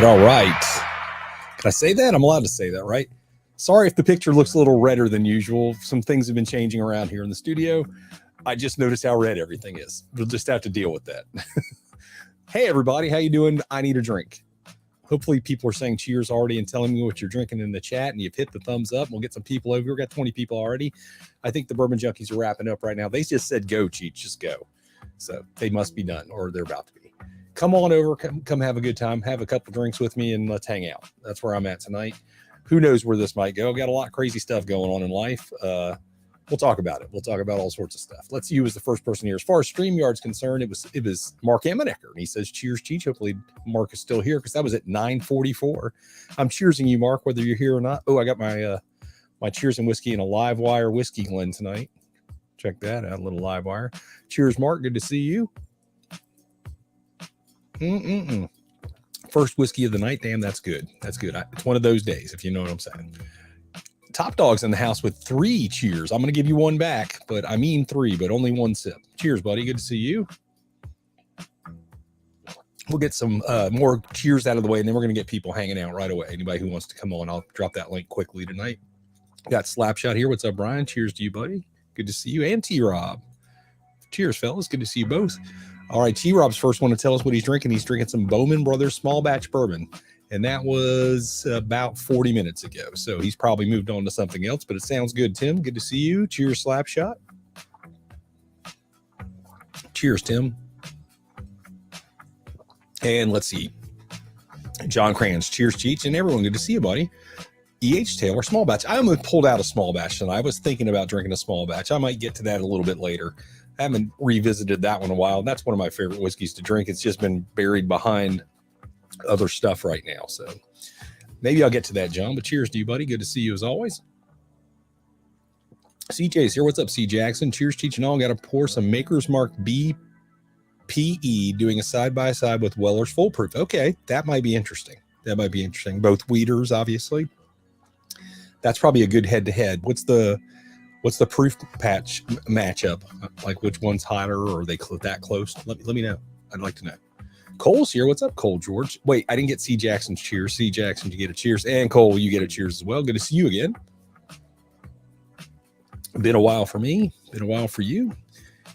All right. Can I say that? I'm allowed to say that, right? Sorry if the picture looks a little redder than usual. Some things have been changing around here in the studio. I just noticed how red everything is. We'll just have to deal with that. Hey, everybody. How you doing? I need a drink. Hopefully people are saying cheers already and telling me what you're drinking in the chat, and you've hit the thumbs up. We'll get some people over. We've got 20 people already. I think the Bourbon Junkies are wrapping up right now. They just said go, Cheech. Just go. So they must be done, or they're about to be. Come on over, come have a good time, have a couple drinks with me, and let's hang out. That's where I'm at tonight. Who knows where this might go? Got a lot of crazy stuff going on in life. We'll talk about it. We'll talk about all sorts of stuff. Let's see who was the first person here. As far as StreamYard's concerned, it was Mark Amenecker, and he says, cheers, Cheech. Hopefully Mark is still here, because that was at 9:44. I'm cheersing you, Mark, whether you're here or not. Oh, I got my my Cheers and Whiskey and a live wire whiskey blend tonight. Check that out, a little live wire. Cheers, Mark. Good to see you. First whiskey of the night. Damn, that's good. That's good. It's one of those days, if you know what I'm saying. Top Dog's in the house with 3 cheers. I'm going to give you one back, but I mean 3, but only 1 sip. Cheers, buddy. Good to see you. We'll get some more cheers out of the way, and then we're going to get people hanging out right away. Anybody who wants to come on, I'll drop that link quickly tonight. Got Slapshot here. What's up, Brian? Cheers to you, buddy. Good to see you. And T-Rob. Cheers, fellas. Good to see you both. All right, T-Rob's first one to tell us what he's drinking. He's drinking some Bowman Brothers small batch bourbon, and that was about 40 minutes ago. So he's probably moved on to something else, but it sounds good, Tim. Good to see you. Cheers, Slapshot. Cheers, Tim. And let's see. John Crans. Cheers, Cheech. And everyone, good to see you, buddy. E.H. Taylor, small batch. I almost pulled out a small batch tonight. I was thinking about drinking a small batch. I might get to that a little bit later. I haven't revisited that one in a while. That's one of my favorite whiskeys to drink. It's just been buried behind other stuff right now. So maybe I'll get to that, John. But cheers to you, buddy. Good to see you as always. CJ's here. What's up, C. Jackson? Cheers, Cheech and all. Got to pour some Maker's Mark BPE, doing a side-by-side with Weller's Foolproof. Okay, that might be interesting. That might be interesting. Both Weeders, obviously. That's probably a good head-to-head. What's the proof patch matchup? Like which one's hotter, or are they that close? Let me know. I'd like to know. Cole's here. What's up, Cole George? Wait, I didn't get C. Jackson's cheers. C. Jackson, you get a cheers. And Cole, you get a cheers as well. Good to see you again. Been a while for me. Been a while for you.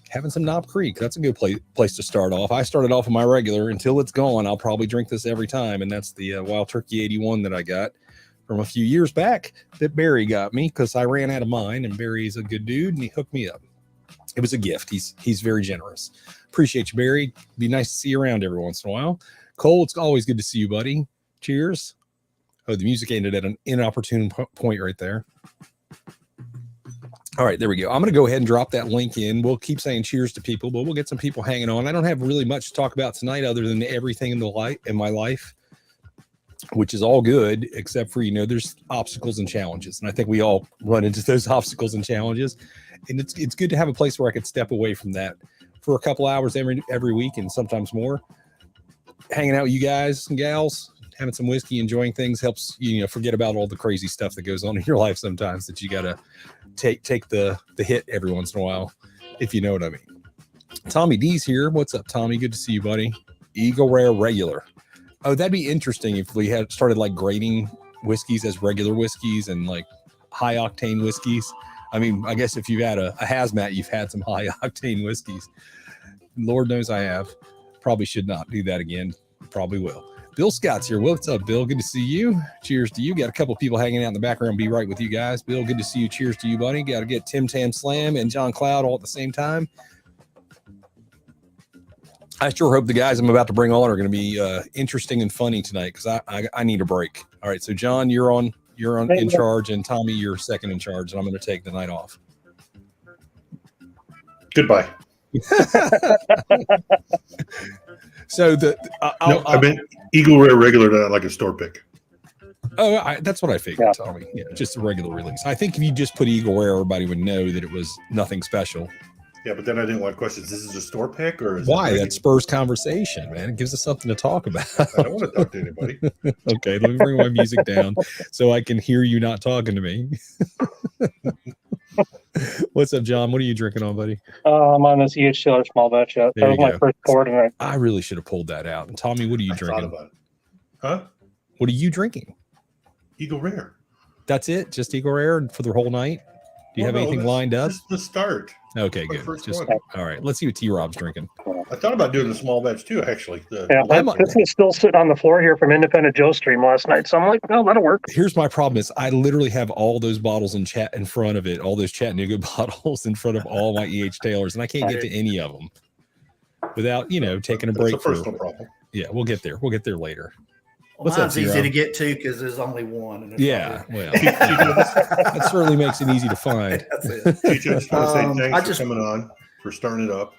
Having some Knob Creek. That's a good place to start off. I started off with my regular. Until it's gone, I'll probably drink this every time. And that's the Wild Turkey 81 that I got from a few years back that Barry got me, because I ran out of mine, and Barry's a good dude and he hooked me up. It was a gift. He's very generous. Appreciate you, Barry. Be nice to see you around every once in a while. Cole, it's always good to see you, buddy. Cheers. Oh, the music ended at an inopportune point right there. All right, there we go. I'm going to go ahead and drop that link in. We'll keep saying cheers to people, but we'll get some people hanging on. I don't have really much to talk about tonight other than everything in my life, which is all good, except for, there's obstacles and challenges. And I think we all run into those obstacles and challenges. And it's good to have a place where I could step away from that for a couple hours every week, and sometimes more. Hanging out with you guys and gals, having some whiskey, enjoying things helps forget about all the crazy stuff that goes on in your life sometimes, that you got to take the hit every once in a while, if you know what I mean. Tommy D's here. What's up, Tommy? Good to see you, buddy. Eagle Rare Regular. Oh, that'd be interesting if we had started like grading whiskeys as regular whiskeys and like high octane whiskeys. I mean, I guess if you've had a hazmat, you've had some high octane whiskeys. Lord knows I have. Probably should not do that again. Probably will. Bill Scott's here. What's up, Bill? Good to see you. Cheers to you. Got a couple people hanging out in the background. Be right with you guys. Bill, good to see you. Cheers to you, buddy. Got to get Tim Tam Slam and John Cloud all at the same time. I sure hope the guys I'm about to bring on are going to be interesting and funny tonight because I need a break. All right, so John, you're in charge, and Tommy, you're second in charge, and I'm going to take the night off. Goodbye. So I've been Eagle Rare regular, not like a store pick. Oh, that's what I figured, Tommy. Yeah, just a regular release. I think if you just put Eagle Rare, everybody would know that it was nothing special. Yeah, but then I didn't want questions. This is a store pick, or is why? That spurs conversation, man. It gives us something to talk about. I don't want to talk to anybody. Okay, let me bring my music down so I can hear you not talking to me. What's up, John? What are you drinking on, buddy? I'm on this EH Taylor small batch. That was my first pour tonight. I really should have pulled that out. And Tommy, what are you drinking? Thought about it. Huh? What are you drinking? Eagle Rare. That's it? Just Eagle Rare for the whole night? Do you have anything lined up? Just the start. Okay, good. All right. Let's see what T-Rob's drinking. I thought about doing the small batch too, actually. This is still sitting on the floor here from Independent Joe stream last night. So I'm like, no, that'll work. Here's my problem is I literally have all those bottles in front of it, all those Chattanooga bottles in front of all my EH Taylors, and I can't get to any of them without, taking a break. That's a personal problem. Yeah, we'll get there. We'll get there later. Well, mine's easy to get to because there's only one. And well, that certainly makes it easy to find. That's it. I just want to say thanks for coming on, for starting it up,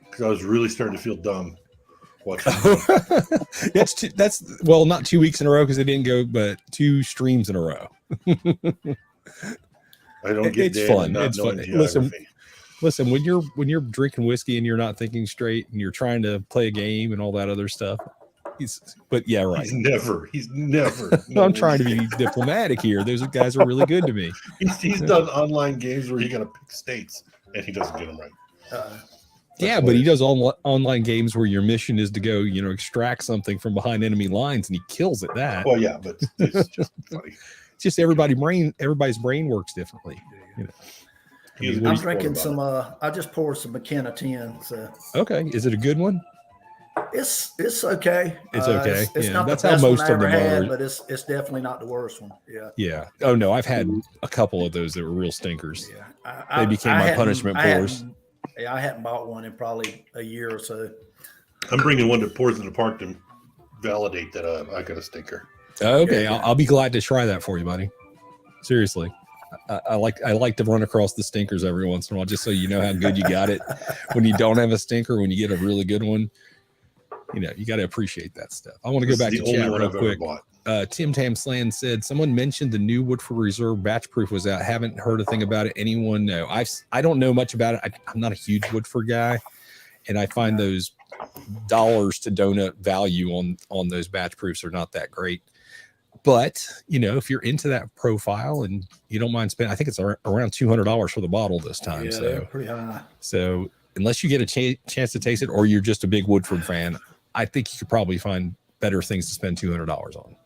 because I was really starting to feel dumb watching. That's not 2 weeks in a row because it didn't go, but 2 streams in a row. I don't get it's fun. It's fun. Listen, when you're drinking whiskey and you're not thinking straight and you're trying to play a game and all that other stuff. He's never. I'm trying to be diplomatic here. Those guys are really good to me. He's done online games where you got to pick states and he doesn't get them right. But he does online games where your mission is to go, extract something from behind enemy lines, and he kills at that. Well, yeah, but it's just funny. It's just everybody's brain works differently. I'm drinking some. I just poured some McKenna 10. So okay, is it a good one? It's okay. It's okay. It's not that's the best how most one I of them had, are. But it's definitely not the worst one. Yeah. Yeah. Oh no, I've had a couple of those that were real stinkers. Yeah. They became my punishment pours. I hadn't bought one in probably a year or so. I'm bringing one that pours in the park to validate that I got a stinker. Okay, I'll be glad to try that for you, buddy. Seriously. I like to run across the stinkers every once in a while, just so you know how good you got it. When you don't have a stinker, when you get a really good one, you got to appreciate that stuff. I want to go back to chat real quick. Tim Tam Slan said someone mentioned the new Woodford Reserve batch proof was out. Haven't heard a thing about it. Anyone know? I don't know much about it. I'm not a huge Woodford guy, and I find those dollars to donut value on those batch proofs are not that great. But if you're into that profile and you don't mind spending, I think it's around $200 for the bottle this time. So pretty high. So unless you get a chance to taste it, or you're just a big Woodford fan, I think you could probably find better things to spend $200 on.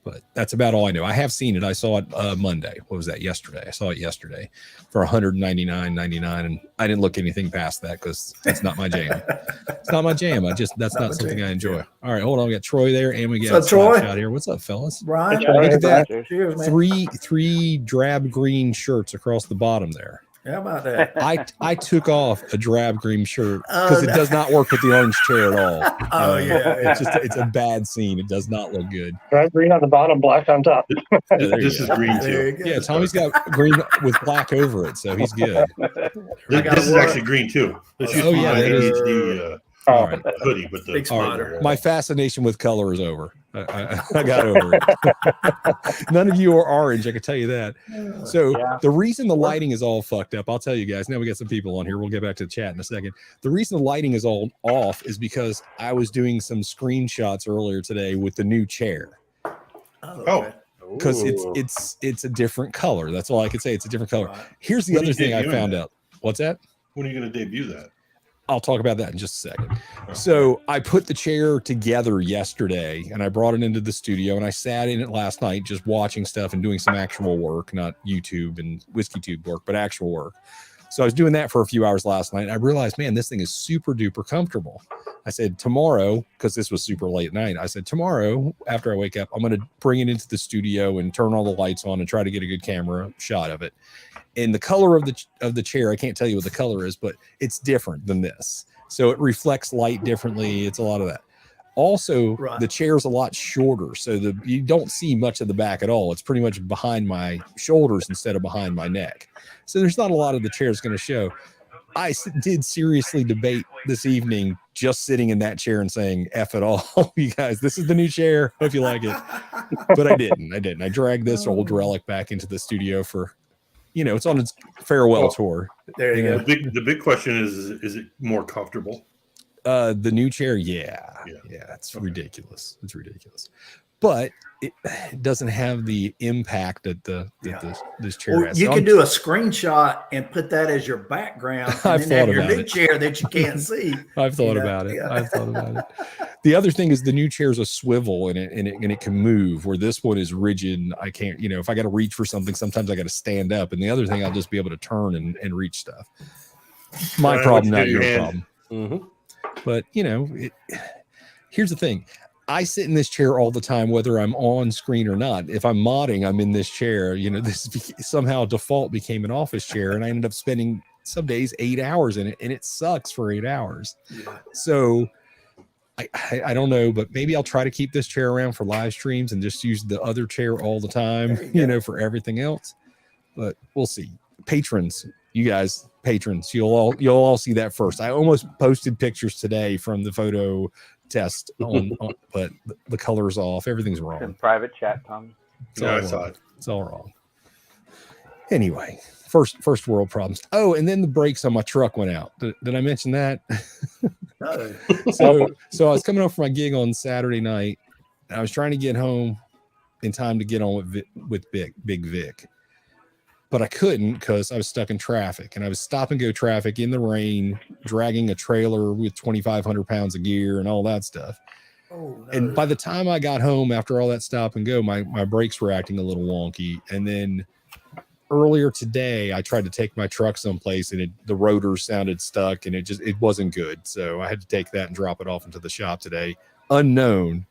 But that's about all I know. I have seen it. I saw it Monday. What was that? Yesterday. I saw it yesterday for $199.99, and I didn't look anything past that because that's not my jam. It's not my jam. That's not something I enjoy. All right, hold on. We got Troy there, and we got Troy out here. What's up, fellas? Ryan, look at that. Cheers, man. Three drab green shirts across the bottom there. How about that? I took off a drab green shirt because it does not work with the orange chair at all. It's a bad scene. It does not look good. Drab green on the bottom, black on top. This is green too. Yeah, Tommy's got green with black over it, so he's good. This is actually green too. This used to be my ADHD hoodie, but my fascination with color is over. I got over it. None of you are orange, I can tell you that. So the reason the lighting is all fucked up, I'll tell you guys. Now we got some people on here. We'll get back to the chat in a second. The reason the lighting is all off is because I was doing some screenshots earlier today with the new chair. Because it's a different color. That's all I can say. It's a different color. Here's the other thing I found out. What's that? When are you going to debut that? I'll talk about that in just a second. So I put the chair together yesterday and I brought it into the studio and I sat in it last night just watching stuff and doing some actual work, not YouTube and Whiskey Tube work, but actual work. So I was doing that for a few hours last night. And I realized, man, this thing is super duper comfortable. I said tomorrow, because this was super late at night, I said tomorrow after I wake up, I'm going to bring it into the studio and turn all the lights on and try to get a good camera shot of it. And the color of the chair, I can't tell you what the color is, but it's different than this. So it reflects light differently. It's a lot of that. Also, the chair's a lot shorter, so you don't see much of the back at all. It's pretty much behind my shoulders instead of behind my neck. So there's not a lot of the chair's going to show. I did seriously debate this evening just sitting in that chair and saying, F it all, you guys, this is the new chair. Hope you like it. But I didn't. I dragged this old relic back into the studio for, it's on its farewell tour. There you go. The big question is it more comfortable? The new chair, yeah, it's ridiculous. It's ridiculous, but it doesn't have the impact that this chair has. You can do a screenshot and put that as your background, and I've then thought have your about new it. chair that you can't see. I've thought about it. Yeah. I've thought about it. The other thing is the new chair's a swivel and it can move, where this one is rigid. I can't, if I got to reach for something, sometimes I got to stand up. And the other thing, I'll just be able to turn and reach stuff. My problem, not your problem. Mm-hmm. But here's the thing. I sit in this chair all the time, whether I'm on screen or not. If I'm modding, I'm in this chair. This somehow default became an office chair, and I ended up spending some days 8 hours in it, and it sucks for 8 hours. Yeah. So I don't know, but maybe I'll try to keep this chair around for live streams and just use the other chair all the time, for everything else. But we'll see. Patrons, you guys, you'll all see that first. I almost posted pictures today from the photo test but the color's off. Everything's wrong. In private chat, Tom. I saw it. It's all wrong. Anyway, first world problems. Oh, and then the brakes on my truck went out. Did I mention that? No. So I was coming home from my gig on Saturday night, and I was trying to get home in time to get on with Big Vic. But I couldn't because I was stuck in traffic, and I was stop and go traffic in the rain, dragging a trailer with 2,500 pounds of gear and all that stuff. Oh, no. And by the time I got home after all that stop and go, my brakes were acting a little wonky. And then earlier today, I tried to take my truck someplace, and the rotor sounded stuck, and it wasn't good. So I had to take that and drop it off into the shop today, unknown.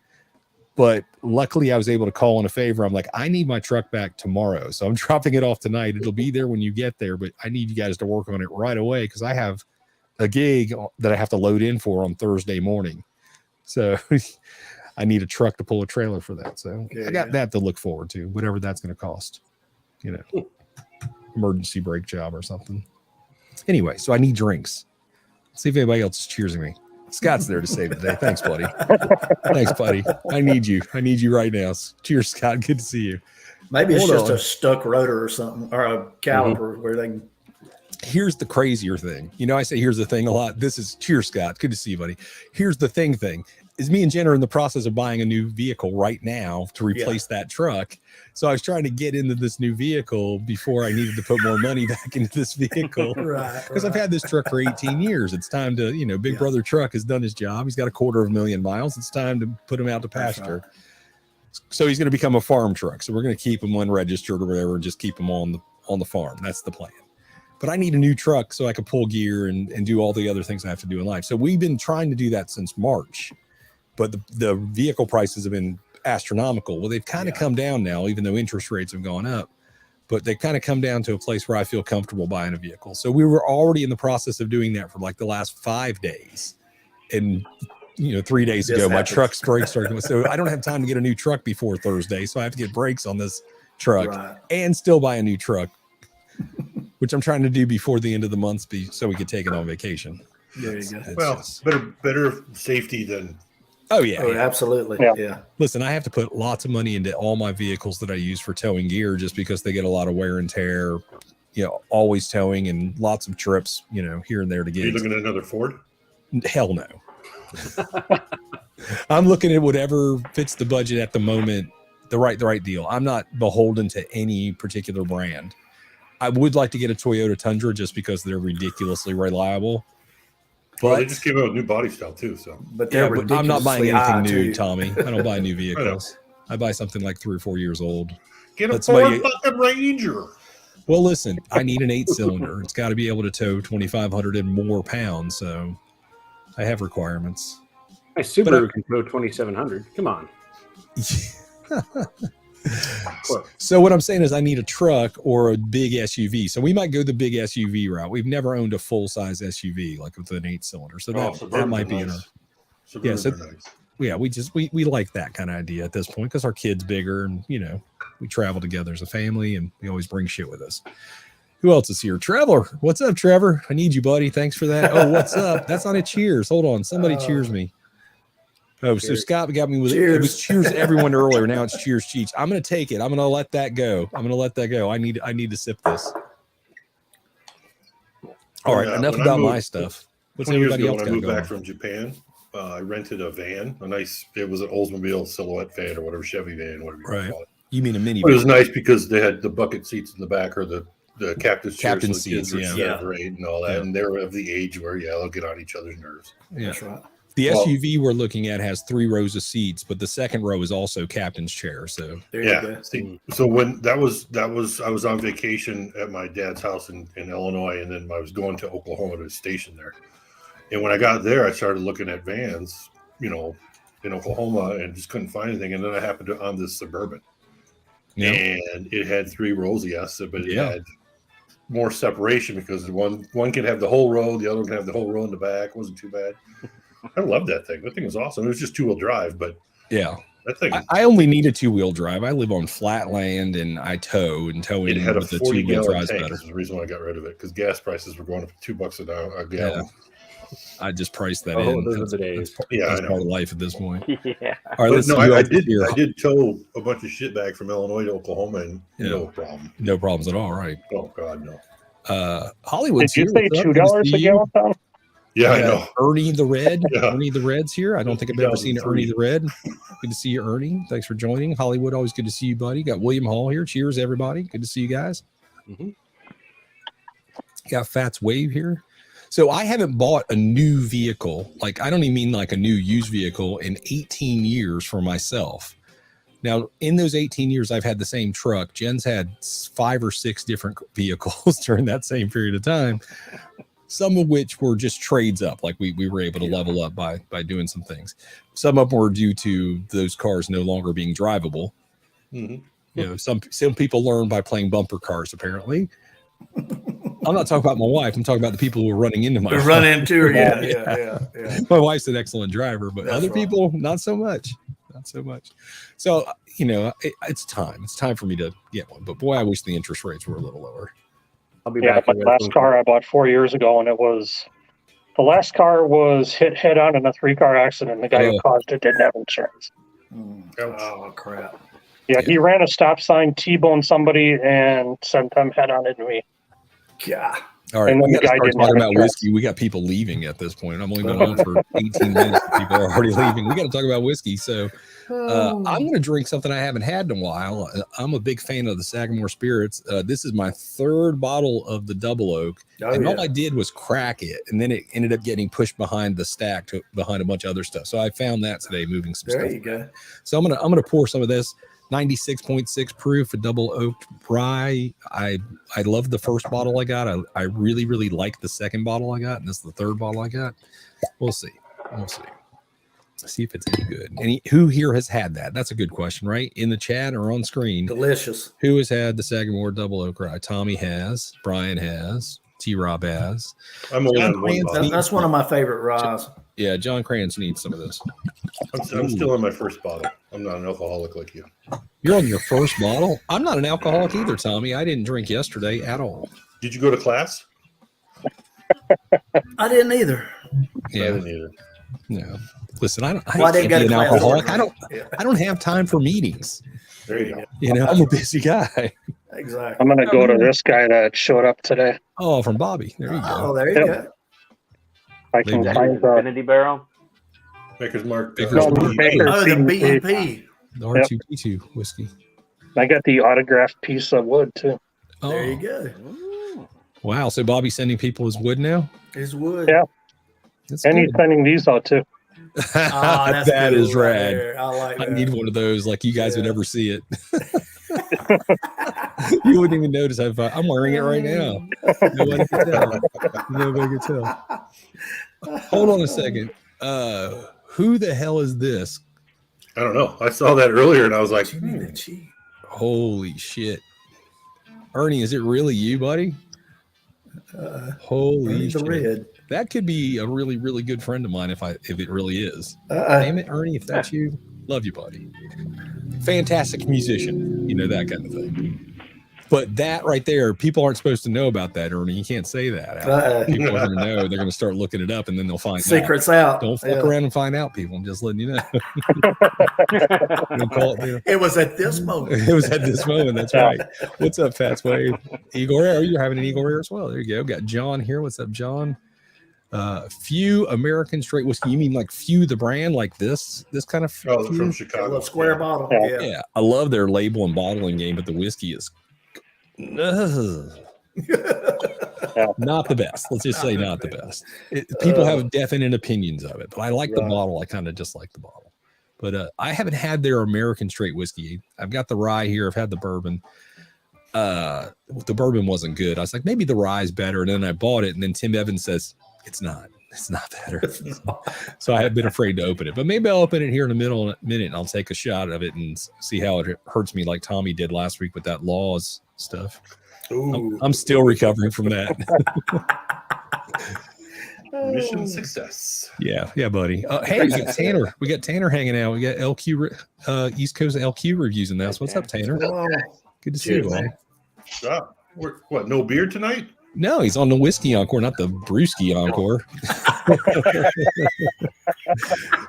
But luckily, I was able to call in a favor. I'm like, I need my truck back tomorrow. So I'm dropping it off tonight. It'll be there when you get there, but I need you guys to work on it right away because I have a gig that I have to load in for on Thursday morning. So I need a truck to pull a trailer for that. So I got that to look forward to, whatever that's going to cost. Emergency brake job or something. Anyway, so I need drinks. Let's see if anybody else is cheersing me. Scott's there to save the day. Thanks, buddy. Thanks, buddy. I need you. I need you right now. Cheers, Scott. Good to see you. Maybe it's just a stuck rotor or something, or a caliper where they can. Here's the crazier thing. I say here's the thing a lot. This is cheers, Scott. Good to see you, buddy. Here's the thing is me and Jen are in the process of buying a new vehicle right now to replace that truck. So I was trying to get into this new vehicle before I needed to put more money back into this vehicle. Because I've had this truck for 18 years. It's time to, Big Brother Truck has done his job. He's got 250,000 miles. It's time to put him out to pasture. So he's going to become a farm truck. So we're going to keep him unregistered or whatever and just keep him on the farm. That's the plan. But I need a new truck so I can pull gear and do all the other things I have to do in life. So we've been trying to do that since March. But the vehicle prices have been astronomical. Well, they've kind of come down now, even though interest rates have gone up. But they've kind of come down to a place where I feel comfortable buying a vehicle. So we were already in the process of doing that for like the last 5 days. And, 3 days ago, my truck's brakes started. So I don't have time to get a new truck before Thursday. So I have to get brakes on this truck and still buy a new truck, which I'm trying to do before the end of the month so we could take it on vacation. There you go. Well, better safety than. Oh, yeah. Oh, absolutely. Yeah. Listen, I have to put lots of money into all my vehicles that I use for towing gear just because they get a lot of wear and tear, always towing and lots of trips, here and there to get. Are you looking at another Ford? Hell no. I'm looking at whatever fits the budget at the moment, the right deal. I'm not beholden to any particular brand. I would like to get a Toyota Tundra just because they're ridiculously reliable. But they just came out with new body style too. So, but I'm not buying anything new, Tommy. I don't buy new vehicles. I buy something like 3 or 4 years old. Get a Ford fucking Ranger. Well, listen, I need an 8-cylinder. It's got to be able to tow 2,500 and more pounds. So I have requirements. My Subaru can tow 2,700. Come on. So what I'm saying is I need a truck or a big SUV. So we might go the big SUV route. We've never owned a full-size SUV like with an 8-cylinder. So that might be nice. We like that kind of idea at this point because our kid's bigger and, we travel together as a family and we always bring shit with us. Who else is here? Traveler. What's up, Trevor? I need you, buddy. Thanks for that. Oh, what's up? That's not a cheers. Hold on. Somebody cheers me. Oh, cheers. So Scott got me with it. It was cheers to everyone earlier. Now it's cheers, Cheech. I'm going to take it. I'm going to let that go. I need to sip this. All right. Enough about my stuff. What's everybody else got going? When I moved back from Japan, I rented a van, it was an Oldsmobile Silhouette van or whatever, Chevy van, whatever you want to call it. You mean a minivan? But it was nice because they had the bucket seats in the back or the captain's seats, great and all that. Yeah. And they were of the age where, they'll get on each other's nerves. Yeah. That's right. The SUV we're looking at has 3 rows of seats, but the second row is also captain's chair. So there you go. See, so when I was on vacation at my dad's house in Illinois, and then I was going to Oklahoma to a station there. And when I got there, I started looking at vans, in Oklahoma, and just couldn't find anything. And then I happened on this Suburban, and it had 3 rows, but it had more separation because one can have the whole row, the other can have the whole row in the back. It wasn't too bad. I love that thing. That thing was awesome. It was just 2-wheel drive, but that thing. I only need a 2-wheel drive. I live on flat land and I towing. It had with a 40-gallon tank. That's the reason why I got rid of it because gas prices were going up to $2 a gallon. Yeah. I just priced that in. Those are the days. That's part of life at this point. Yeah. All right, I did tow a bunch of shit back from Illinois to Oklahoma, and no problem. No problems at all, right? Oh God, no. Hollywood. Did you say $2 a gallon, Tom? Yeah, I know. Ernie the Red. Ernie the Red's here. I don't think I've ever seen Ernie the Red. Good to see you, Ernie. Thanks for joining. Hollywood, always good to see you, buddy. Got William Hall here. Cheers, everybody. Good to see you guys. Mm-hmm. Got Fats Wave here. So I haven't bought a new vehicle. Like, I don't even mean like a new used vehicle in 18 years for myself. Now, in those 18 years, I've had the same truck. Jen's had 5 or 6 different vehicles during that same period of time. Some of which were just trades up, like we were able to level up by doing some things. Some of them were due to those cars no longer being drivable. Mm-hmm. Some people learn by playing bumper cars, apparently. I'm not talking about my wife. I'm talking about the people who are running into my wife. Run into her, yeah. My wife's an excellent driver, but other people, not so much. Not so much. So, it's time. It's time for me to get one. But boy, I wish the interest rates were a little lower. I'll be back. My last car I bought 4 years ago, and the last car was hit head on in a 3-car accident. The guy who caused it didn't have insurance. Oh, crap. Yeah, he ran a stop sign, T-boned somebody, and sent them head on into me. Yeah. All right, we got to start talking about whiskey. We got people leaving at this point. I've only been on for 18 minutes. People are already leaving. We got to talk about whiskey. So I'm going to drink something I haven't had in a while. I'm a big fan of the Sagamore Spirits. This is my 3rd bottle of the Double Oak. All I did was crack it, and then it ended up getting pushed behind the stack behind a bunch of other stuff. So I found that today, moving some stuff. There you go. So I'm gonna pour some of this. 96.6 proof, a double oaked rye. I love the first bottle I got. I really, really like the second bottle I got, and this is the 3rd bottle I got. We'll see. See if it's any good. Who here has had that? That's a good question, right? In the chat or on screen. Delicious. Who has had the Sagamore Double Oak Rye? Tommy has. Brian has. T-Rob has. That's one of my favorite ryes. Yeah, John Kranz needs some of this. I'm still on my first bottle. I'm not an alcoholic like you. You're on your first bottle? I'm not an alcoholic either, Tommy. I didn't drink yesterday at all. Did you go to class? I didn't either. Yeah. I didn't either. No. Listen, I can't be an alcoholic. I don't have time for meetings. There you go. I'm a busy guy. Exactly. I'm going to go to this guy that showed up today. Oh, from Bobby. There you go. Oh, there you go. I can find the Infinity Barrel. Maker's Mark. the BEP. The R2P2 whiskey. I got the autographed piece of wood, too. Oh. There you go. Wow. So Bobby's sending people his wood now? His wood. Yeah. That's and good. he's sending these out, too. That is rad. I like that. I need one of those like you guys would never see it. You wouldn't even notice. I'm wearing it right now. Nobody can tell. Nobody can tell. Hold on a second. Who the hell is this? I don't know. I saw that earlier and I was like, holy shit. Ernie, is it really you, buddy? Holy shit. Red. That could be a really, really good friend of mine if it really is. Damn it, Ernie, if that's you, love you, buddy. Fantastic musician, that kind of thing. But that right there, people aren't supposed to know about that, Ernie. You can't say that. People are going to know. They're going to start looking it up, and then they'll find secrets out. Don't fuck around and find out, people. I'm just letting you know. It was at this moment. It was at this moment. That's right. What's up, Fats Wade? Igor, are you having an Igor here as well? There you go. Got John here. What's up, John? Few American straight whiskey. You mean like Few the brand, like this kind of? Oh, from Chicago. Square bottle. Yeah. I love their label and bottling game, but the whiskey is not the best. Let's just say not the best. People have definite opinions of it, but I like the bottle. I kind of just like the bottle. But I haven't had their American straight whiskey. I've got the rye here. I've had the bourbon. The bourbon wasn't good. I was like, maybe the rye is better. And then I bought it, and then Tim Evans says, it's not better. So I have been afraid to open it, but maybe I'll open it here in a minute and I'll take a shot of it and see how it hurts me like Tommy did last week with that Laws stuff. I'm still recovering from that. Mission success. Yeah, buddy. Hey, we got Tanner. We got Tanner hanging out. We got LQ East Coast LQ reviews in this. What's up, Tanner? Good to see you all. What? No beer tonight? No, he's on the Whiskey Encore, not the Brewski Encore.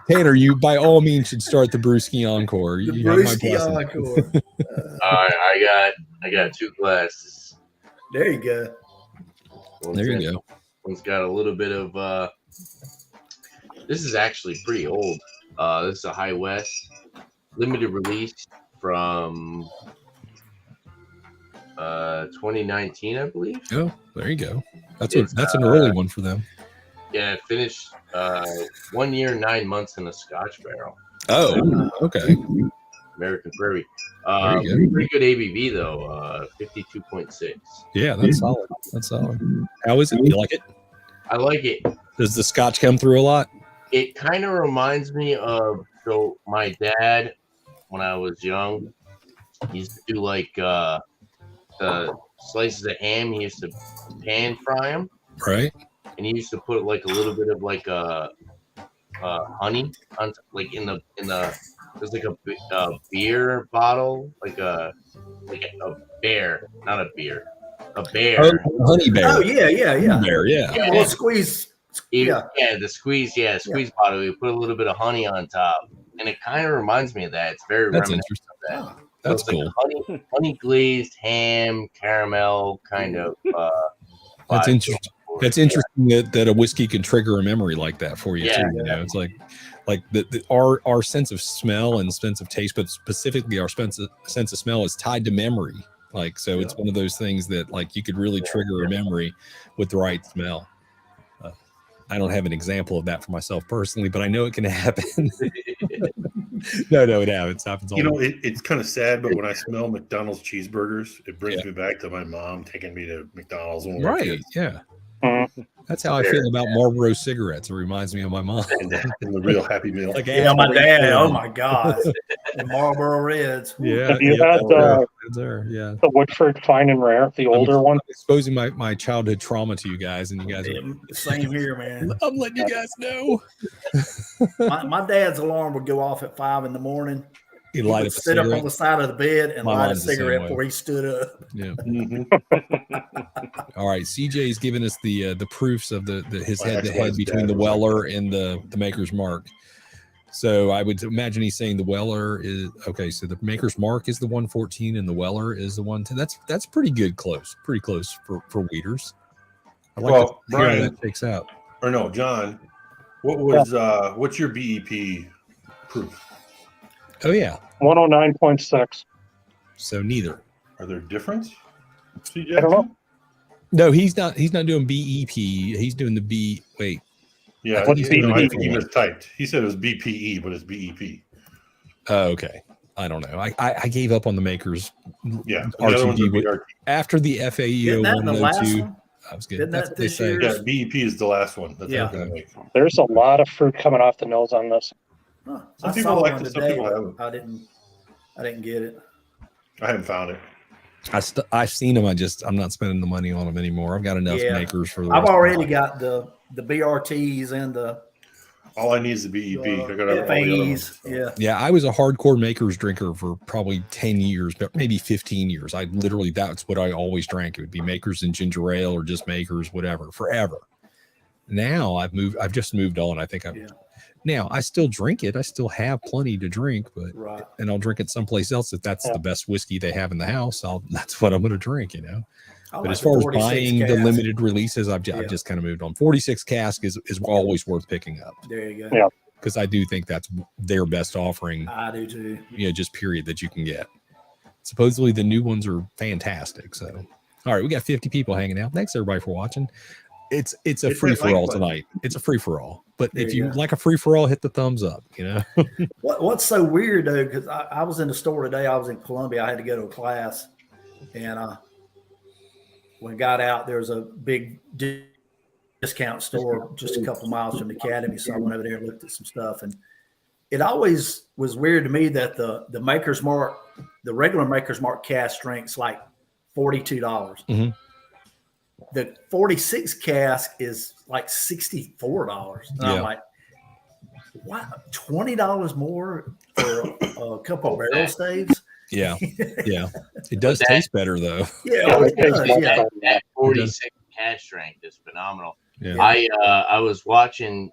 Tanner, you by all means should start the Brewski Encore. You have my blessing. Encore. I got 2 glasses. There you go. There you go. One's got a little bit of this is actually pretty old. This is a High West limited release from 2019, I believe. Oh, there you go. That's an early one for them. Yeah, it finished 1 year, 9 months in a Scotch barrel. Oh, okay. American Prairie. Pretty Pretty good ABV though, 52.6. Yeah, that's solid. That's solid. How is it? You like it? I like it. Does the Scotch come through a lot? It kind of reminds me of my dad when I was young. He used to do like slices of ham. He used to pan fry them, right? And he used to put like a little bit of like honey on, like in the there's like a beer bottle, like a bear, not a beer, a bear. Oh, honey bear. Oh yeah. Honey bear, yeah. Well, squeeze. The squeeze bottle. You put a little bit of honey on top, and it kind of reminds me of that. It's very reminiscent of that. That's so cool. Like honey glazed ham, caramel kind of. That's interesting. That's interesting that a whiskey can trigger a memory like that for you too. You know, it's like our sense of smell and sense of taste, but specifically our sense of smell is tied to memory. Like, so it's one of those things that like you could really trigger a memory with the right smell. I don't have an example of that for myself personally, but I know it can happen. No, it happens. All it's kind of sad, but when I smell McDonald's cheeseburgers, it brings me back to my mom taking me to McDonald's. When we were kids. Yeah. That's how I feel about Marlboro cigarettes. It reminds me of my mom. and the real Happy Meal. Like, my dad. Oh my God. The Marlboro Reds. Yeah. Have you had the Woodford Fine and Rare, the older one? Exposing my childhood trauma to you guys, and you guys are same here, man. I'm letting you guys know. my dad's alarm would go off at 5 a.m. He'd light up a sit cigarette. up on the side of the bed and light a cigarette way. before he stood up. Yeah. All right. CJ's giving us the proofs of his head-to-head between the Weller and the Maker's Mark. So I would imagine he's saying the Weller is okay. So the Maker's Mark is the 114 and the Weller is the 110. That's pretty good, pretty close for Weeders. I like Brian, how that takes out. Or no, John, what's your BEP proof? Oh yeah, 109.6. So neither. Are there difference? CJ? I don't know. No, he's not doing BEP. He's doing the B. Wait. Yeah, What's I think he mistyped. He said it was BPE, but it's BEP. Oh, okay. I don't know. I gave up on the makers. Yeah, the other ones are RTD BRT. after the FAEO Isn't that the last 102. one? I was good. Isn't That's that what they this say. year? Yeah, BEP is the last one that Yeah. they're going to make. There's a lot of fruit coming off the nose on this. Huh. Some I people saw like one it, some today, people but haven't. I didn't get it. I haven't found it. I've seen them. I'm not spending the money on them anymore. I've got enough Yeah. makers for the I've rest of already my life. got the BRTs and the All I need is the BEP. I got all the other ones. FAEs. Yeah. Yeah, I was a hardcore makers drinker for probably 10 years, but maybe 15 years. I literally, that's what I always drank. It would be makers and ginger ale or just makers, whatever, forever. Now I've just moved on. I think now I still drink it. I still have plenty to drink, but Right. and I'll drink it someplace else. If that's the best whiskey they have in the house, that's what I'm going to drink, But as far as buying the limited releases, I've just kind of moved on. 46 cask is always worth picking up. There you go. Yeah. Because I do think that's their best offering. I do too. Just period that you can get. Supposedly the new ones are fantastic. So, all right, we got 50 people hanging out. Thanks everybody for watching. It's a free for all tonight. It's a free for all. But if you like a free for all, hit the thumbs up. What's so weird though? Because I was in the store today. I was in Columbia. I had to go to a class, and when I got out, there was a big discount store just a couple miles from the academy. So I went over there and looked at some stuff, and it always was weird to me that the Maker's Mark, the regular Maker's Mark cask drinks like $42. Mm-hmm. The 46 cask is like $64. And I'm like, what? $20 more for a couple of barrel staves? Yeah. It does taste better though. Yeah, it does. Yeah. That 46 cask strength is phenomenal. Yeah. I was watching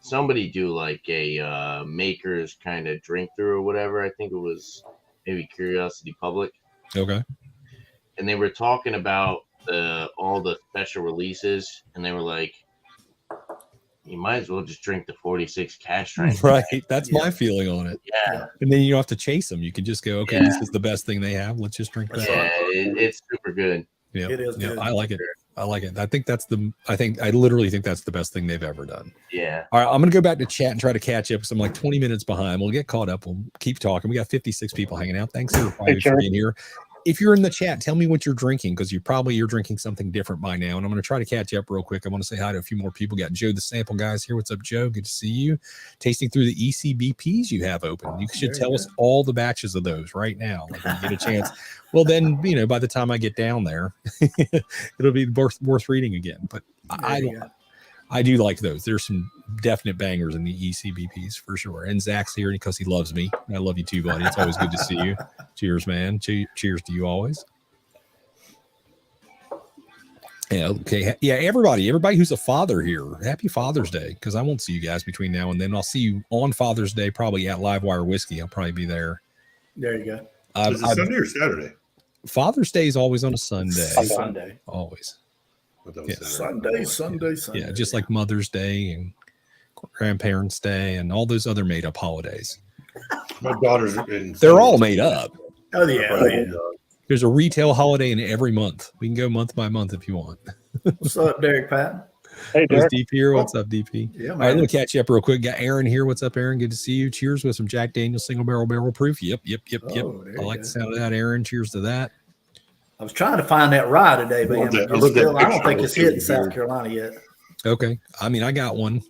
somebody do like a makers kind of drink through or whatever. I think it was maybe Curiosity Public. Okay. And they were talking about all the special releases, and they were like, you might as well just drink the 46 cask strength. Right. That's my feeling on it. Yeah. And then you don't have to chase them. You can just go, okay, this is the best thing they have. Let's just drink that. Yeah, it's super good. Yeah. It is good. I like it. I like it. I literally think that's the best thing they've ever done. Yeah. All right. I'm going to go back to chat and try to catch up because I'm like 20 minutes behind. We'll get caught up. We'll keep talking. We got 56 people hanging out. Thanks everybody for being here. If you're in the chat, tell me what you're drinking because you're drinking something different by now. And I'm going to try to catch up real quick. I want to say hi to a few more people. Got Joe, the sample guys here. What's up, Joe? Good to see you. Tasting through the ECBPs you have open. You should tell us all the batches of those right now. Like when you get a chance. Well, then, by the time I get down there, it'll be worth reading again. But I do like those. There's some definite bangers in the ECBPs for sure. And Zach's here because he loves me. I love you too, buddy. It's always good to see you. Cheers, man. Cheers to you always. Yeah. Okay. Yeah. Everybody who's a father here, happy Father's Day. Because I won't see you guys between now and then. I'll see you on Father's Day, probably at Livewire Whiskey. I'll probably be there. There you go. Is it Sunday or Saturday? Father's Day is always on a Sunday. Sunday. Always. Yeah. Sunday. Yeah, just like Mother's Day and Grandparents' Day and all those other made up holidays. My daughter's they're all made up. Oh yeah. There's a retail holiday in every month. We can go month by month if you want. What's up, Derek Patton? Hey, Derek. DP here. What's up, DP? Yeah, man. All right, let me catch you up real quick. Got Aaron here. What's up, Aaron? Good to see you. Cheers with some Jack Daniel's single barrel proof. Yep. I like the sound of that, Aaron. Cheers to that. I was trying to find that rye today, but I don't think it's hit in South Carolina yet. Okay. I mean, I got one.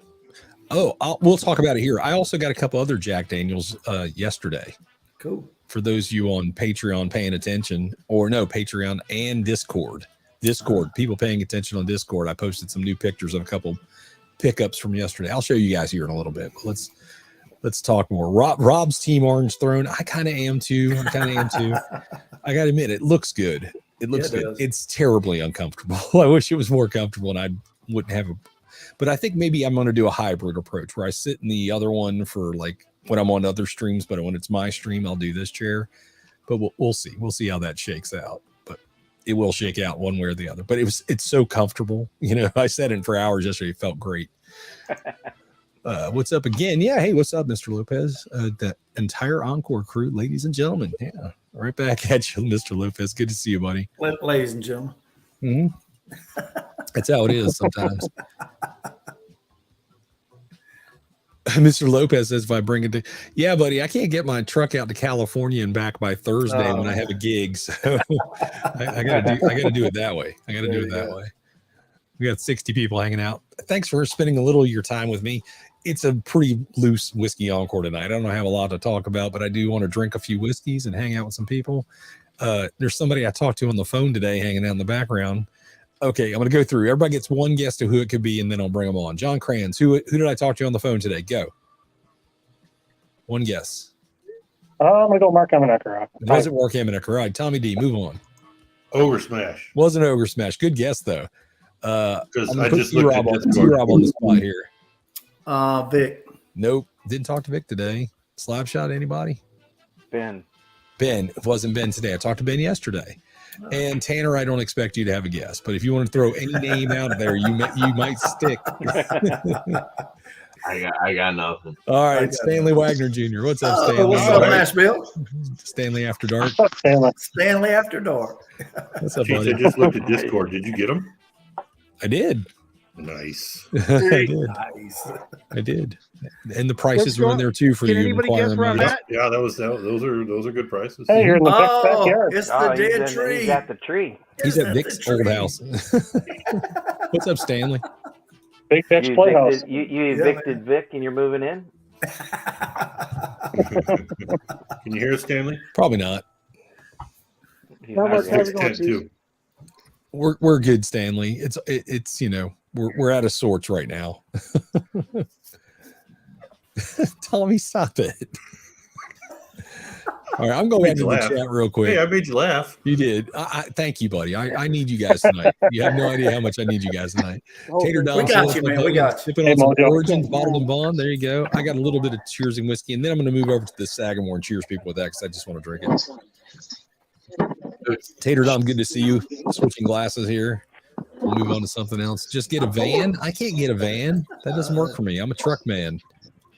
Oh, we'll talk about it here. I also got a couple other Jack Daniels yesterday. Cool. For those of you on Patreon paying attention, Patreon and Discord. People paying attention on Discord. I posted some new pictures of a couple pickups from yesterday. I'll show you guys here in a little bit. But let's talk more. Rob's Team Orange Throne. I kind of am too. I got to admit, it looks good. It looks good. It's terribly uncomfortable. I wish it was more comfortable and I wouldn't have but I think maybe I'm going to do a hybrid approach where I sit in the other one for like when I'm on other streams, but when it's my stream, I'll do this chair. But we'll see. We'll see how that shakes out. But it will shake out one way or the other. But it's so comfortable. I sat in for hours yesterday. It felt great. What's up again? Yeah. Hey, what's up, Mr. Lopez? The entire Encore crew, ladies and gentlemen. Yeah. Right back at you, Mr. Lopez. Good to see you, buddy. Ladies and gentlemen. Mm-hmm. That's how it is sometimes. Mr. Lopez says if I bring it to, yeah, buddy, I can't get my truck out to California and back by Thursday when I have a gig. So I gotta do it that way. I gotta do it that way. We got 60 people hanging out. Thanks for spending a little of your time with me. It's a pretty loose whiskey encore tonight. I don't have a lot to talk about, but I do want to drink a few whiskeys and hang out with some people. There's somebody I talked to on the phone today hanging out in the background. Okay, I'm going to go through. Everybody gets one guess to who it could be, and then I'll bring them on. John Kranz, who did I talk to on the phone today? Go. One guess. I'm going to go Mark Amenecker. It wasn't Mark Amenecker. All right, Tommy D, move on. Ogre Smash. Wasn't Ogre Smash. Good guess, though. Because I just looked at Rob on the spot here. Vic. Nope. Didn't talk to Vic today. Slap shot, anybody? Ben. It wasn't Ben today. I talked to Ben yesterday. And Tanner, I don't expect you to have a guess, but if you want to throw any name out there, you might stick. I got nothing. All right, Stanley Wagner Jr. What's up, Stanley? What's up, Nashville? Stanley After Dark. Stanley After Dark. What's up, Jeez, buddy? I just looked at Discord. Did you get them? I did. Nice. Nice. I did. And the prices are in there too for Can you. anybody guess where I'm at? Yeah, those are good prices. Hey, you're in the backyard. It's the dead He's tree. at the tree. He's at Vic's old house. What's up, Stanley? Big Vic's Playhouse. You evicted Vic and you're moving in? Can you hear us, Stanley? Probably not. He's How not much there. has it going, 6:10 too. We're good, Stanley. It's we're out of sorts right now. Tommy, stop it. All right, I'm going back to the chat real quick. Hey, I made you laugh. You did. I thank you, buddy. I need you guys tonight. You have no idea how much I need you guys tonight. Tater Don, We got you, man. We got you. sipping on some Origins, bottled and bond. There you go. I got a little bit of Cheers and whiskey, and then I'm going to move over to the Sagamore and cheers people with that because I just want to drink it. Tater Don, good to see you. Switching glasses here. We'll move on to something else. Just get a van. I can't get a van. That doesn't work for me. I'm a truck man.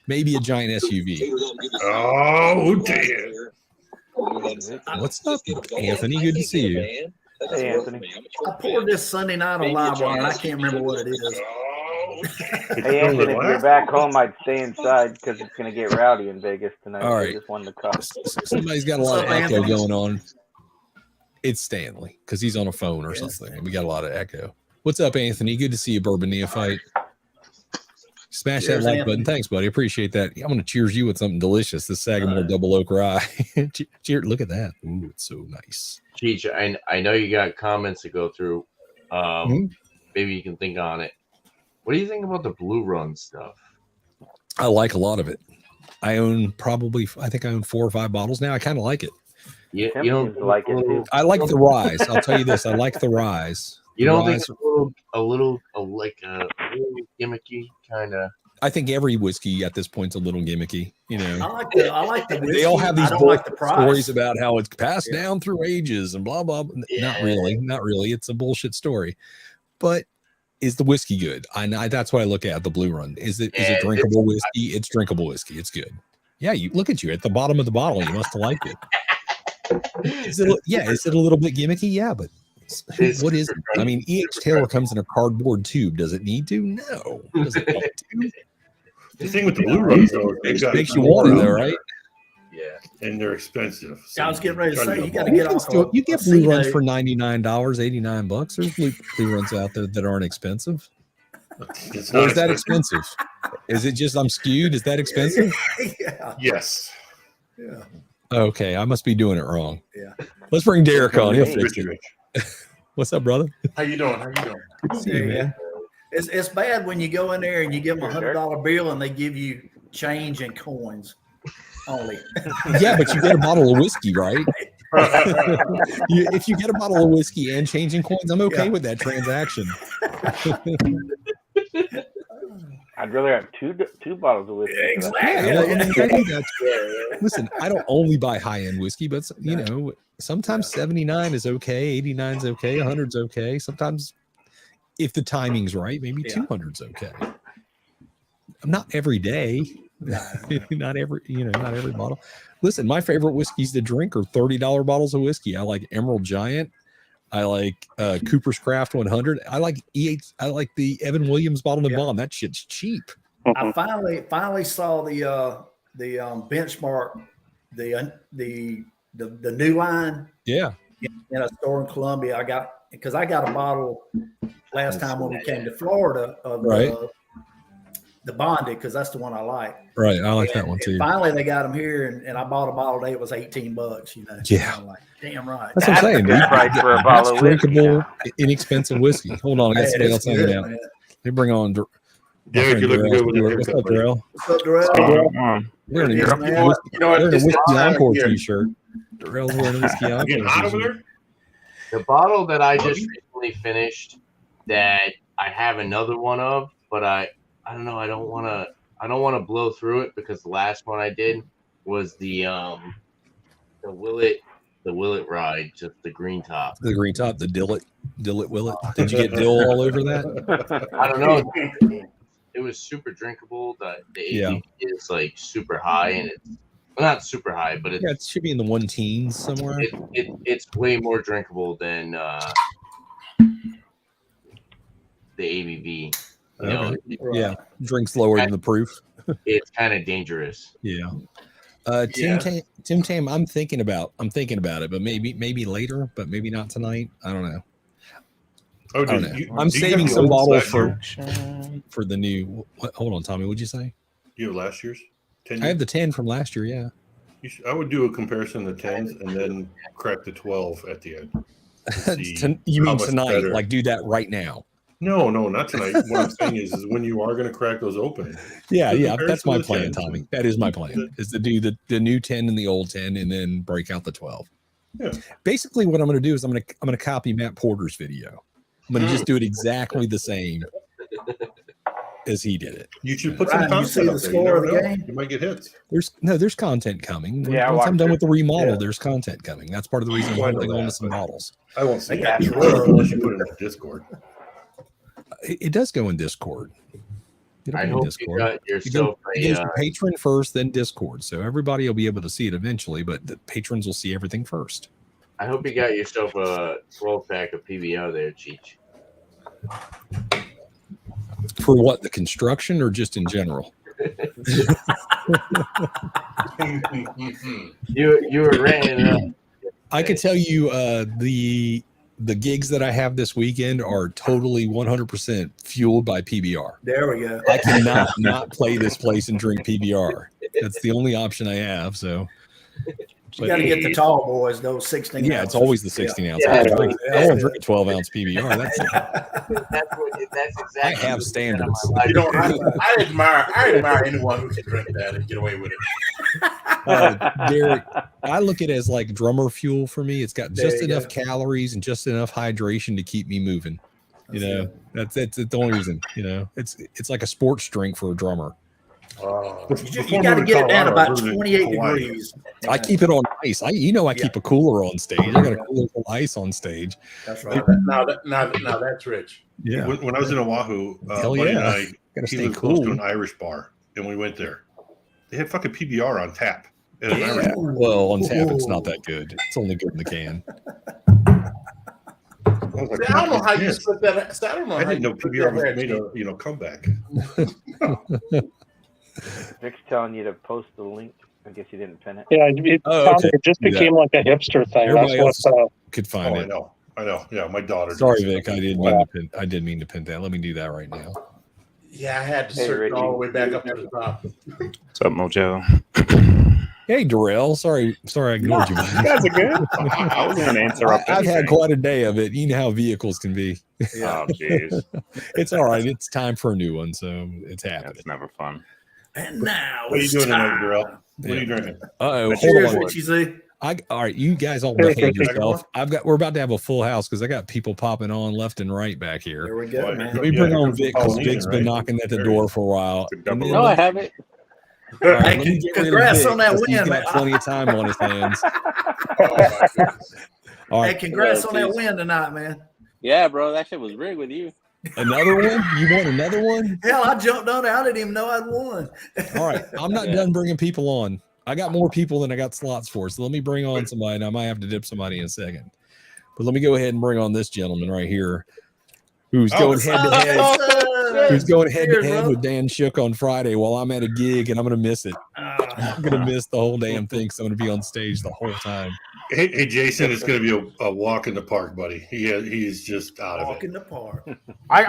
Maybe a giant SUV. Oh, damn. What's up, Anthony? Good to see you. Hey, Anthony. I poured this Sunday night on Live Wire, and I can't remember what it is. Hey, Anthony, if you're back home, I'd stay inside because it's going to get rowdy in Vegas tonight. All right. I just wanted to cut. Somebody's got a lot of echo going on. It's Stanley because he's on a phone or something. And we got a lot of echo. What's up, Anthony? Good to see you, Bourbon Neophyte. Smash that like button. Thanks, buddy. Appreciate that. I'm going to cheers you with something delicious. This Sagamore Double Oak Rye. Cheers. Look at that. Ooh, it's so nice. Cheech, I know you got comments to go through. Maybe you can think on it. What do you think about the Blue Run stuff? I like a lot of it. I think I own 4 or 5 bottles now. I kind of like it. You don't like it too. I like the rise. I'll tell you this. I like the rise. You don't think it's a little gimmicky kind of? I think every whiskey at this point's a little gimmicky. You know, I like the whiskey. they all have these like the price. stories about how it's passed down through ages and blah blah. Not really. It's a bullshit story. But is the whiskey good? That's what I look at. The Blue Run. Is it drinkable whiskey? It's drinkable whiskey. It's good. Yeah, you look at you at the bottom of the bottle. You must have liked it. Is it a little bit gimmicky? Yeah, but what is it? I mean, E.H. Taylor comes in a cardboard tube. Does it need to? No. Does it need to? The thing with the Blue Runs, though, makes you want it, though, right? Yeah, and they're expensive. So I was getting ready to say, you got to get off. You get Blue Runs for $99, $89. There's Blue Runs out there that aren't expensive. It's Or not is that expensive? Is it just I'm skewed? Is that expensive? Yeah. Yes. Yeah. Okay, I must be doing it wrong. Yeah. Let's bring Derek on. He'll fix it. Rich. What's up, brother? How you doing? Good to see you, man. It's bad when you go in there and you give them $100 bill and they give you change and coins only. Yeah, but you get a bottle of whiskey, right? If you get a bottle of whiskey and change in coins, I'm okay with that transaction. I'd rather have two bottles of whiskey. Exactly. Listen, I don't only buy high-end whiskey, but sometimes 79 is okay, 89 is okay, 100 is okay. Sometimes, if the timing's right, maybe 200 is okay. Not every day, not every bottle. Listen, my favorite whiskeys to drink are $30 bottles of whiskey. I like Emerald Giant. I like Cooper's Craft 100. I like the Evan Williams bottled and bond. That shit's cheap. I finally saw the benchmark, the new line Yeah. in a store in Columbia. Because I got a bottle last time when we came to Florida of the bonded, because that's the one I like. Right. I like that one too. Finally, they got them here, and I bought a bottle today. It was $18. You know. Yeah. I'm like, damn right. That's what I'm saying, dude. Right for a bottle of whiskey. Drinkable, inexpensive whiskey. Hold on, I got somebody else hanging out. Man. They bring on. Derek, you're looking good with your What's haircut, up, buddy. Darrell? What's up, Darrell? We're in a You know what? Whiskey This time of Encore year- t-shirt. Darrell's wearing a Whiskey Encore Getting hot over t-shirt. there? The bottle that I just recently finished, that I have another one of, but I don't know. I don't want to blow through it, because the last one I did was the Willet ride, just the green top. The green top, the Dillet Willet. Did you get dill all over that? I don't know. It was super drinkable. The ABV is like super high, and it's not super high, but Yeah, it should be in the 1-teens somewhere. it's way more drinkable than the ABV. You know, Yeah, drinks lower than the proof. it's kind of dangerous. Yeah. Tim Tam, I'm thinking about it, but maybe later, but maybe not tonight. I don't know. Oh, I don't know. I'm saving some bottles for the new. Hold on, Tommy. What'd you say? You have last year's? 10 I have the 10 from last year. Yeah. I would do a comparison of the 10s and then crack the 12 at the end. You how mean much tonight? better. Like do that right now? No, not tonight. What I'm saying is when you are going to crack those open. Yeah, The that's my comparison of the plan, 10s. Tommy. That is my plan. Is to do the new 10 and the old 10, and then break out the 12. Yeah. Basically, what I'm going to do is I'm going to copy Matt Porter's video. I'm going to just do it exactly the same as he did it. You should put Ryan, some you see content the up there. score You of the never know. game? You might get hits. There's content coming. Yeah, I Once I'm watched done it. with the remodel, Yeah. there's content coming. That's part of the reason Well, I I'm know holding on to that, some but- bottles. I won't see They that got you. unless you put it in the Discord. It does go in Discord. It'll I go in hope you Discord. got It yourself goes a. to patron first, then Discord. So everybody will be able to see it eventually, but the patrons will see everything first. I hope you got yourself a 12-pack of PBO there, Cheech. For what, the construction or just in general? You were ranting it up. I could tell you the gigs that I have this weekend are totally 100% fueled by PBR. There we go. I cannot not play this place and drink PBR. That's the only option I have. So, You got to get the tall boys, those 16. yeah, it's always the 16 ounce. Yeah. I won't drink a 12 ounce PBR. That's exactly. I have standards. You know, I admire anyone who can drink that and get away with it. Derek, I look at it as like drummer fuel for me. It's got just There you enough calories and just enough hydration to keep me moving. You know, that's the only reason. You know, it's like a sports drink for a drummer. You got to get it down about 28 degrees. I keep it on ice. I keep a cooler on stage. I got a cooler full of ice on stage. That's right. Now that's rich. Yeah, When I was in Oahu, Hell buddy yeah. and I, gotta he stay was close to cool. an Irish bar, and we went there. They had fucking PBR on tap. At an Irish Yeah. bar. Well, on tap, it's not that good. It's only good in the can. I was like, See, I don't know how you "Man, split that. So I don't know. I how didn't you know split PBR that was made a comeback. Vic's telling you to post the link. I guess you didn't pin it. Yeah, Oh, okay. it just Do that. became like a hipster thing. Everybody That's else what. could Oh, find I it. know. Yeah, my daughter. Sorry, does. Vic. I did mean to pin that. Let me do that right now. Yeah, I had to Hey, search Richie. all the way back up to the top. What's up, Mojo? Hey, Darrell. Sorry, I ignored you. You guys are good. I was going to interrupt. I've had anything. quite a day of it. You know how vehicles can be. Oh, jeez. It's all right. It's time for a new one, so it's happening. That's never fun. And now What are you it's doing tonight, time. Darrell? What are Yeah. you drinking? Uh-oh, hold Cheers, on. Richie Z. All right, you guys all Cheers, behave Richie. yourself. We're about to have a full house because I got people popping on left and right back here. There we go, Boy, man. Let me Yeah, bring here on comes the Vic because Polynesian, Vic's been right? knocking at the There door you for a while. It's a double And then- No, I haven't. All right, Hey, let me get rid of congrats Vic on that 'cause he's win, got man. plenty of time on his hands. Oh, my goodness. All Hey, right, congrats Yeah, on that geez. win tonight, man. Yeah, bro, that shit was rigged with you. another one? You want another one? Hell, I jumped on it. I didn't even know I'd won. All right, I'm not Yeah. done bringing people on. I got more people than I got slots for, so let me bring on somebody, and I might have to dip somebody in a second. But let me go ahead and bring on this gentleman right here, who's going head to head. who's going head to Cheers, head brother. with Dan Shook on Friday while I'm at a gig, and I'm going to miss it. Ah. I'm going to miss the whole damn thing. So I'm going to be on stage the whole time. Hey, Jason, it's going to be a walk in the park, buddy. He's just out of Walk it. in the park. I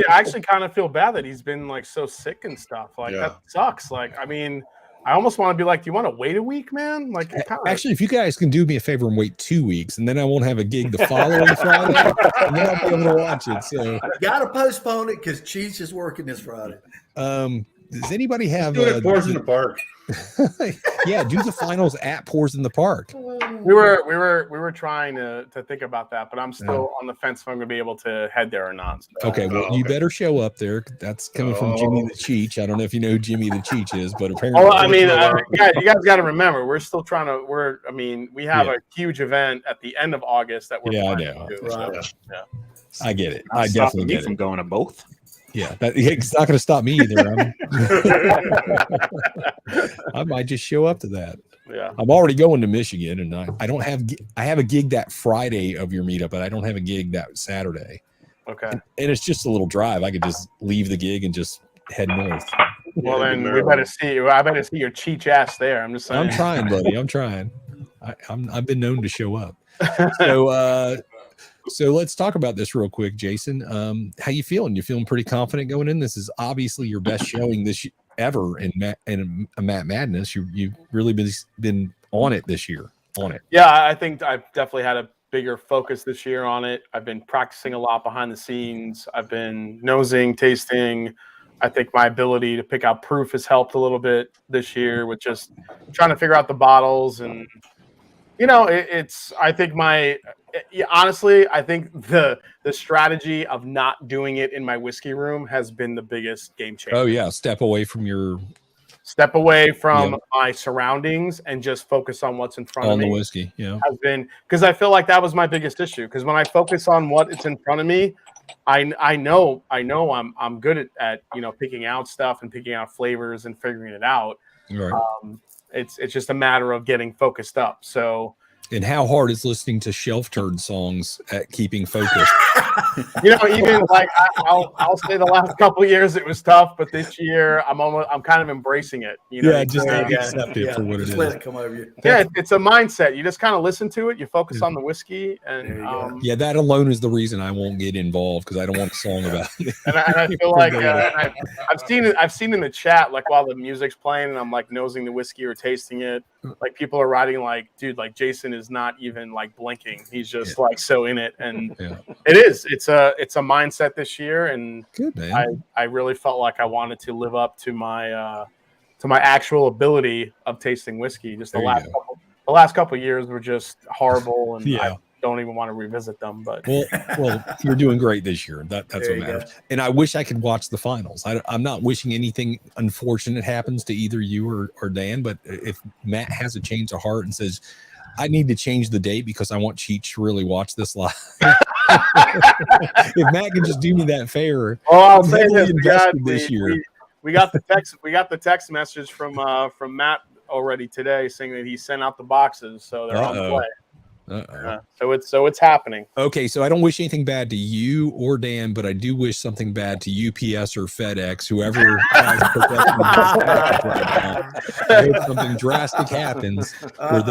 actually kind of feel bad that he's been like so sick and stuff. Like that sucks. Like, I mean, I almost want to be like, do you want to wait a week, man? Like, Actually, if you guys can do me a favor and wait 2 weeks, and then I won't have a gig the following Friday, and then I'll be able to watch it. So Got to postpone it because Cheech is working this Friday. does anybody have Pours in the Park? Yeah, do the finals at Pours in the Park. We were trying to think about that, but I'm still on the fence if I'm going to be able to head there or not. So. Okay, well, you better show up there. That's coming from Jimmy the Cheech. I don't know if you know who Jimmy the Cheech is, but apparently. Oh, I mean, you guys got to remember, we're still trying to. We have a huge event at the end of August that we're. Yeah, I know. To do, Right. so, yeah. I get it. Not I stopping definitely me get from it. going to both. Yeah, it's not going to stop me either. I might just show up to that. Yeah, I'm already going to Michigan, and I don't have. I have a gig that Friday of your meetup, but I don't have a gig that Saturday. Okay. And it's just a little drive. I could just leave the gig and just head north. Well, then we better see you. I better see your Cheech ass there. I'm just saying. I'm trying, buddy. I'm trying. I've been known to show up. So let's talk about this real quick, Jason. How you feeling? You feeling pretty confident going in? This is obviously your best showing this ever in a Matt Madness. You've really been on it this year. On it. Yeah, I think I've definitely had a bigger focus this year on it. I've been practicing a lot behind the scenes. I've been nosing, tasting. I think my ability to pick out proof has helped a little bit this year with just trying to figure out the bottles. And, I think honestly, I think the strategy of not doing it in my whiskey room has been the biggest game changer. Oh, yeah. Step away from my surroundings and just focus on what's in front of me. On the whiskey, yeah. Has been because I feel like that was my biggest issue. Because when I focus on what is in front of me, I know I'm good at picking out stuff and picking out flavors and figuring it out. Right. It's just a matter of getting focused up. So. And how hard is listening to Shelf Turd songs at keeping focused? Even like I'll say the last couple of years it was tough, but this year I'm kind of embracing it. Just accept it for what it is. Let it come over you. Yeah, it's a mindset. You just kind of listen to it. You focus on the whiskey, and that alone is the reason I won't get involved because I don't want a song about it. And I feel like I've seen in the chat like while the music's playing and I'm like nosing the whiskey or tasting it, like people are writing like, dude, like Jason is not even like blinking. He's just like so in it, and it is. It's a mindset this year, and good, man. I really felt like I wanted to live up to my actual ability of tasting whiskey. Just the last couple of years were just horrible, and I don't even want to revisit them. But well, you're doing great this year. That's what matters. And I wish I could watch the finals. I'm not wishing anything unfortunate happens to either you or Dan. But if Matt has a change of heart and says, I need to change the date because I want Cheech to really watch this live. If Matt can just do me that favor, I'll say this year. We got the text message from Matt already today saying that he sent out the boxes, so they're on the way. So it's happening. Okay, so I don't wish anything bad to you or Dan, but I do wish something bad to UPS or FedEx, whoever has production. I hope something drastic happens where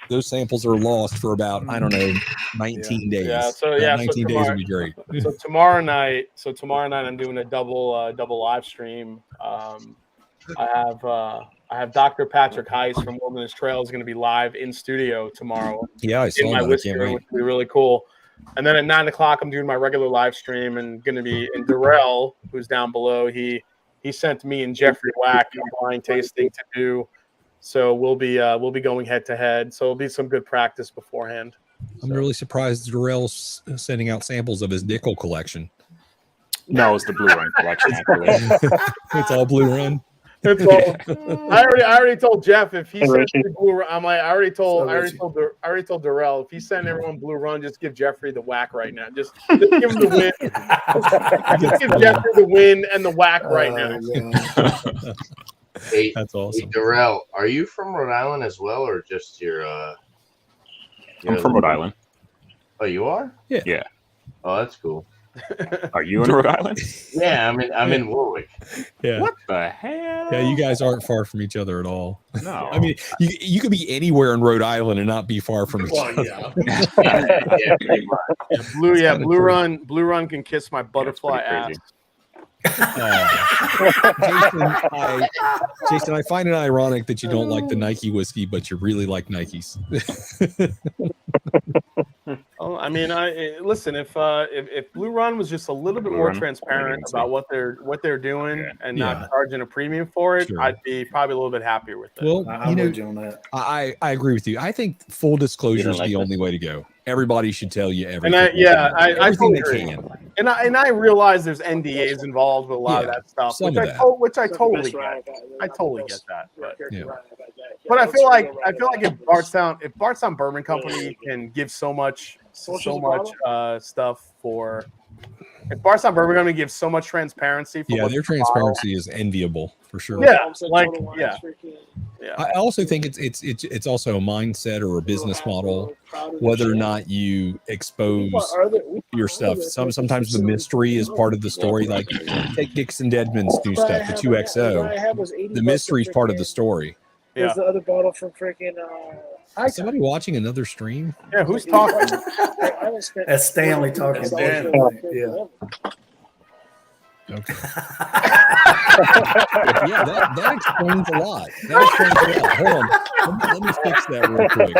those samples are lost for about 19 days. 19 days would be great. So tomorrow night I'm doing a double live stream. I have Dr. Patrick Heiss from Wilderness Trail is going to be live in studio tomorrow. Yeah, I saw in my that. whiskey room, which will be really cool. And then at 9:00 I'm doing my regular live stream and going to be in Darrell, who's down below. He sent me and Jeffrey Wack a blind tasting to do. So we'll be going head to head. So it'll be some good practice beforehand. I'm really surprised Darrell's sending out samples of his nickel collection. No, it's the Blue Run collection. It's all Blue Run. It's all, I already told Jeff if he sends me Blue Run, I'm like I already told Darrell if he send everyone Blue Run, just give Jeffrey the whack right now. Just give him the win. Just give Jeffrey the win and the whack right now. Hey, that's awesome. Hey, Darrell, are you from Rhode Island as well, or just your? I'm from Rhode Island. Oh, you are? Yeah. Oh, that's cool. Are you in Rhode Island? Yeah, I'm in Warwick. Yeah. What the hell? Yeah, you guys aren't far from each other at all. No. I mean, you could be anywhere in Rhode Island and not be far from each Well, other. yeah. Pretty much. Blue Run can kiss my butterfly pretty ass. crazy. Jason, I find it ironic that you don't like the Nike whiskey, but you really like Nikes. Oh, I mean, listen. If Blue Run was just a little bit Blue more Run. transparent about what they're doing and Yeah. not charging a premium for it, Sure. I'd be probably a little bit happier with it. Well, I'm with you on that. I agree with you. I think full disclosure is like the this? only way to go. Everybody should tell you everything. I everything totally they agree. can. And I realize there's NDAs involved with a lot of that stuff, some which of I that. totally get. I totally get that. But, Yeah. but I feel like if Bardstown Bourbon Company can give so much stuff for. If Bardstown Bourbon Company gives so much transparency, for Yeah, their transparency is enviable for sure. Yeah, yeah. I also think it's also a mindset or a business model, whether or not you expose your stuff. Sometimes the mystery is part of the story. Like take Dixon Deadman's new stuff, the 2XO. The mystery is part of the story. Yeah. The other bottle from freaking. Is somebody watching another stream? Yeah, who's talking? That's Stanley talking. Yeah. Okay. Yeah, that explains a lot. That explains a lot. Hold on. Let me fix that real quick.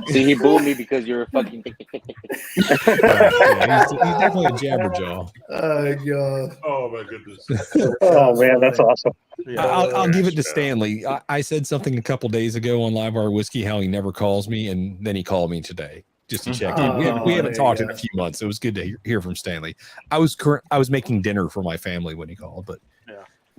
See, he booed me because you're a fucking. He's definitely a jabberjaw. Oh god. Oh my goodness. Oh man, that's awesome. I'll give it to Stanley. I said something a couple days ago on Live Bar Whiskey how he never calls me, and then he called me today just to check in. We haven't talked in a few months. So it was good to hear from Stanley. I was making dinner for my family when he called, but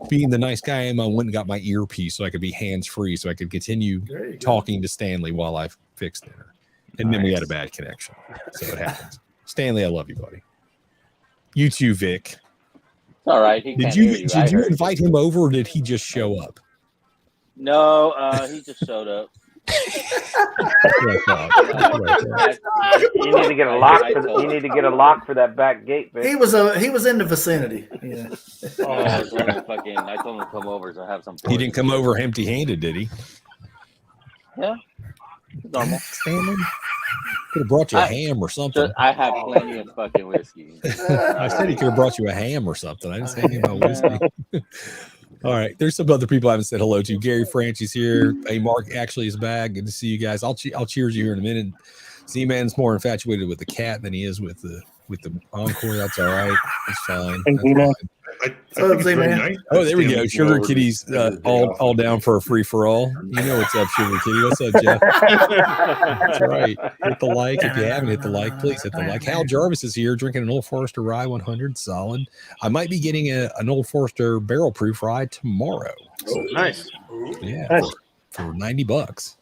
being the nice guy I am, I went and got my earpiece so I could be hands free, so I could continue talking to Stanley while I fixed dinner. And then we had a bad connection, so it happens. Stanley, I love you, buddy. You too, Vic. All right. Did you invite him over, or did he just show up? No, he just showed up. You need to get a lock. You need to get a lock for that back gate. Vic. He was in the vicinity. Yeah. I told him to come over, so I have some. He didn't come over empty-handed, did he? Yeah, normal. Stanley could have brought you a ham or something. I have plenty of fucking whiskey. I said he could have brought you a ham or something. I didn't say anything about whiskey. All right, there's some other people I haven't said hello to. Gary Franchi's here. Hey, Mark actually is back. Good to see you guys. I'll cheers you here in a minute. Z-Man's more infatuated with the cat than he is with the Encore. That's all right. That's fine. That's fine. Oh, there we go. Sugar Kitty's all down for a free for all. You know what's up, Sugar Kitty. What's up, Jeff? That's right. Hit the like. If you haven't hit the like, please hit the like. Hal Jarvis is here drinking an Old Forester Rye 100 solid. I might be getting an Old Forester barrel proof rye tomorrow. Oh, nice. Yeah, for $90.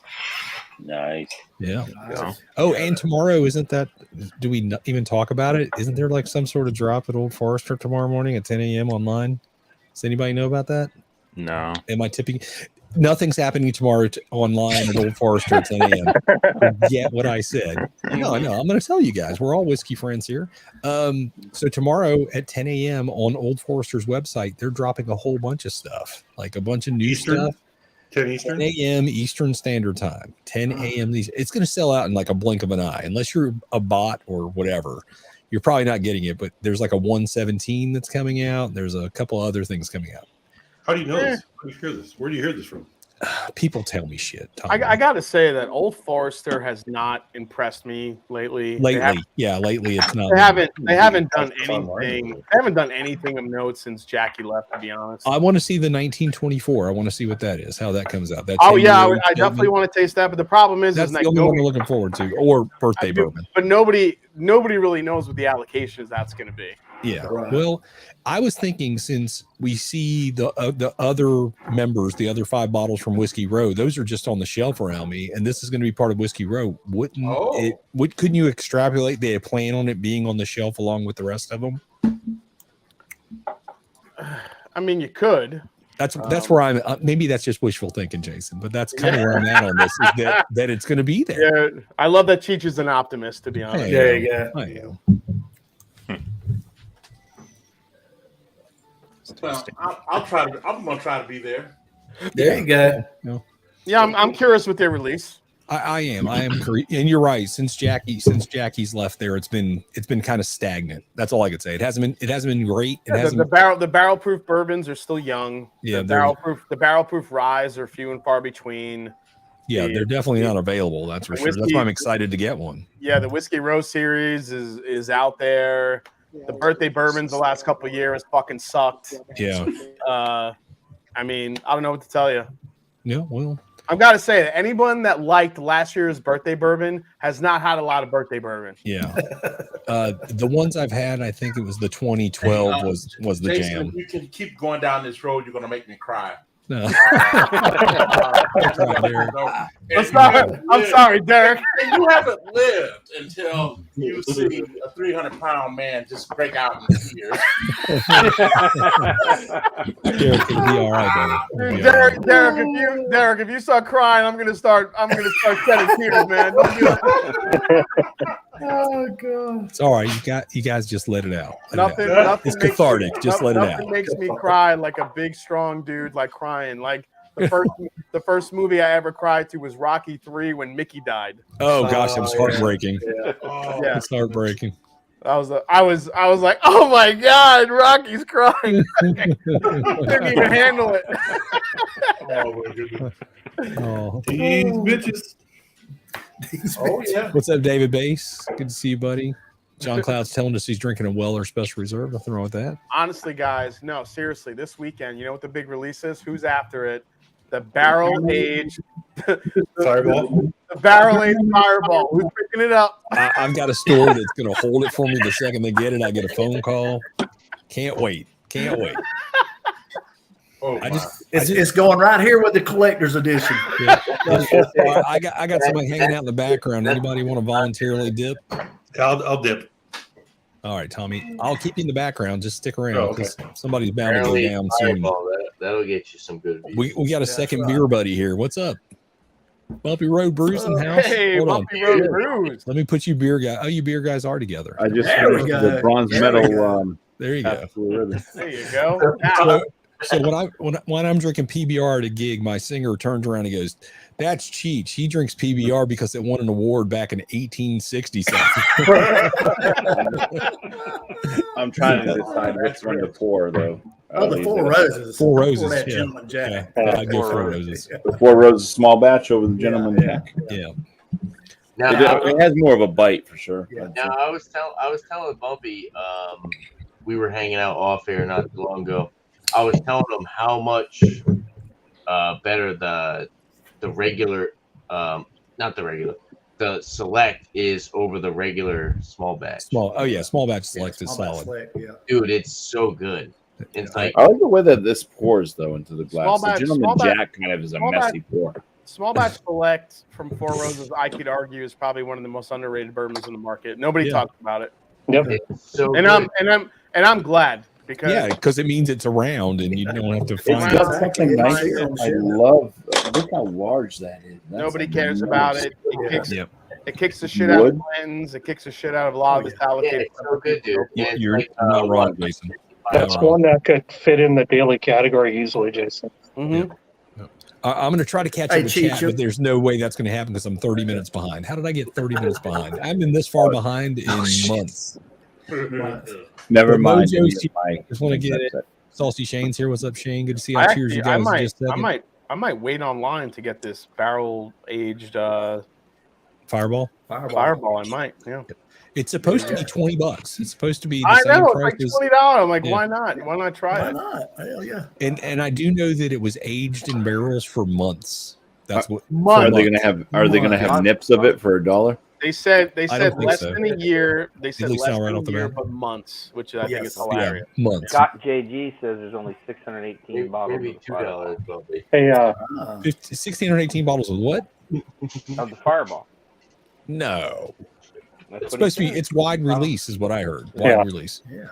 Nice. Yeah. Nice. Oh, and tomorrow, isn't that? Do we not even talk about it? Isn't there like some sort of drop at Old Forester tomorrow morning at 10 a.m. online? Does anybody know about that? No. Am I tipping? Nothing's happening tomorrow online at Old Forester at 10 a.m. Forget what I said. No. I'm going to tell you guys. We're all whiskey friends here. So tomorrow at 10 a.m. on Old Forester's website, they're dropping a whole bunch of stuff, like a bunch of new stuff. 10 Eastern? 10 a.m. Eastern Standard Time. 10 a.m. It's going to sell out in like a blink of an eye. Unless you're a bot or whatever, you're probably not getting it. But there's like a 117 that's coming out. There's a couple other things coming out. How do you know this? How do you hear this? Where do you hear this from? People tell me shit. I got to say that Old Forester has not impressed me lately. Lately it's not. They haven't done anything. They haven't done anything of note since Jackie left. To be honest, I want to see the 1924. I want to see what that is. How that comes out. That I definitely want to taste that. But the problem is, that's the only one I'm looking forward to. Or birthday bourbon. But nobody really knows what the allocation is that's going to be. Yeah. Right. Well, I was thinking since we see the other members, the other 5 bottles from Whiskey Row, those are just on the shelf around me, and this is going to be part of Whiskey Row. Couldn't you extrapolate they plan on it being on the shelf along with the rest of them? I mean, you could. That's where I'm. Maybe that's just wishful thinking, Jason. But that's kind of where I'm at on this. Is that it's going to be there? Yeah, I love that Cheech is an optimist. To be honest, There you go. I am. Well, I'll try to. I'm gonna try to be there. There you go. Yeah, I'm curious with their release. I am, and you're right. Since Jackie's left there, it's been kind of stagnant. That's all I could say. It hasn't been great. The barrel proof bourbons are still young. Yeah, the barrel proof ryes are few and far between. Yeah, they're definitely not available. That's for sure. That's why I'm excited to get one. Yeah, the Whiskey Rose series is out there. The birthday bourbons the last couple of years fucking sucked. Yeah. I mean, I don't know what to tell you. Yeah, well, I've got to say that anyone that liked last year's birthday bourbon has not had a lot of birthday bourbon. Yeah. The ones I've had, I think it was the 2012 was the Jason, jam. if you can keep going down this road, you're gonna make me cry. No. I'm sorry, Derek. And you haven't lived until you see a 300-pound man just break out in tears. Derek, it'll be all right, buddy. Derek, if you start crying, I'm gonna start shedding tears, man. Don't do that. Oh god. It's all right. You guys just let it out. Nothing It's cathartic. Just let it out. Nothing makes me cry like a big, strong dude like crying. Like the first movie I ever cried to was Rocky 3 when Mickey died. Oh gosh, it was heartbreaking. Yeah. It's heartbreaking. I was like, oh my god, Rocky's crying. Couldn't even handle it. Oh my goodness. Oh. These bitches. Oh yeah. What's up, David Bass? Good to see you, buddy. John Cloud's telling us he's drinking a Weller Special Reserve. Nothing wrong with that. Honestly, guys, no, seriously, this weekend, you know what the big release is? Who's after it? The barrel aged Fireball. The barrel aged Fireball. Who's picking it up? I've got a store that's going to hold it for me. The second they get it, I get a phone call. Can't wait. Oh, It's going right here with the collector's edition. Yeah. I got somebody hanging out in the background. Anybody want to voluntarily dip? I'll dip. All right, Tommy. I'll keep you in the background. Just stick around Oh, okay. because somebody's bound to go down soon. That'll get you some good views. We got a second beer buddy here. What's up? Bumpy Road Brews in the house. Hey, Hold on. Bumpy Road Brews. Let me put you beer guy. Oh, you beer guys are together. I just There we finished go. the bronze There we medal. There you go. Absolute ribbon. There you go. So when I'm drinking PBR at a gig, my singer turns around and goes, "That's Cheech. He drinks PBR because it won an award back in 1867." I'm trying to decide which one to pour, though. Oh, the Four Roses. Four Roses. Pour that Yeah. Gentleman Jack. I go Four Roses. The Four Roses small batch over the Gentleman Jack. Yeah. Now, It has more of a bite for sure. Yeah. Now I was telling Bumpy, we were hanging out off air not too long ago. I was telling him how much better the regular, the select is over the regular small batch. Small batch select is Small batch solid. select, yeah. Dude, it's so good. It's like I like the way that this pours though into the glass. Small The batch- Gentleman small batch- Jack kind of is a small messy pour. Small batch select from Four Roses, I could argue, is probably one of the most underrated bourbons in the market. Nobody talks about it. Yep. it's so And good. I'm glad because Because it means it's around and you don't have to It's find got it. something nice. I love. Look how large that is. That's nobody like cares nice. about it. It kicks, Yep. it kicks the shit out of Wood? Blanton's. It kicks the shit out of a lot of the Yeah, allocated. it's so good, dude. Yeah, And you're like, not wrong, Jason. That's Not wrong. one that could fit in the daily category easily, Jason. Mm-hmm. I'm going to try to catch Hey, up the Cheech, chat, you- but there's no way that's going to happen because I'm 30 minutes behind. How did I get 30 minutes behind? I've been this far behind in months. Never But mind. Mojo's any of my Just want to get it. upset. Saucy Shane's here. What's up, Shane? Good to see you. I cheers you guys. I might wait online to get this barrel aged Fireball. Fireball. I might. Yeah. It's supposed to be $20. It's supposed to be the I same know. price It's as- like $20. I'm like, Yeah. why not? Why not try Why it? not? Hell yeah. And I do know that it was aged in barrels for months. That's what. Months. Are they gonna have? Are they gonna have Months. nips of it for $1? They said don't think less so. than a year. They said least less not right than off a the year, bat. but months, which I think Yes. is hilarious. Months. Scott JG says there's only 618 bottles maybe of Fireball. $2, Bumpy. Hey, 1,618 bottles of what? Of the Fireball. No. That's It's what supposed to he be. said. It's wide release, is what I heard. Wide release. Yeah.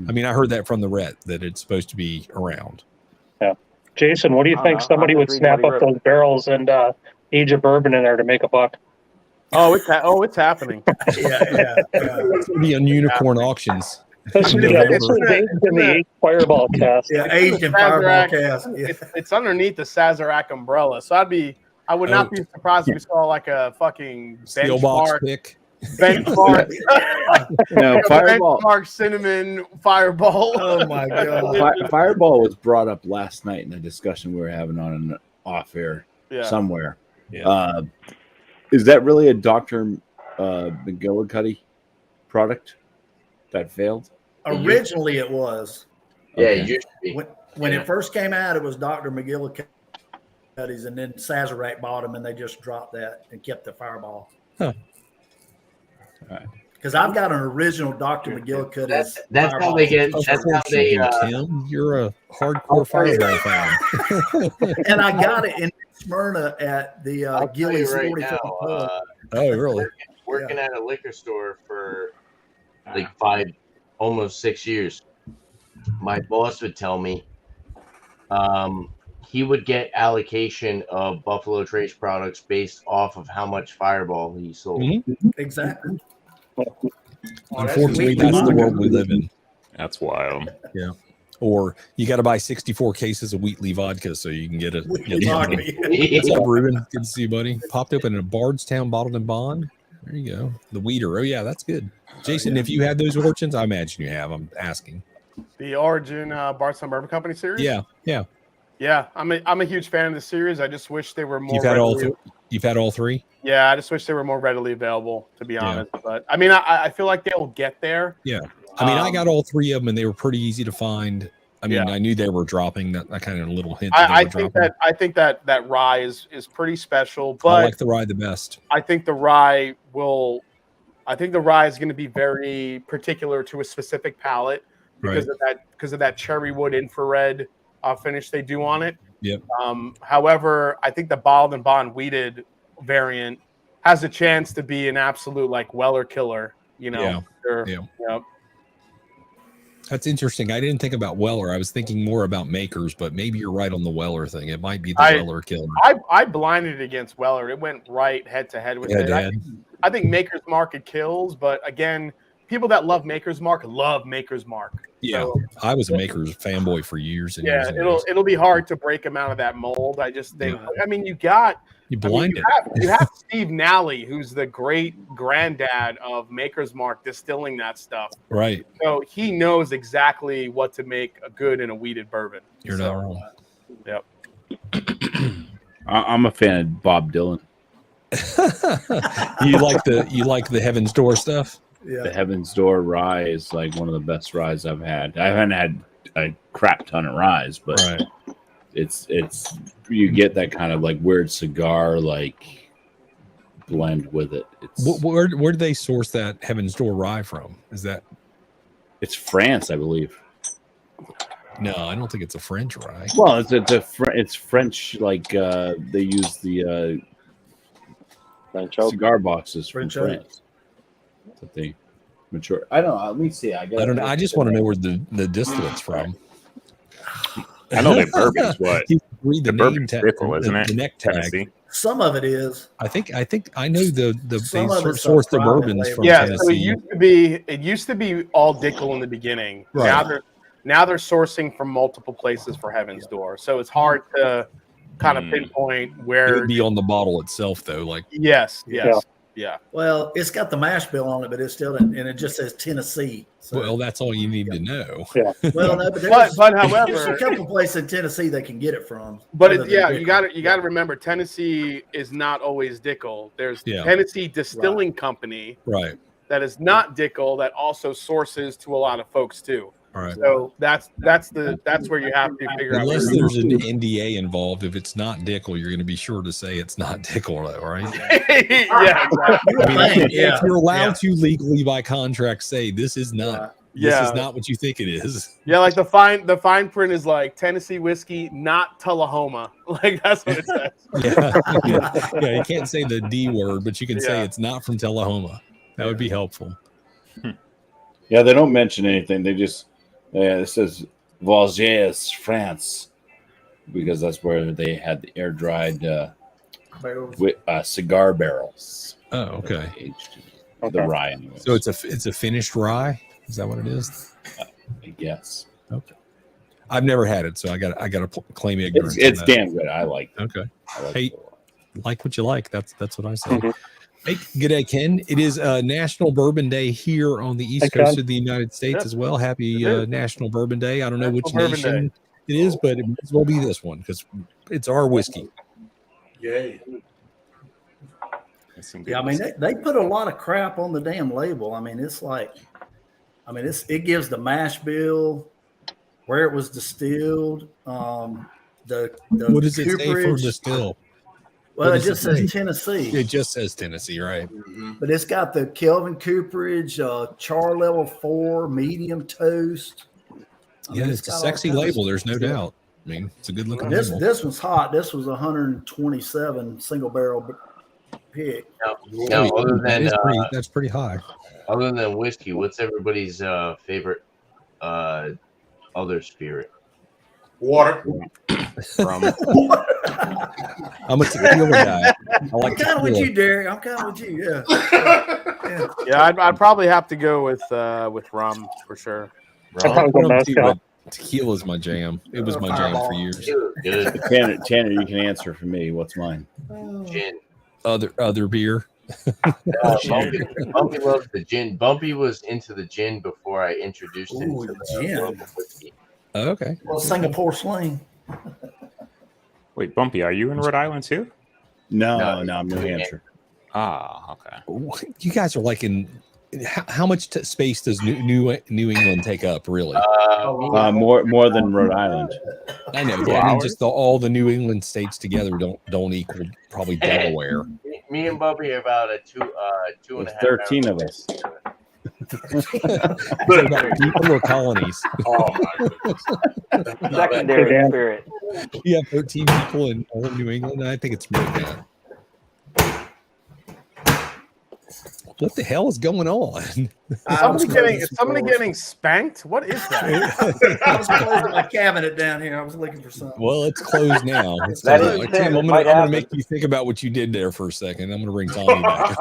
I mean, I heard that from the Rhett that it's supposed to be around. Jason, what do you I don't think know. somebody I'm would just reading what snap he up wrote. those barrels and age a bourbon in there to make a buck? Oh, it's happening. Yeah. It's gonna be on unicorn auctions. This mean, is it's aged in the aged Fireball cask. Yeah, It's aged the in Fireball Sazerac- cask. Yeah. It's underneath the Sazerac umbrella, so I would not be surprised if we saw like a fucking Steel box benchmark, pick. benchmark, No, Fireball. benchmark cinnamon Fireball. Oh my god. Fireball was brought up last night in a discussion we were having on an off air somewhere. Yeah. Is that really a Dr. McGillicuddy product that failed? Originally, it was. Yeah, Okay. it used to be. When it first came out, it was Dr. McGillicuddy's, and then Sazerac bought them, and they just dropped that and kept the Fireball. Huh. Right. Because I've got an original Dr. McGillicuddy's. That's how they get. Of That's how course they. you do, Tim. You're a hardcore Fireball fan. And I got it in Smyrna at the I'll tell you Gillies right 44 now, Club. Oh, really? Working at a liquor store for like almost 6 years. My boss would tell me he would get allocation of Buffalo Trace products based off of how much Fireball he sold. Mhm. Exactly. Unfortunately, that's the world we live in. That's wild. Yeah. Or you got to buy 64 cases of Wheatley vodka so you can get it. Wheatley vodka. What's up, Ruben? Good to see you, buddy. Popped open in a Bardstown bottled and bond. There you go. The Weeder. Oh, yeah, that's good. Jason, if you had those origins, I imagine you have. I'm asking. The Origin Bardstown Bourbon Company series. Yeah. I'm a huge fan of the series. I just wish they were more. You've had all three. Yeah, I just wish they were more readily available, to be honest. But I mean, I feel like they will get there. Yeah. I mean, I got all three of them, and they were pretty easy to find. I mean, I knew they were dropping. That kind of little hint. I think that rye is pretty special, but I like the rye the best. I think the rye is going to be very particular to a specific palate because of that cherry wood infrared finish they do on it. Yep. However, I think the bottled and bond wheated variant has a chance to be an absolute like Weller killer. You know. Yeah. That's interesting. I didn't think about Weller. I was thinking more about makers, but maybe you're right on the Weller thing. It might be the Weller killer. I blinded against Weller. It went right head to head with it. I think Maker's Mark it kills, but again, people that love Maker's Mark love Maker's Mark. Yeah, so, I was a Maker's fanboy for years and years. It'll be hard to break him out of that mold. I just think. I mean, you have Steve Nally, who's the great granddad of Maker's Mark distilling that stuff. Right. So he knows exactly what to make a good and a wheated bourbon. You're not wrong. Yep. I'm a fan of Bob Dylan. you like the Heaven's Door stuff? Yeah. The Heaven's Door rye is like one of the best ryes I've had. I haven't had a crap ton of ryes, but it's you get that kind of like weird cigar like blend with it. Where do they source that Heaven's Door rye from? It's France, I believe. No, I don't think it's a French rye. Well, it's French. Like they use the cigar boxes from France. That they mature. I don't know. Let me see. I don't know. I just want to know where the distillate's from. I know that bourbon's what. Read the bourbon's tag, fickle, isn't it? The neck tag. Tennessee. Some of it is. I think I know they source the bourbons from Tennessee. So it used to be all Dickel in the beginning. Right. Now they're sourcing from multiple places for Heaven's Door. So it's hard to kind of pinpoint where it would be on the bottle itself though. Like Yeah. Well, it's got the mash bill on it, but it's still and it just says Tennessee. So. Well, that's all you need to know. Yeah. Well, no, but however, there's a couple places in Tennessee they can get it from. But you got to remember Tennessee is not always Dickel. There's Tennessee Distilling Company, right? That is not Dickel. That also sources to a lot of folks too. All right. So that's where you have to figure out. Unless there's an NDA involved, if it's not Dickel, you're going to be sure to say it's not Dickel, though, right? Yeah, exactly. I mean, if you're allowed to legally by contract say this is not this is not what you think it is. Yeah, like the fine print is like Tennessee whiskey, not Tullahoma. Like that's what it says. Yeah, you can't say the D word, but you can say it's not from Tullahoma. That would be helpful. Yeah, they don't mention anything. They just it says Vosges, France. because that's where they had the air dried Barrels. cigar barrels. Oh, okay. Aged the rye, anyway. So it's a finished rye. Is that what it is? I guess. Okay. I've never had it, so I got to claim ignorance. It's damn good. I like it. Okay. I like Hey, it a lot. like what you like. That's what I say. Hey, good day, Ken. It is National Bourbon Day here on the East Coast of the United States as well. Happy National Bourbon Day. I don't know which nation it is, but it might as well be this one because it's our whiskey. Yay. Yeah, I mean they put a lot of crap on the damn label. I mean, it's like, it gives the mash bill, where it was distilled, the What does it say for cooperage. distill? Well, it just says Tennessee. It just says Tennessee, right? But it's got the Kelvin cooperage, char level 4, medium toast. Yeah, it's a sexy label. There's no doubt. I mean, it's a good looking label. This one's hot. This was 127 single barrel pick. Now, other than that's pretty high. Other than whiskey, what's everybody's favorite other spirit? Water. Rum. I'm a tequila guy. I'm kind of with you, Derek. I'm kind of with you. Yeah. Yeah, I'd probably have to go with rum for sure. Tequila is my jam. It was my jam for years. Good. Tanner, you can answer for me. What's mine? Gin. Other beer. Bumpy loves the gin. Bumpy was into the gin before I introduced him to the gin. whiskey. Oh, okay. Well, Singapore sling. Wait, Bumpy, are you in Rhode Island too? No, I'm New Hampshire. Ah, okay. You guys are like in. How much space does New England take up? Really? More than Rhode Island. I know. Yeah, I mean, just all the New England states together don't equal probably Delaware. Me and Bumpy are about a two and a half. 13 of us. People or colonies. Oh my goodness. Secondary spirit. You have 13 people in all of New England. I think it's more than that. What the hell is going on? Is somebody getting spanked? What is that? I was closing my cabinet down here. I was looking for something. Well, it's closed now. It's That closed. is Tim, I'm might gonna happen. make you think about what you did there for a second. I'm gonna bring Tommy back.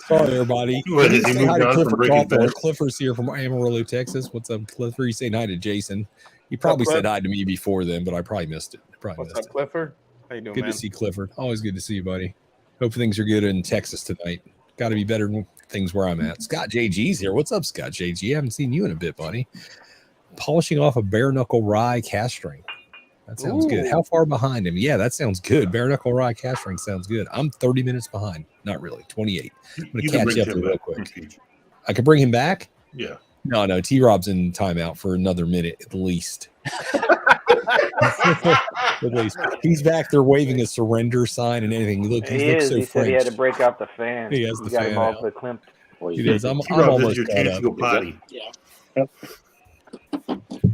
Sorry, everybody. What, has he Say hi moved to on from Clifford Breaking Cawthorn. Bad? Clifford's here from Amarillo, Texas. What's up, Clifford? You saying hi to Jason? You probably Cliff? said hi to me before then, but I probably missed it. What's up, Clifford? How you doing, Good man? to see Clifford. Always good to see you, buddy. Hope things are good in Texas tonight. Got to be better than things where I'm at. Scott JG's here. What's up, Scott JG? I haven't seen you in a bit, buddy. Polishing off a bare knuckle rye cast string. That sounds good. How far behind him? Yeah, that sounds good. Bare knuckle rye cast string sounds good. I'm 30 minutes behind. Not really. 28. I'm going to catch you up real quick. I can bring him back? Yeah. No. T-Rob's in timeout for another minute at least. At least he's back there waving a surrender sign and anything. Look, he looks so He said he French. had to break out the fan. He has the got fan him all out. verklempt. He does. I'm T-Rob, almost this is your caught chance up. to go potty. Yeah.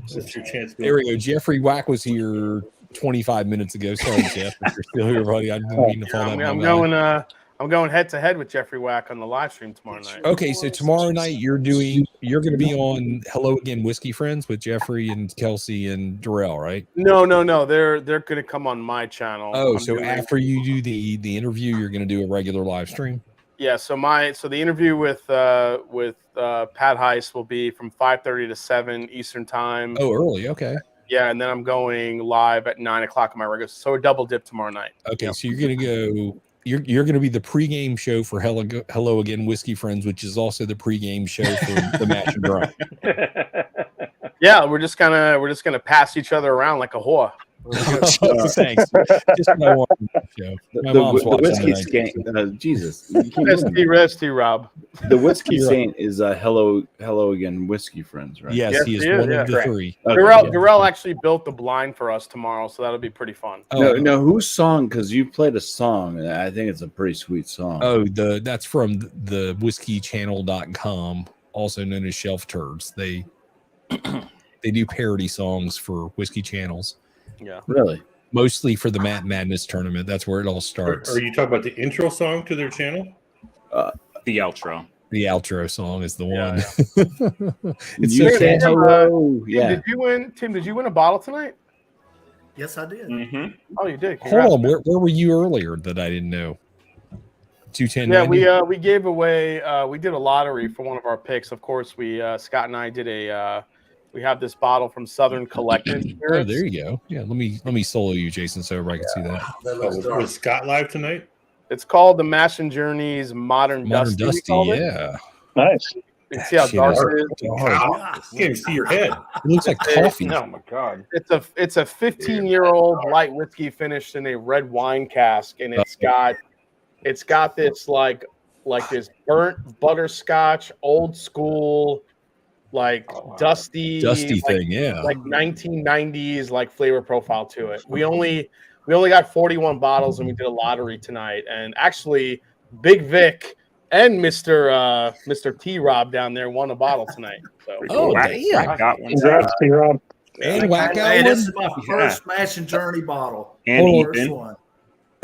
This is your chance to There we go. Jeffrey Wack was here 25 minutes ago. Sorry, Jeff, if you're still here, buddy. I didn't mean to fall that way. I'm going head to head with Jeffrey Wack on the live stream tomorrow night. Okay, so tomorrow night you're going to be on Hello Again Whiskey Friends with Jeffrey and Kelsey and Darrell, right? No. They're going to come on my channel. Oh, so after you do the interview, you're going to do a regular live stream? Yeah. So the interview with Pat Heiss will be from 5:30 to 7 Eastern time. Oh, early. Okay. Yeah, and then I'm going live at 9 o'clock on my regular. So a double dip tomorrow night. Okay, so you're going to go. You're going to be the pregame show for Hello Again Whiskey Friends, which is also the pregame show for the Mash and Drum. Yeah, we're just gonna pass each other around like a whore. Thanks. Just my one show. My mom's The watching whiskey tonight. saint, Jesus. You can't do Rest, Rob. The whiskey You're saint is hello again, whiskey friends, right? Yes, he is one of the three. Okay, Darrell actually built the blind for us tomorrow, so that'll be pretty fun. No, whose song? Because you played a song, and I think it's a pretty sweet song. Oh, that's from the whiskeychannel.com, also known as Shelf Turds. They do parody songs for whiskey channels. Yeah, really. Mostly for the Matt Madness tournament. That's where it all starts. Are you talking about the intro song to their channel? The outro. The outro song is the one. You so say catchy. hello. Tim, Yeah. did you win? Tim, did you win a bottle tonight? Yes, I did. Oh, you did. Hold Congrats, on, man. where were you earlier that I didn't know? 210. Yeah, we gave away. We did a lottery for one of our picks. Of course, we Scott and I did a. We have this bottle from Southern Collective Oh, Spirits. there you go. Yeah, let me solo you, Jason, so everybody can see that. Was Scott live tonight? It's called the Mash and Journeys Modern Dusty. We called it. Yeah. Nice. You can see how Shit, dark it's it is. Wow. You can't even see your head. It looks like coffee. Oh my god. It's a 15-year-old light whiskey finished in a red wine cask, and it's got this like this burnt butterscotch, old school, like dusty thing, yeah. like 1990s like flavor profile to it. We only got 41 bottles, and we did a lottery tonight. And actually, Big Vic and Mr. T Rob down there won a bottle tonight. So I got one. Congrats, T-Rob. And Whack Hey, got this one. is my first Mash and Journey bottle. And First Ethan. one.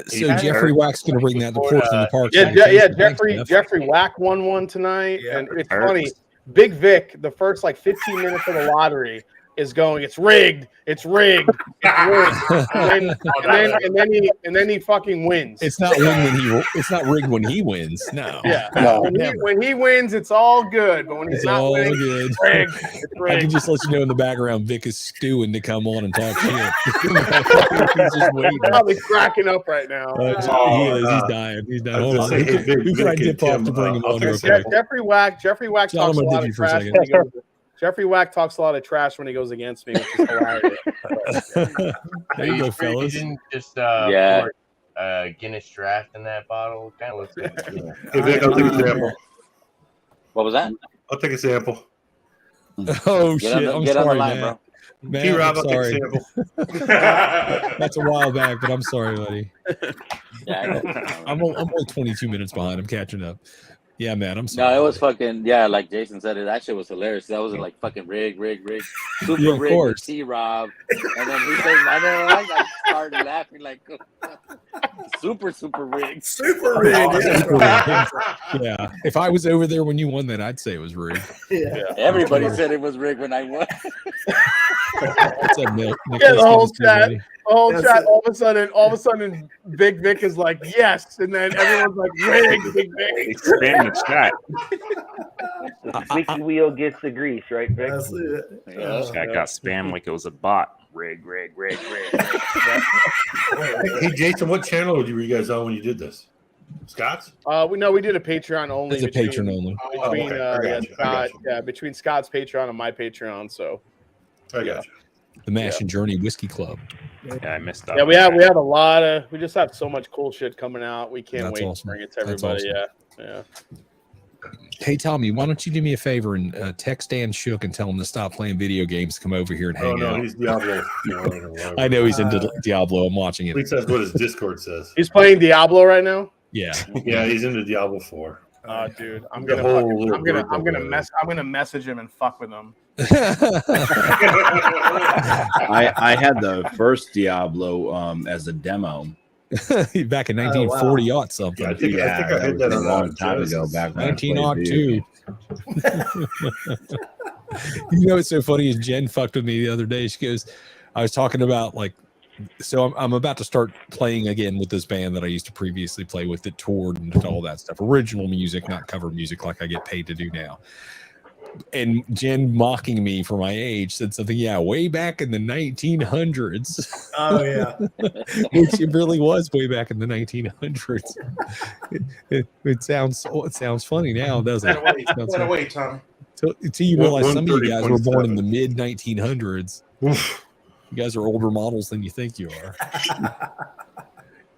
So Jeffrey Wack's going to bring that to Porch in the Park. Jeffrey Wack won one tonight, Yeah. and it's funny. Big Vic, the first like 15 minutes of the lottery, is going, it's rigged, it's rigged, it's rigged. and then he fucking wins. It's not rigged when he wins. No. Yeah. No. When he wins, it's all good. But when he's It's not all winning, good. it's rigged. It's I rigged. can just let you know in the background, Vic is stewing to come on and talk shit. He's just waiting. Probably cracking up right now. He is. He's dying. He's dying. Hold on. Say, hey, Vic, Who can I Vic and dip off Tim, to bring him I'll on real text quick? Jeffrey Wack John, talks I'm a gonna lot dip you of for a trash. second. When he goes, Jeffrey Wack talks a lot of trash when he goes against me, which is hilarious. There you go, fellas. You didn't just Yeah. pour Guinness draft in that bottle. Kind of looks good. Hey, Vic, I'll take a sample. What was that? I'll take a sample. Oh Get on shit! the- I'm get on the sorry, line, man. bro. Man, T-Rob, I'm I'll take a sorry. sample. That's a while back, but I'm sorry, buddy. Yeah, I know. I'm only 22 minutes behind. I'm catching up. Yeah, man. I'm sorry. No, it was fucking like Jason said it. That shit was hilarious. That was like fucking rig, super Yeah, of rig course. with T Rob, and then he says, I started laughing like super rig. Super rigged. Yeah. If I was over there when you won that, I'd say it was rigged. Yeah. Everybody said it was rig when I won. What's up, Nick? Yeah, the whole chat. Buddy? The whole That's chat. it. All of a sudden, Big Vic is like, yes, and then everyone's like, rig, Big They Vic. spam the chat. The squeaky wheel gets the grease, right, Vic? That's it. Yeah. Chat got spammed like it was a bot. Rig. Hey, Jason, what channel were you guys on when you did this? Scott's? We did a Patreon only. It's a patron only. Between, okay. I got you. Scott, between Scott's Patreon and my Patreon. So I got you. The Mash and Journey Whiskey Club. Yeah, I missed that. yeah, we have a lot of. We just have so much cool shit coming out. We can't That's wait awesome. to bring it to That's everybody. awesome. Yeah. Hey, Tommy, why don't you do me a favor and text Dan Shook and tell him to stop playing video games, come over here and Oh, hang no, out. he's Diablo. I know he's into Diablo. I'm watching At least it. that's what his Discord says. He's playing Diablo right now. Yeah. Yeah, he's into Diablo 4. Oh, dude, I'm The gonna whole fucking, little I'm gonna group I'm gonna over there. mess I'm gonna message him and fuck with him. I had the first Diablo as a demo. Back in 1940 wow. something. I think I that heard was that a on long time ago. Genesis. Back when I played video 1902. You know what's so funny is Jen fucked with me the other day. She goes, I was talking about so I'm about to start playing again with this band that I used to previously play with that toured and did all that stuff. Original music, not cover music like I get paid to do now. And Jen, mocking me for my age, said something, way back in the 1900s. Oh yeah. Which it really was way back in the 1900s. It sounds funny now, doesn't it? It sounds funny. Wait, Tommy. Till you realize some of you guys were born in 130.7. the mid 1900s. You guys are older models than you think you are.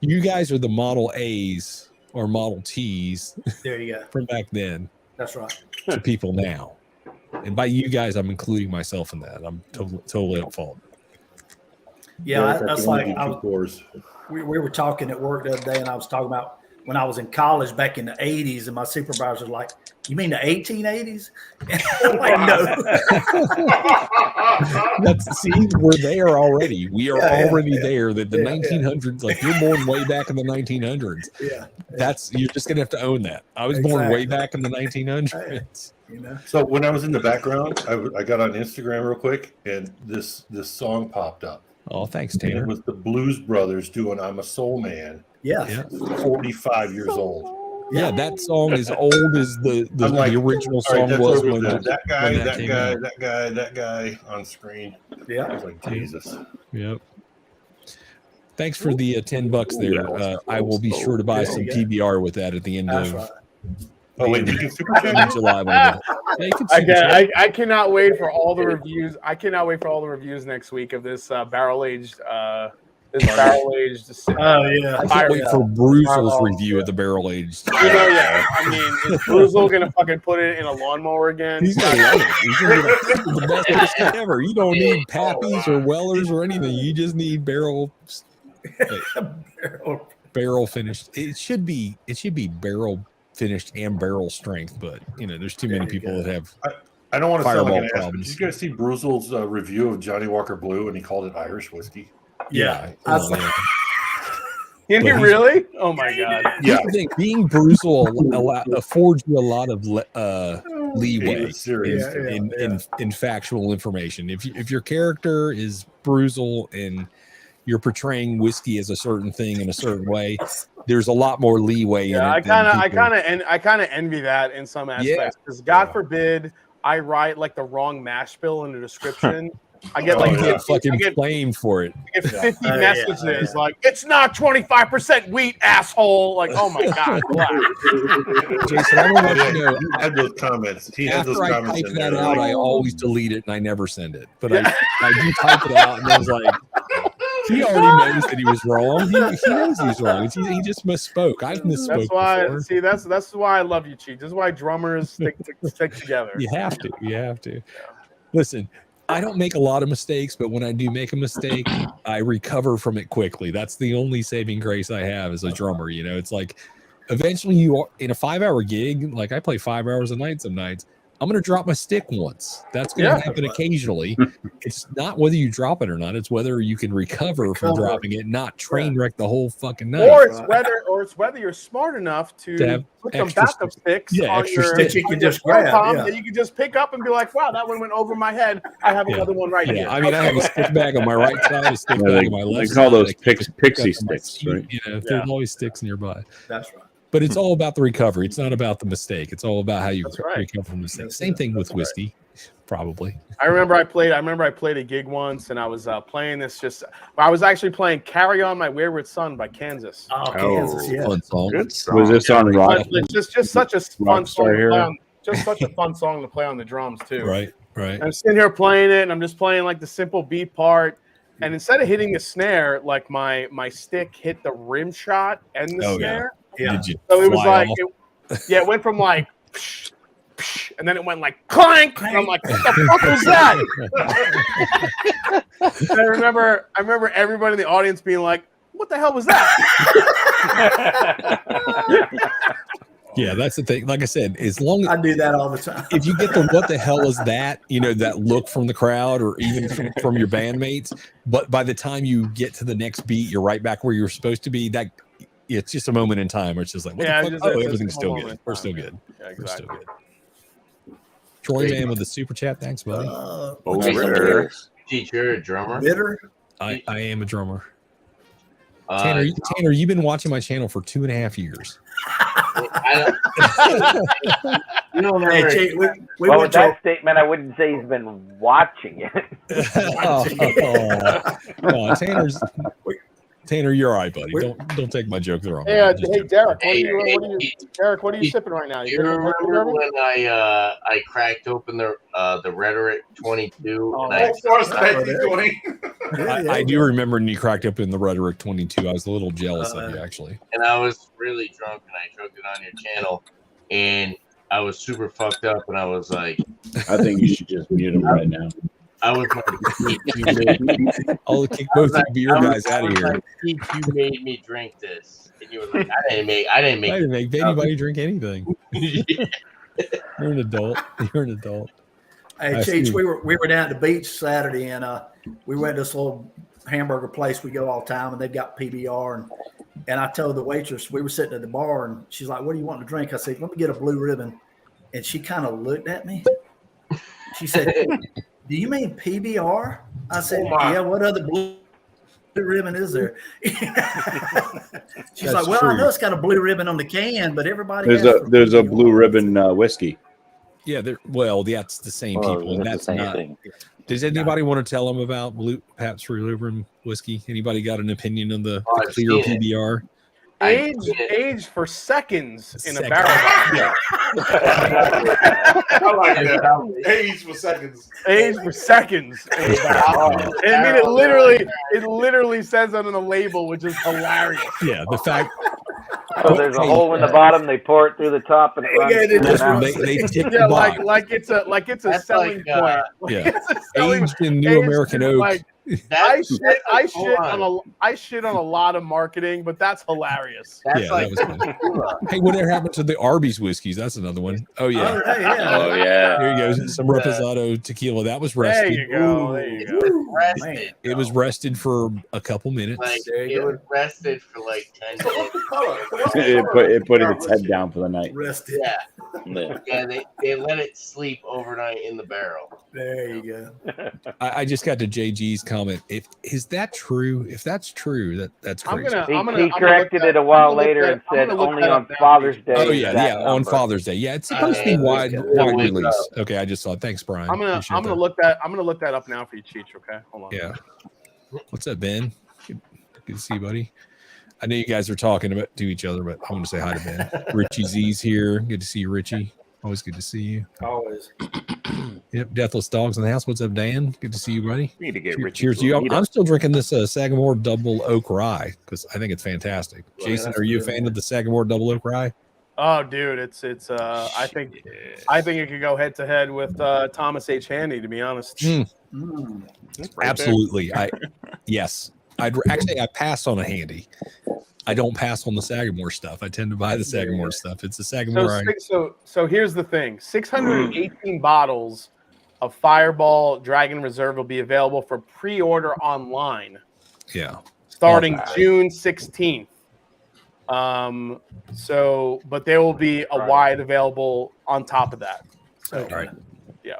You guys are the Model A's or Model T's There you go. from back then That's right. to people now. And by you guys, I'm including myself in that. I'm totally at fault. Yeah, it's that's only like two cores. we were talking at work the other day, and I was talking about when I was in college back in the 80s, and my supervisor was like, "You mean the 1880s?" I'm like, no. See, we're there already. We are already there. That the 1900s, like you're born way back in the 1900s. Yeah. You're just gonna have to own that. I was born way back in the 1900s. You know. So when I was in the background, I got on Instagram real quick, and this song popped up. Oh, thanks, And Tanner. it was the Blues Brothers doing "I'm a Soul Man." Yeah. 45 years old. Yeah, that song is old as the original song was when that guy on screen. Yeah. I was like, Jesus. Yep. Thanks for the $10 there. I will be sure to buy some PBR with that at the end of. Oh wait, you can super chat July. I cannot wait for all the reviews. I cannot wait for all the reviews next week of this barrel aged. Oh yeah, I can't wait for Bruzel's review of the barrel aged. You know, yeah. I mean, is Bruzel gonna fucking put it in a lawnmower again? He's gonna love it. He's gonna be like, "This is the best whiskey ever." You don't need Pappies or Wellers or anything. You just need barrel finished. It should be barrel finished and barrel strength, but there's too many people that have. I don't want to sound like an ass, but problems. did you guys see Bruzel's review of Johnny Walker Blue, and he called it Irish whiskey? Yeah. Did he really? Oh my god! Yeah. I think being Bruzel affords you a lot of leeway in factual information. If your character is Bruzel and you're portraying whiskey as a certain thing in a certain way, there's a lot more leeway. Yeah, in it I kind of envy that in some aspects because God forbid I write like the wrong mash bill in the description. I get blamed for it. I get 50 messages like it's not 25% wheat, asshole. Like, oh my god. Jason, I don't know. He had those comments. After I type that out, I always delete it and I never send it. But I do type it out, and I was like, he already knows that he was wrong. He knows he's wrong. He just misspoke. I've misspoke. That's why. Before. See, that's why I love you, Cheech. This is why drummers stick together. You have to. Listen, I don't make a lot of mistakes, but when I do make a mistake, I recover from it quickly. That's the only saving grace I have as a drummer. It's like eventually you are in a 5-hour gig. Like I play 5 hours a night some nights. I'm going to drop my stick once. That's going to happen occasionally. It's not whether you drop it or not. It's whether you can recover from dropping it, not train wreck the whole fucking night. Or it's whether you're smart enough to have put some backup sticks on extra your sticks you can just grab. that you can just pick up and be like, wow, that one went over my head. I have another one right here. I mean, I have a stick bag on my right side, a stick bag on my left side. They call those pixie sticks, right? There's always sticks nearby. That's right. But it's all about the recovery. It's not about the mistake. It's all about how you recover from the mistake. Same thing with whiskey, probably. I remember I played a gig once, and I was playing this. I was actually playing "Carry On My Wayward Son" by Kansas. Oh, Kansas, yeah. Fun song. Good song. Was this on rock? It's just such a fun song to play on. Just such a fun song to play on the drums too. Right. And I'm sitting here playing it, and I'm just playing like the simple beat part. And instead of hitting the snare, like my stick hit the rim shot and the snare. Yeah. So it was like, it went from like, psh, psh, and then it went like clank. And I'm like, what the fuck was that? And I remember everybody in the audience being like, what the hell was that? Yeah, that's the thing. Like I said, as long as I do that all the time. If you get the "what the hell is that," that look from the crowd or even from your bandmates, but by the time you get to the next beat, you're right back where you're supposed to be. It's just a moment in time where it's just like, what the fuck? Everything's still good. We're still good. Yeah, exactly. We're still good. Troy Man with the super chat. Thanks, buddy. Teach, you're a drummer. Bitter. I am a drummer. Tanner, you've been watching my channel for 2.5 years. With that statement, I wouldn't say he's been watching it. Tanner, you're all right, buddy. Don't take my joke the wrong way. Hey, Derek. Derek, what are you sipping right now? You remember when I cracked open the Rhetoric 22? I do remember when you cracked open the Rhetoric 22. I was a little jealous of you, actually. And I was really drunk, and I choked it on your channel, and I was super fucked up, and I was like, I think you should just mute him right now. I was like, you made, I'll kick both the beer guys out of here. Like, you made me drink this, and you were like, I didn't make anybody drink anything. You're an adult. You're an adult. Hey, Cheech, we were down at the beach Saturday, and we went to this little hamburger place we go all the time, and they've got PBR. And I told the waitress, we were sitting at the bar, and she's like, "What do you want to drink?" I said, "Let me get a blue ribbon." And she kind of looked at me. She said, "Do you mean PBR?" I said, "Yeah, what other blue ribbon is there?" She's like, "Well, true. I know it's got a blue ribbon on the can, but everybody there's a blue ribbon whiskey." Yeah, that's the same people. And that's not. Thing. Does anybody want to tell them about Pabst Blue Ribbon whiskey? Anybody got an opinion on the clear PBR? Aged for seconds in a barrel. Yeah. I like that. Aged for seconds. Aged for seconds in a barrel. I mean, it literally says that on the label, which is hilarious. Yeah, the fact. So there's a hole in the bottom. They pour it through the top, and it runs. They tick the box. like it's a selling point. Yeah, aged in New American Oak. Like, I shit on a lot of marketing, but that's hilarious. That was good. Hey, whatever happened to the Arby's whiskeys? That's another one. Oh yeah. Oh yeah. There you go. Some Reposado tequila. That was rested. There you go. It was rested for a couple minutes. It was rested for like 10 minutes. it put its head down for the night. Rested. Yeah. They let it sleep overnight in the barrel. There you go. I just got to JG's comment. Is that true? If that's true, that's crazy. He corrected it a while later and said only on Father's Day. Oh yeah, on Father's Day. Yeah, it's supposed to be wide release. Okay, I just saw it. Thanks, Brian. I'm gonna look that up now for you, Cheech. Okay, hold on. Yeah. What's up, Ben? Good to see you, buddy. I know you guys are talking to each other, but I want to say hi to Ben. Richie Z's here. Good to see you, Richie. Always good to see you. Always. Yep, Deathless Dogs in the house. What's up, Dan? Good to see you, buddy. We need to get Richie. Cheers to you. I'm still drinking this Sagamore Double Oak Rye because I think it's fantastic. Jason, are you a fan of the Sagamore Double Oak Rye? Oh, dude, it's I think it could go head to head with Thomas H. Handy, to be honest. Absolutely. Yes. I pass on a Handy. I don't pass on the Sagamore stuff. I tend to buy the Sagamore stuff. It's the Sagamore. So here's the thing: 618 bottles of Fireball Dragon Reserve will be available for pre-order online. Yeah. Starting June 16th. But there will be a wide available on top of that. So, all right. Yeah.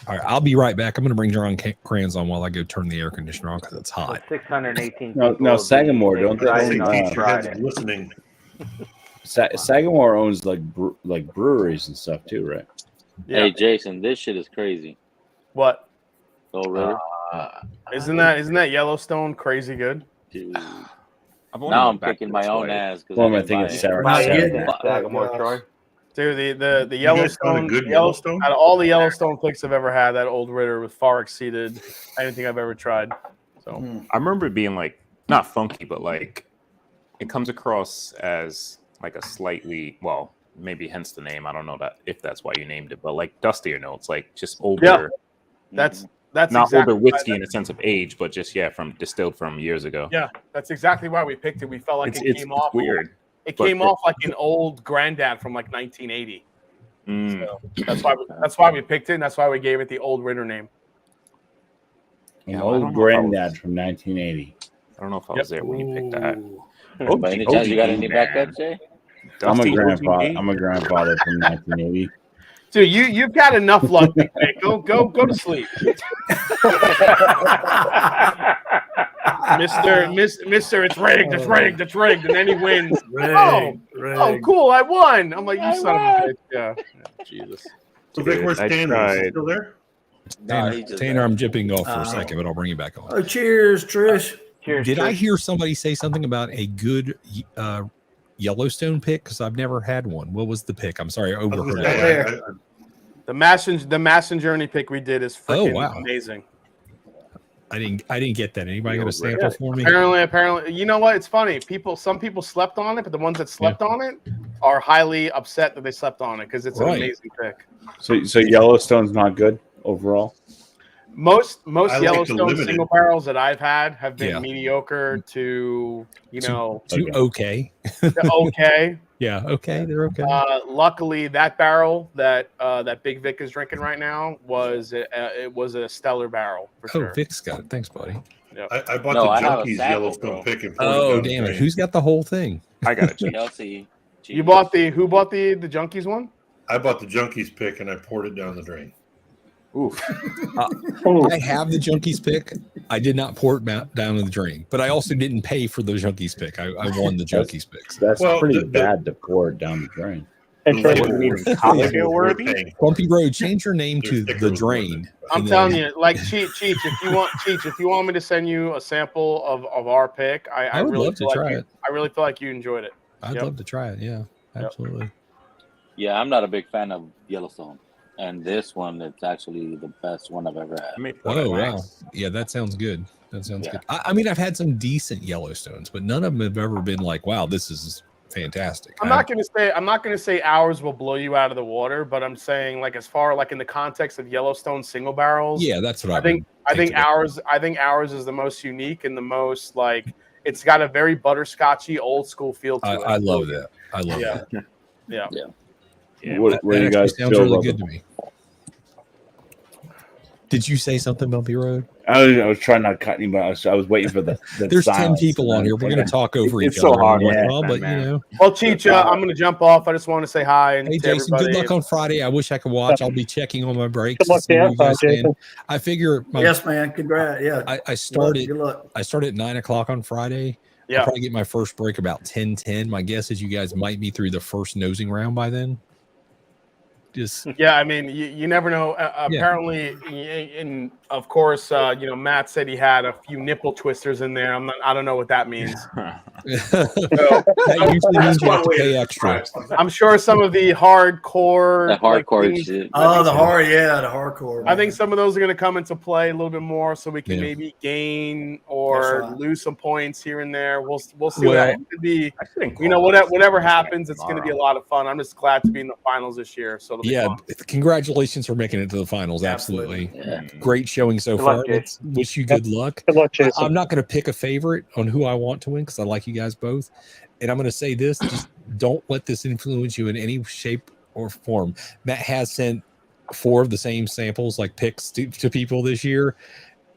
All right, I'll be right back. I'm going to bring John crayons on while I go turn the air conditioner on because it's hot. 618. No, Sagamore, don't they? Listening. Sagamore owns like breweries and stuff too, right? Yeah. Hey, Jason, this shit is crazy. What? Oh, really? Isn't that Yellowstone crazy good? Dude. Now I'm kicking my own ass. Well, I think it's Sagamore, Troy. Dude, the Yellowstone, out of all the Yellowstone picks I've ever had, that Old Ritter was far exceeded anything I've ever tried. So I remember it being like not funky, but like it comes across as like a slightly, well, maybe hence the name. I don't know if that's why you named it, but like dustier notes, like just older. Yeah, that's not exactly older whiskey in a sense of age, but just from distilled from years ago. Yeah, that's exactly why we picked it. We felt like it came off weird. It came off like an old granddad from like 1980. So that's why we picked it, and that's why we gave it the Old Ritter name. An old granddad from 1980. I don't know if I was there when you picked that. By any chance you got any backup, Jay? I'm a grandfather from 1980. Dude, you've got enough luck. Go to sleep. Mister, it's rigged, and then he wins. Oh, cool, I won. I'm like, you son of a bitch. Yeah. Jesus. So Vic, where's Tanner? Still there? Tanner, I'm jipping off for a second, but I'll bring you back on. Oh, cheers, Trish. Cheers. Did I hear somebody say something about a good Yellowstone pick? Because I've never had one. What was the pick? I'm sorry, I overheard it. The Masson Journey pick we did is freaking amazing. I didn't get that. Anybody got a sample for me? Apparently, you know what? It's funny. Some people slept on it, but the ones that slept on it are highly upset that they slept on it because it's an amazing pick. So Yellowstone's not good overall. Most like the Yellowstone limited. single barrels that I've had have been Yeah. mediocre to okay. okay. Yeah, okay, they're okay. Luckily, that barrel that Big Vic is drinking right now was a stellar barrel for sure. Vic's got it. Thanks, buddy. Yep. I bought No, the I have a Junkies sample, Yellowstone bro. pick and poured it down the Damn it! drain. Who's got the whole thing? I got it. Chelsea. Who bought the Junkies one? I bought the Junkies pick and I poured it down the drain. Oof. I have the Junkies pick. I did not pour it down in the drain, but I also didn't pay for the Junkies pick. I won the Junkies picks. That's pretty bad to pour it down the drain. Bumpy Road, change your name to the drain. I'm telling you, like Cheech, if you want me to send you a sample of our pick, I would really love to try it. I really feel like you enjoyed it. I'd love to try it. Yeah, absolutely. Yeah, I'm not a big fan of Yellowstone, and this one it's actually the best one I've ever had. Oh wow, yeah, that sounds good. That sounds good. I mean, I've had some decent Yellowstones, but none of them have ever been like, wow, this is fantastic. I'm not gonna say ours will blow you out of the water, but I'm saying like as far like in the context of Yellowstone single barrels. Yeah, that's what I think ours is the most unique and the most like it's got a very butterscotchy old school feel to it. I love that. I love that. Yeah. What do you guys sounds feel really about good to me. Did you say something, Bumpy Road? I was trying not to cut anybody. I was waiting for the There's 10 silence. people on here. We're going to talk over each It's so other. hard. But you know. Well, Cheech, I'm going to jump off. I just want to say hi and Hey, to Jason, everybody. good luck on Friday. I wish I could watch. I'll be checking on my breaks. Good luck, to see what Dan. you guys saying. Jason. I figure. Yes, man. Congrats. Yeah. I started. Good luck. I started at 9 o'clock on Friday. Yeah. I'll probably get my first break about 10:10. My guess is you guys might be through the first nosing round by then. Just Yeah, I mean, you never know. Apparently, and of course, Matt said he had a few nipple twisters in there. I don't know what that means. that usually means you have to pay extra. I'm sure some of the hardcore, The hardcore things- shit. Oh, the hardcore. I think some of those are going to come into play a little bit more, so we can Yeah. maybe gain or That's right. lose some points here and there. We'll see. What Well, that could be. Whatever happens, it's going to be a lot of fun. I'm just glad to be in the finals this year. So it'll be Yeah, fun. congratulations for making it to the finals. Absolutely. Yeah. Great showing so Good far. luck, Let's wish you good luck. Good luck, Jason. I'm not going to pick a favorite on who I want to win because I like you guys both. And I'm going to say this, just don't let this influence you in any shape or form. Matt has sent 4 of the same samples, like picks to people this year.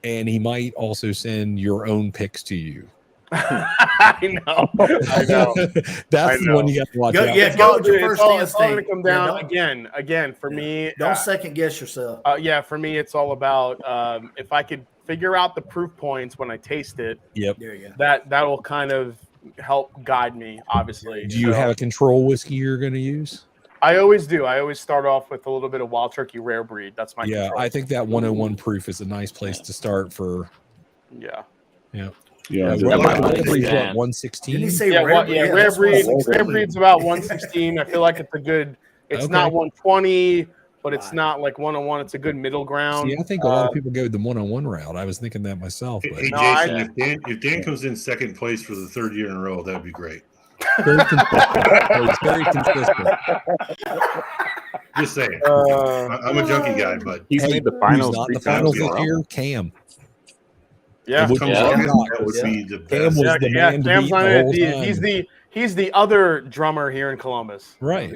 And he might also send your own picks to you. I know. That's the one you got to watch out. Yeah, go with your first It's all going to instinct. come down again for me. Don't second guess yourself. For me, it's all about if I could figure out the proof points when I taste it. Yep. There you go. That will kind of help guide me. Obviously. Do you have a control whiskey you're going to use? I always do. I always start off with a little bit of Wild Turkey Rare Breed. That's my control. I think that 101 proof is a nice place to start for. Yeah. Yeah. Rare Breed's what, 116? Didn't he say Rare Rare Breed. Breed? Rare Breed's about 116. I feel like it's a good. It's Okay. not 120, but it's not like 101. It's a good middle ground. See, I think a lot of people go the 101 route. I was thinking that myself. But Hey, Jason, if Dan comes in second place for the 3rd year in a row, that'd be great. very consistent. It's very consistent. Just saying. I'm a junkie guy, but He's made the finals. Not 3 the finals times in a this row. year. Cam. Yeah. It would comes be on, Cam that would be the Cam best. was the man to Cam's beat not the it. whole time. He's the other drummer here in Columbus. Right.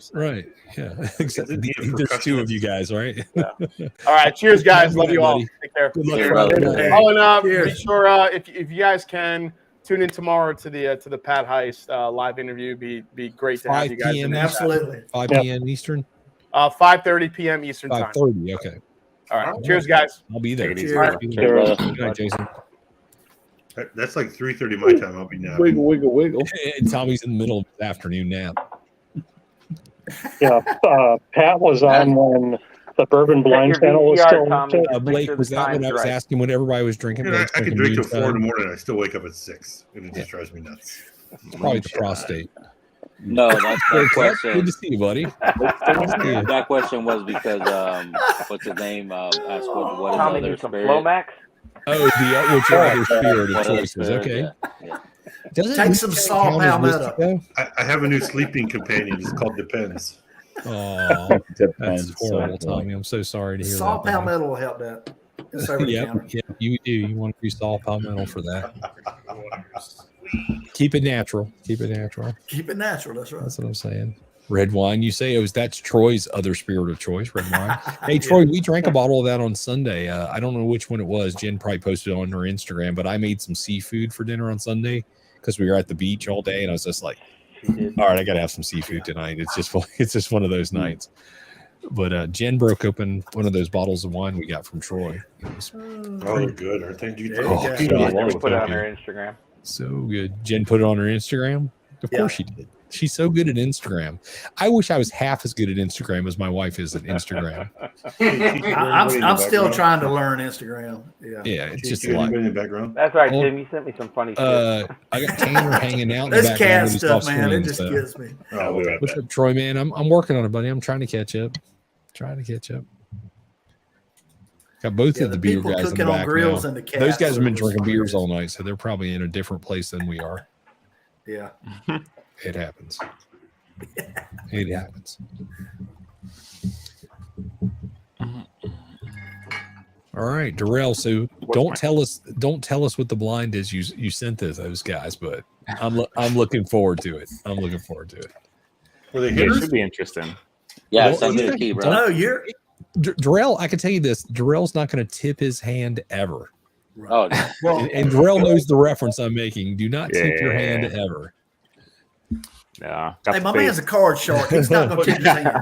Yeah. Except there's 2 of you guys, right? All right. Cheers, guys. Love you all. buddy. Take care. Good luck. Cheers, Friday brother. night. Following up, be Cheers. sure if you guys can tune in tomorrow to the Pat Heist live interview. Be great to have 5 you guys. p.m. in the chat. Absolutely. 5 p.m. Eastern. 5:30 p.m. Eastern time. 5:30. Okay. All right. Cheers, guys. I'll be there. Cheers. I'll be there. Cheers. Good night, Jason. That's like 3:30 my time. I'll be napping. Wiggle, wiggle, wiggle. And Tommy's in the middle of his afternoon nap. Yeah, Pat was on when the Bourbon Blend Check your channel was VCR, still Tommy. active. Make Blake, sure was the that what time's I was right. asking when everybody was drinking? You know, Blake's I could drinking drink till 4 in the moonshine? morning. I still wake up at 6, and it just drives me nuts. It's probably the prostate. No, that Good question. to see you, buddy. Good to see you. That question was because what's his name? Asked what Tommy is other need some spirit? Flomax. Oh, which are other spirit What other choices? spirit, Okay. yeah. Doesn't Take it some count salt as palmetto. whiskey, though? I have a new sleeping companion. It's called Depends. Oh, that's Depends. horrible, Tommy. I'm so sorry to hear Salt that. man. palmetto will help that. It's over the counter. Yep, you do. You want to do soft palmetto for that. Keep it natural. Keep it natural. Keep it natural. That's right. That's what I'm saying. Red wine. You say that's Troy's other spirit of choice, red wine. Hey, Troy, we drank a bottle of that on Sunday. I don't know which one it was. Jen probably posted it on her Instagram, but I made some seafood for dinner on Sunday because we were at the beach all day, and I was just like, all right, I got to have some seafood tonight. It's just one of those nights. But Jen broke open one of those bottles of wine we got from Troy. They're good, aren't they? We put it on her Instagram. So good. Jen put it on her Instagram. Of course she did. She's so good at Instagram. I wish I was half as good at Instagram as my wife is at Instagram. I'm still trying to learn Instagram. Yeah, it's just a lot. In the background. That's right, Tim. You sent me some funny shit. I got Tanner hanging out in the This background. cat stuff, man, it just gets me. What's up, Troy, man? I'm working on it, buddy. I'm trying to catch up. Got both of the beer guys in the back now. Those guys have been drinking beers all night, so they're probably in a different place than we are. Yeah. It happens. It happens. All right, Darrell. So don't tell us what the blind is you sent those guys, but I'm looking forward to it. Were they It hitters? should be interesting. Yeah, send me the key, bro. No, you're Darrell. I can tell you this: Darrell's not going to tip his hand ever. Oh, well. And Darrell knows the reference I'm making. Do not tip your hand ever. Yeah. Hey, my man's a card shark. He's not going to tip his hand.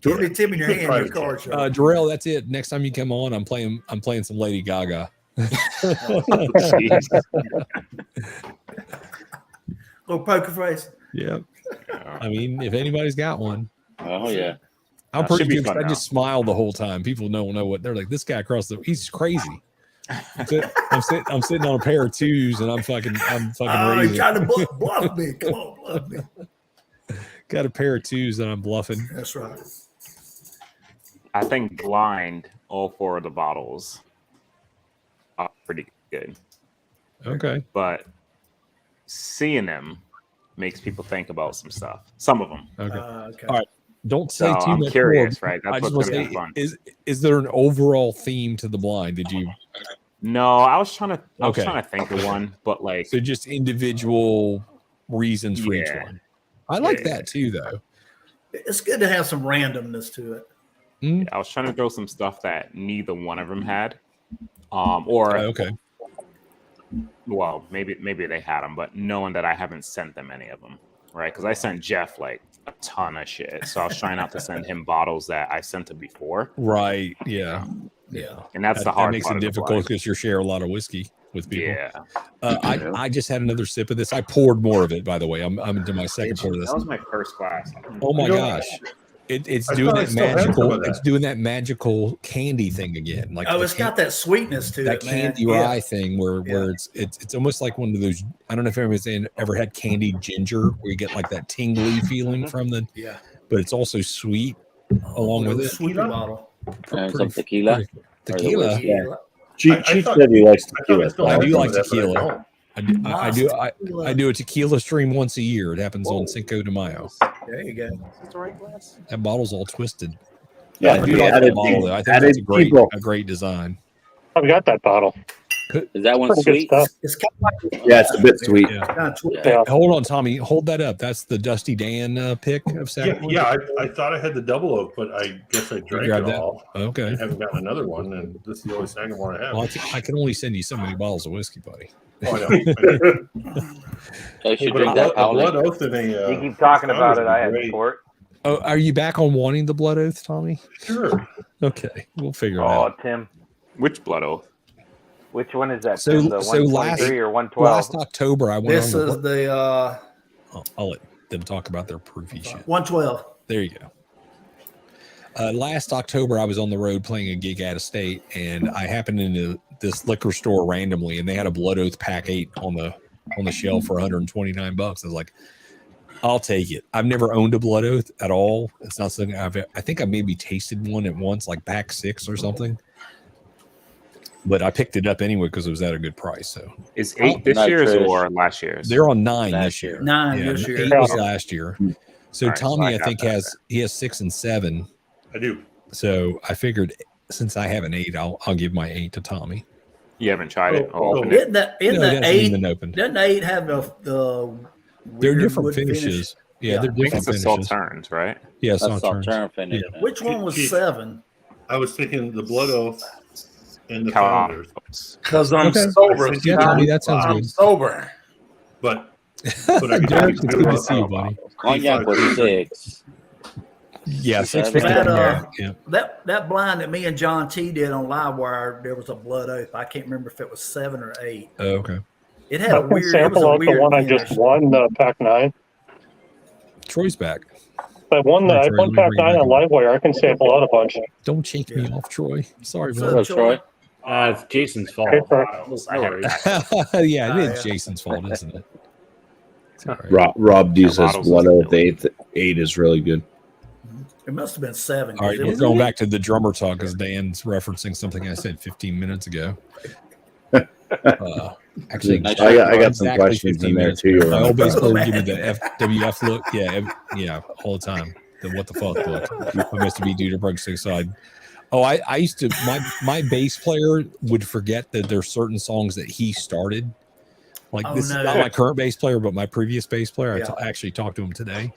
Give me a tip in your hand. You're a card shark. Darrell, that's it. Next time you come on, I'm playing some Lady Gaga. Little poker face. Yep. I mean, if anybody's got one. Oh yeah. I'm pretty be good. fun I now. just smile the whole time. People don't know what they're like. This guy he's crazy. I'm sitting on a pair of twos and I'm fucking Oh, raising. you're trying to bluff me. Come on, bluff me. Got a pair of twos and I'm bluffing. That's right. I think blind, all 4 of the bottles are pretty good. Okay. But seeing them makes people think about some stuff. Some of them. Okay. Okay. All right. Don't say So too I'm much curious, more. right? I That's just what's want to gonna say, be fun. is there an overall theme to the blind? Did you? No, I was trying to Okay. think of one, but like So just individual reasons for each Yeah. one. I like Yeah. that too, though. It's good to have some randomness to it. I was trying to throw some stuff that neither one of them had. Or Okay. well, maybe they had them, but knowing that I haven't sent them any of them, right? Because I sent Jeff like a ton of shit, so I was trying not to send him bottles that I sent him before. Right. Yeah. Yeah. And that's the That hard makes part it of the difficult blind. because you share a lot of whiskey with people. Yeah, I just had another sip of this. I poured more of it, by the way. I'm into my second pour of this. that was my first glass. Oh my You know, gosh. It's I doing thought I that still had some magical. of that. It's doing that magical candy thing again. Like Oh, it's got that sweetness to that it, man. candy rye thing where it's almost like one of those. I don't know if anybody's ever had candied ginger where you get like that tingly feeling from the. Yeah. But it's also sweet along with it. Sweet bottle. And some tequila. Tequila. Yeah. Chief thought- said he likes I thought I tequila. still I had do some like of that, but I tequila. don't. I do a tequila stream once a year. It happens on Cinco de Mayo. There you go. Is this the right glass? That bottle's all twisted. Yeah, I do he like that added bottle though. I think added that's people. a great design. I've got that bottle. Is that one Pretty good sweet? stuff. It's kind of like Yeah, it's a bit sweet. Yeah. kind of twisted. Yeah. Hold on, Tommy. Hold that up. That's the Dusty Dan pick of second. I thought I had the double oak, but I guess I drank grabbed it that? all. Okay. I haven't gotten another one, and this is the only second one I have. Well, I can only send you so many bottles of whiskey, buddy. Oh, I know. You should But drink that a blood Howling. oath and a. You keep talking Stout about would it. be I had great. for it. Oh, are you back on wanting the blood oath, Tommy? Sure. Okay, we'll figure it Oh, out. Tim, Which blood oath? which one is that? So- Tim? The so 123 or 112? Last October, I went This on. is the I'll let them talk about their proofy shit. 112. There you go. Last October, I was on the road playing a gig out of state, and I happened into this liquor store randomly, and they had a Blood Oath Pack 8 on the shelf for $129. I was like, I'll take it. I've never owned a Blood Oath at all. It's not something I think I maybe tasted one at once, like Pack 6 or something. But I picked it up anyway because it was at a good price. So Is 8 this Not year's Trish. or last year's? they're on 9 Last this year. year. 9 Yeah, this year. 8 was last year. So All right, so Tommy, I I got think that he has 6 and 7. I do. So I figured since I have an 8, I'll give my 8 to Tommy. You haven't tried it? Isn't the it hasn't 8 even opened. Doesn't the 8 have the They're weird different wood finishes. finish? Yeah, they're I think different it's the finishes. Sauternes, right? Yeah, That's Sauternes. Sauternes finish. Yeah. Which one was 7? I was thinking the Blood Oath and the Cal- Founders. Because I'm Okay. sober. Yeah, Tommy, that sounds I'm good. sober. But I Derek, it's good to see you, buddy. Cognac was 6. Yeah, Is that 650. right? Yeah. That blind that me and John T did on Livewire, there was a Blood Oath. I can't remember if it was 7 or 8. Oh, okay. It had a I can weird. It was sample a out the weird one I finish. just won, Pack 9. Troy's back. I won All right, I Troy, won let me Pack bring 9 you on back Livewire. I can sample out a bunch. Don't shake me off, Troy. Sorry, So, bud. What's Troy? It's Jason's fault. Okay, for- No worries. Yeah, it is yeah. Jason's fault, isn't it? It's all right. Rob D says Bottles Blood is Oath 8 is really good. It must have been 7. All right, 'cause it we're was- going back to the drummer talk because Dan's referencing something I said 15 minutes ago. Actually, I got some exactly questions 15 in there minutes too. ago. My old bass Oh, player give me man. the WF look. Yeah, all the time. The what the fuck look. I must be due to Brooks side. Oh, I used to my bass player would forget that there's certain songs that he started. Like Oh, this is no. not my current bass player, but my previous bass player. Yeah. I actually talked to him today.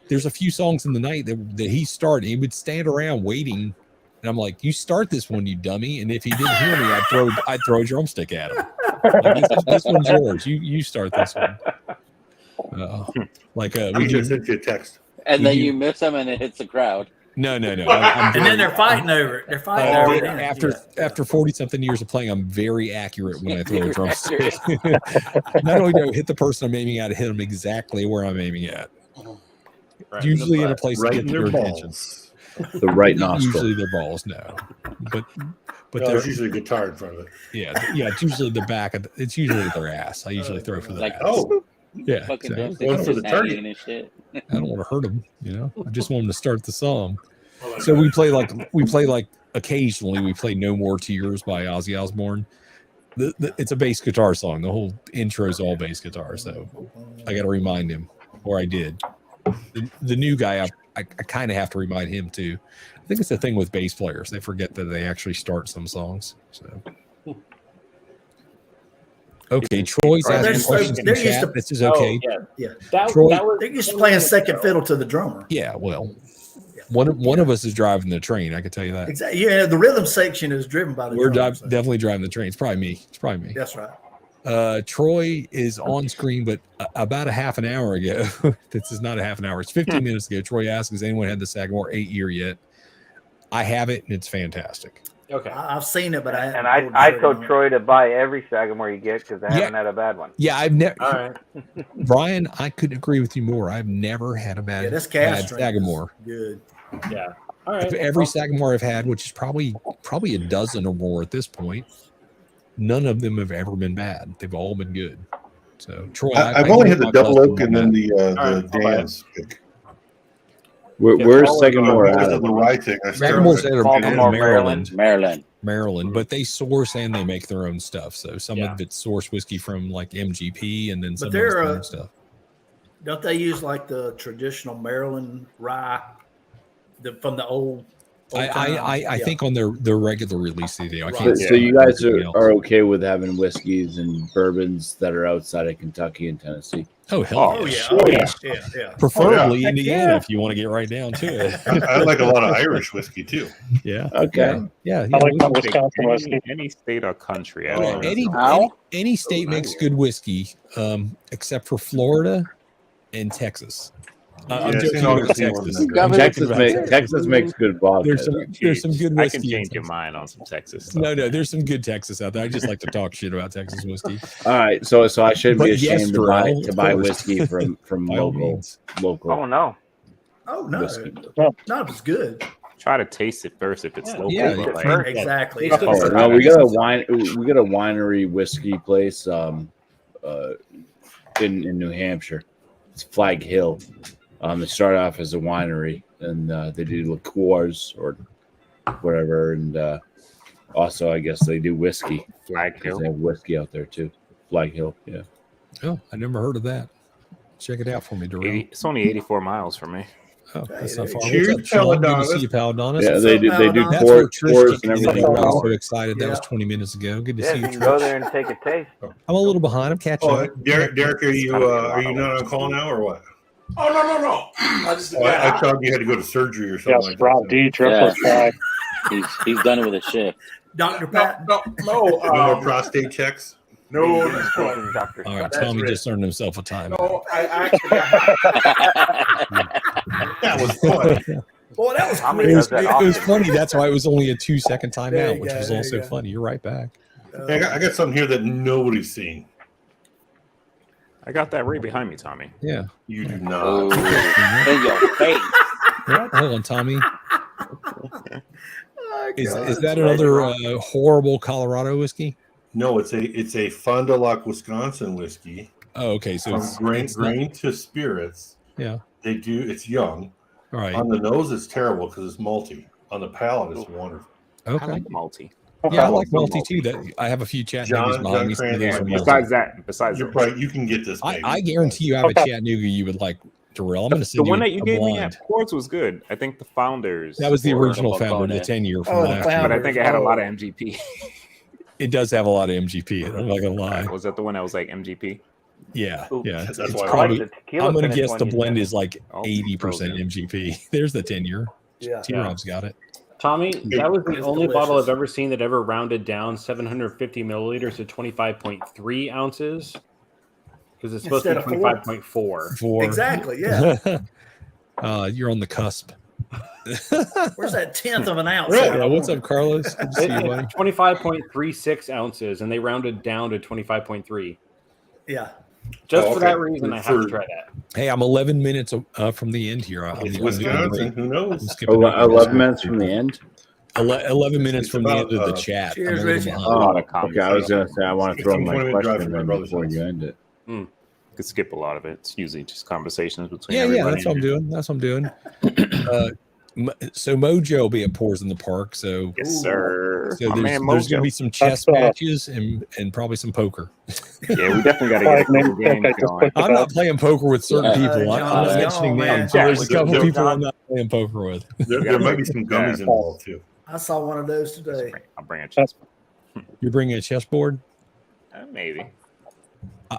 There's a few songs in the night that he started. He would stand around waiting, and I'm like, "You start this one, you dummy!" And if he didn't hear me, I'd throw a drumstick at him. Like, this one's yours. You start this one. we we just do, sent you a text. And then you miss them and it hits the crowd. no. I'm and then very- they're fighting over it. They're fighting over it. after 40 something years of playing, I'm very accurate when I throw a drumstick. Not only do I hit the person I'm aiming at, I hit them exactly where I'm aiming at. Right Usually in a butt. place Right to in get their your attention. balls. The right nostril. Usually their balls, no. But No, they're there's usually a guitar in front of it. yeah. It's usually the back of it's usually their ass. I usually throw for the Like, ass. Oh, Yeah, Fucking exactly. Going drumsticks for just the target. hanging and shit. I don't want to hurt them, I just want them to start the song. So we play like occasionally we play No More Tears by Ozzy Osbourne. It's a bass guitar song. The whole intro is all bass guitar. So I got to remind him, or I did. The new guy, I kind of have to remind him too. I think it's the thing with bass players; they forget that they actually start some songs. So. Okay, Troy's They're asking just- questions in they're the used chat. to- This is okay. Yeah. Troy- They're used to playing second fiddle to the drummer. Yeah, well, one of us is driving the train. I can tell you that. Exactly. Yeah, the rhythm section is driven by the We're drummer. so- definitely driving the train. It's probably me. That's right. Troy is on screen, but about a half an hour ago, this is not a half an hour, it's 15 minutes ago. Troy asked, has anyone had the Sagamore 8 year yet? I have it, and it's fantastic. Okay. I've seen it, but I And I told Troy to buy every Sagamore you get because I Yeah. haven't had a bad one. Yeah, I've never, All right. Brian, I couldn't agree with you more. I've never had a bad, Yeah, this bad cast string Sagamore. is good. Yeah. All right. Every Sagamore I've had, which is probably a dozen or more at this point, none of them have ever been bad. They've all been good. So Troy, I've only had the give double my oak blessing and on then that. the All right, I'll buy Dan's pick. Where's Sagamore Because at? of the rye thing, I Sagamore's started out of Baltimore, Maryland, Maryland. but they source and they make their own stuff. So some Yeah. of it's source whiskey from like MGP, and then some of they're, it's their own stuff. Don't they use like the traditional Maryland rye from the old? I think on their regular release they do. I So, can't. so say you about guys everything else. are okay with having whiskeys and bourbons that are outside of Kentucky and Tennessee? Oh hell Oh yeah. yeah, oh yeah, yeah. Preferably Oh, Indiana if you want to get right down to it. I like a lot of Irish whiskey too. Yeah. Okay. Yeah. I like we my can take Wisconsin whiskey. Any state or country. I Yeah, don't any state makes good whiskey, except for Florida and Texas. I'm Yeah, joking St. about Augustine wasn't Texas. that good. I'm joking about Texas makes good vodka. There's some good I whiskey. can in change your Texas. mind on some Texas stuff. No, there's some good Texas out there. I just like to talk shit about Texas whiskey. All right, so I shouldn't But be yes, ashamed Darrell, to of buy course. whiskey from By all local. means. Oh Local. no. Oh no, Whiskey. no, it's good. Try to taste it first if it's local. Yeah, but, yeah. like, Exactly. Oh no, we got a winery whiskey place in New Hampshire. It's Flag Hill. They start off as a winery and they do liqueurs or whatever, and also I guess they do whiskey. Flag Hill. They have whiskey out there too. Flag Hill, yeah. Oh, I never heard of that. Check it out for me, Darrell. It's only 84 miles from me. Oh, that's not far. Cheers, What's up, Sean? Good to Palladonis. see you, Palladonis. Yeah, they do That's pours where Trish and came in. everything. I was so excited. That was 20 minutes ago. Good to Yeah, see you you, can go Trish. there and take a taste. I'm a little behind. I'm catching Oh, up. Derek, are you not on call now or what? Oh no! I just I thought you had to go to surgery or something Yes, like Rob that. D, triple flag. He's done with a shift. Dr. Patton. No. No more prostate checks. No. Doctor. All right, That's Tommy rich. just earned himself a time. No, I actually That was funny. Boy, that was Tommy It was, does that it was often. funny. That's why it was only a 2-second There timeout, you which go, was there also you go. funny. You're right back. Hey, I got something here that nobody's seen. I got that right behind me, Tommy. Yeah. You do Oh, not. in your face. Yeah, hold on, Tommy. Oh, Is God. that another horrible Colorado whiskey? No, it's a Fond du Lac, Wisconsin whiskey. Oh, okay. So From it's grain to spirits. Yeah. They do. It's young. All right. On the nose, it's terrible because it's malty. On the palate, it's wonderful. Okay. I like malty. Yeah, I like malty too. That I have a few Chattanoogas behind me. Some of those are malty. Besides you're probably you can get this. I guarantee you have a Chattanooga you would like, Darrell. I'm going to the send one you that you a gave me blind. at Coors was good. I think the founders. That was the were- original founder, the 10-year from Oh, the last year. But I think it had a lot of Oh. MGP. It does have a lot of MGP. I'm not going to lie. Was that the one that was like MGP? Yeah, Ooh, yeah. that's It's why I probably, like the tequila I'm going to finish guess one the you blend said. is like Oh, 80% frozen. MGP. There's the 10-year. Yeah. T-Rob's got it. Tommy, that was the It's only bottle delicious. I've ever seen that ever rounded down 750 milliliters to 25.3 ounces. Because it's supposed to be Instead of 25.4. For Exactly, yeah. You're on the cusp. Where's that 10th of an ounce? Yeah, what's up, Carlos? Good to see you, buddy. 25.36 ounces, and they rounded down to 25.3. Yeah. Just Oh, for that okay. reason, I have to try that. Hey, I'm 11 minutes from the end here. It's Wisconsin. Who knows? 11 minutes from the end. 11 minutes It's from about, the end of the chat. cheers, I'm a little Richie. behind. A lot of Okay, I was conversation. going to say I want to throw 15, my 20-minute drive question from my in brother's before house. you end it. Could skip a lot of it. It's usually just conversations between Yeah, everybody. that's what I'm doing. That's what I'm doing. So Mojo will be at Pours in the Park. So, Yes, sir. so My there's man going to Mojo. be some chess matches and probably some poker. Yeah, we definitely got to Like get a name couple games pick, I just going. put the I'm not playing poker with certain Yeah. people. I'm John's not mentioning gone, names. man. There's a couple John- people I'm not playing poker with. There might be some gummies involved too. I saw one of those today. I'll bring a chess. You're bringing a chessboard? Maybe.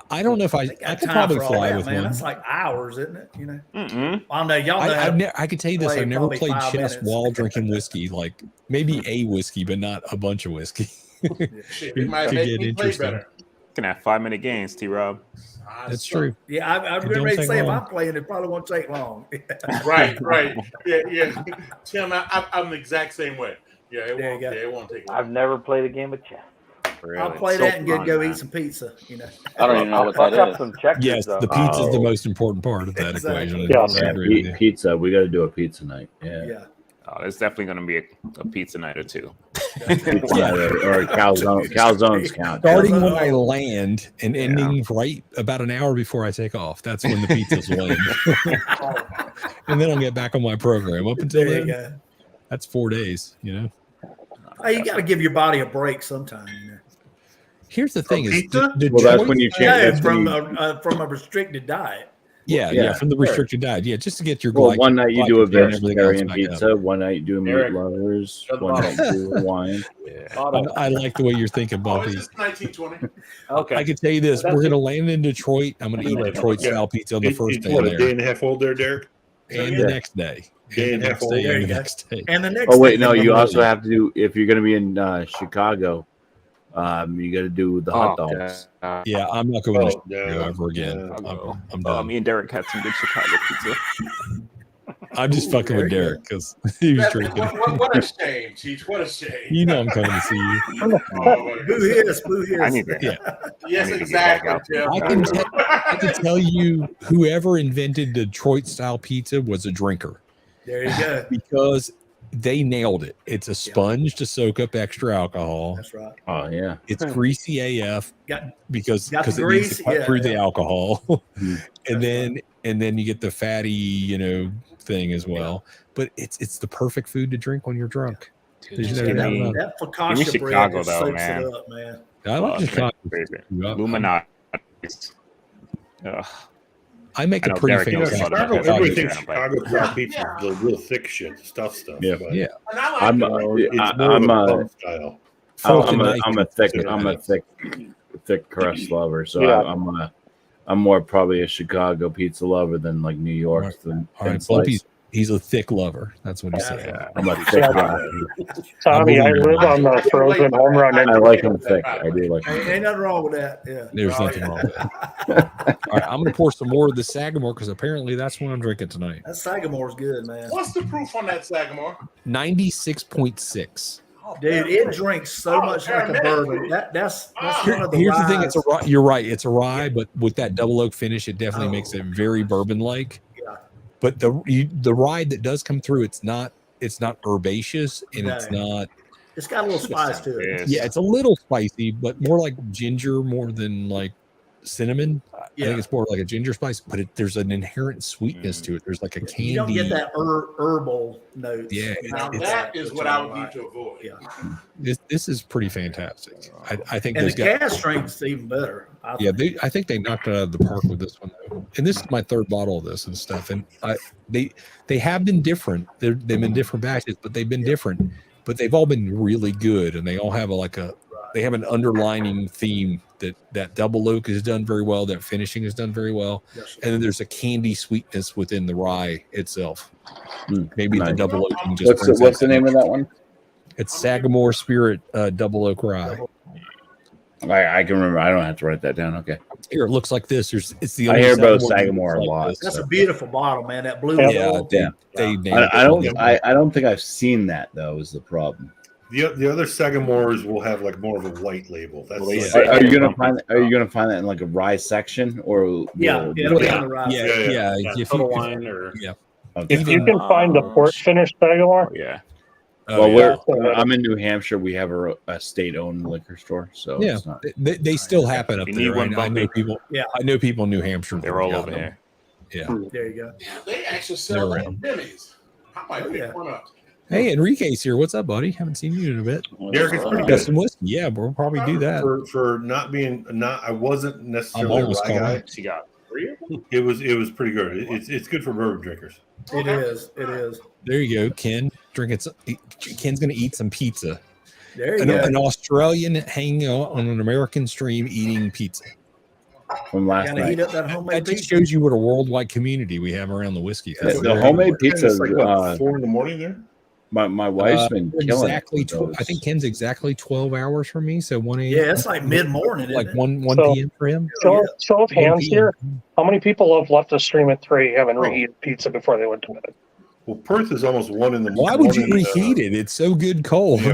I don't know if I Got could time probably for all fly that, with man. one. That's like hours, isn't it? You know. Mm-mm. I know y'all know. I could tell you this. Play I've never probably played 5 chess minutes. while drinking whiskey. Like maybe a whiskey, but not a bunch of whiskey. It might Could make get me play interesting. better. Can have 5-minute games, T-Rob. That's true. Yeah, I'm It getting don't ready to take say if long. I'm playing, it probably won't take long. Right. Yeah. Tim, I'm the exact same way. Yeah, There you go. it won't take long. I've never played a game of chess. Really. I'll play So that and fun, go man. eat some pizza. You know. I don't even know I'll what fuck that up is. some checkers Yes, though. the pizza is the Oh. most important part of that Exactly. equation. Yes. I Yeah, agree with you. pizza. We got to do a pizza night. Yeah. Yeah. Oh, there's definitely going to be a pizza night or two. Pizza night or a calzones count. Starting when Oh. I land and ending right about an hour before I take off. That's when the pizzas land. And then I'll get back on my program. Up until There you then, go. that's 4 days, you know. Hey, you got to give your body a break sometime. You know. Here's the thing: is pizza? Well, that's when you change. Yeah, That's when from a restricted diet. yeah, from the sure. restricted diet. Yeah, just to get your Well, one night you do a glycogen and everything else vegetarian back up. pizza. One night you do meat Eric, lovers. shut the One night bottle. you do wine. I like the way you're thinking Oh, about it's these. just 1920. Okay. I can tell you this: That's we're it. going to land in Detroit. I'm going to eat Yeah. Detroit style pizza on the first It's day what, a day there, and a half old there, Derek? and the next day, Day and a half next old. day, There and you the go. next day. And the next. Oh wait, no. thing- You also have to do if you're going to be in Chicago. You got to do the hot Oh, dogs. Yeah, I'm not going to Oh, yeah. Chicago ever again. Yeah. I'm Oh, done. me and Derek had some good Chicago pizza. I'm just fucking with there you Derek because he was drinking. What a shame, Cheech. What a shame. You know I'm coming to see you. Oh, my Boo hiss, boo I hiss. need to. Yeah. Yes, I need to get back exactly. out to Tim. I can tell you, whoever invented Detroit style pizza was a drinker There you go. because they nailed it. It's a sponge to soak up extra alcohol. That's right. Oh yeah. It's greasy AF Got because Got the it needs to grease, cut yeah, through yeah. the alcohol, Hmm. and then you get the fatty, thing as well. But it's the perfect food to drink when you're drunk. There's Just no give doubt me- about it. that Give me focaccia bread Chicago, just though, soaks man. it up, man. I like Oh, Chicago. crazy. Ugh. Illuminati. Ugh. I make I a know pretty Derek knows fantastic about Chicago, that. everybody Chicago. thinks Chicago style pizza is the real thick shit, the stuff stuff. Yeah, but, yeah. And I like I'm that. it's more of a puff style. Fork and knife I'm a thick crust lover, so I'm more probably a Chicago pizza lover than like New York. All right, Bumpy's he's a thick lover. That's what he said. Yeah, I'm a thick guy. Tommy, I live on the frozen home run. I like them thick. I do like them. Ain't nothing wrong with that. Yeah. There's nothing wrong with that. All right, I'm going to pour some more of the Sagamore because apparently that's what I'm drinking tonight. That Sagamore's good, man. What's the proof on that Sagamore? 96.6. Dude, it drinks so much like a bourbon. That's one of the Here's the ryes. thing: it's a rye. You're right. It's a rye, but with that double oak finish, it definitely makes it very bourbon-like. Yeah. But the rye that does come through, it's not herbaceous, and it's not. It's got a little spice to it. Yeah, it's a little spicy, but more like ginger more than like cinnamon. I think it's more like a ginger spice, but there's an inherent sweetness to it. There's like a candy. You don't get that herbal notes. Yeah, Now that is what I would need to avoid. Yeah. This is pretty fantastic. I think And those the gas strength's even better. I think they knocked it out of the park with this one though. And this is my third bottle of this and stuff. And they have been different. They've been different batches, but they've been different. But they've all been really good, and they all have they have an underlining theme that double oak is done very well, that finishing is done very well, and then there's a candy sweetness within the rye itself. Maybe the double oak can just what's the name of that one? It's Sagamore Spirit double oak rye. I can remember. I don't have to write that down. Okay. Here it looks like this. It's the I only hear about Sagamore Sagamore a like lot. this. That's a beautiful bottle, man. That blue. I don't think I've seen that though. Is the problem? The other Sagamores will have like more of a white label. That's Are you gonna find that in like a rye section or it'll be on the rye. Yeah. Total Wine or If you can find the port finished Sagamore, I'm in New Hampshire. We have a state-owned liquor store, so it's not, they still happen up there. Right? I know people. Yeah, I know people in New Hampshire. They're all over there. Yeah, there you go. They actually sell They're like around. minis. I might pick one up. Hey, Enrique's here. What's up, buddy? Haven't seen you in a bit. Derek, it's pretty Got good. some whiskey. Yeah, we'll probably do that. For not being I wasn't necessarily a almost rye caught guy. up. She got 3 of them. It was pretty good. It's good for bourbon drinkers. It is. It is. There you go, Ken. Drinking some. Ken's gonna eat some pizza. There you go. An Australian hanging out on an American stream eating pizza. from last Gotta night. heat up that homemade That just pizza. shows you what a worldwide community we have around the whiskey. The homemade pizza. It's like what, 4 in the morning there. My wife's been killing exactly. it with I think Ken's exactly 12 hours from me, so 1 a.m. Yeah, it's like mid-morning, like isn't it? 1 So- p.m. for him. Show of hands here. How many people have left the stream at 3 having reheated pizza before they went to bed? Well, Perth is almost 1 in the morning. Why would you reheat it? It's so good cold. I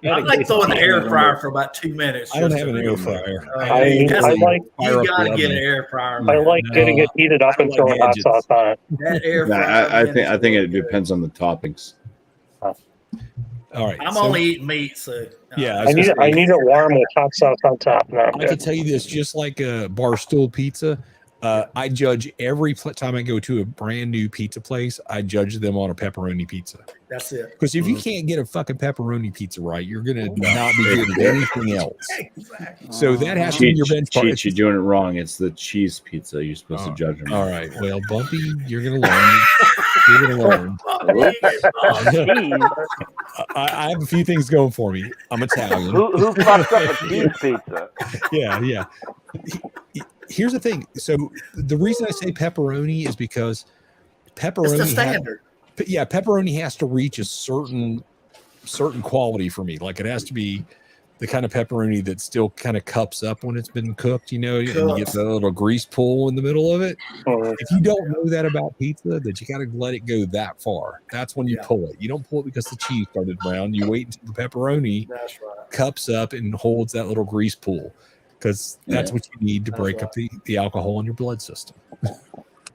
like throwing the air fryer for about 2 minutes. I don't just have to- an air fryer. I like You gotta get an air fryer. I man. like getting it heated up and throwing hot gadgets. sauce on it. That air No, fryer. I think it depends on the toppings. All right. I'm so- only eating meat, so Yeah, I need it warm with hot sauce on top. No, I'm I can good. tell you this, just like a Barstool Pizza, I judge every time I go to a brand new pizza place, I judge them on a pepperoni pizza. that's it. Because if you can't get a fucking pepperoni pizza right, you're gonna not be good at anything else. Exactly. So that has to be your benchmark. Cheech, you're doing it wrong. It's the cheese pizza. You're supposed to judge them. All right. Well, Bumpy, you're gonna learn. You're gonna learn. I have a few things going for me. I'm Italian. Who fucked up a cheese pizza? Yeah. Here's the thing. So the reason I say pepperoni is because pepperoni. It's the standard. Pepperoni has to reach a certain quality for me. Like it has to be the kind of pepperoni that still kind of cups up when it's been cooked, and you get the little grease pool in the middle of it. If you don't know that about pizza, that you got to let it go that far. That's when you pull it. You don't pull it because the cheese started brown. You wait until the pepperoni That's right. cups up and holds that little grease pool, because that's what you need to break up the alcohol in your blood system.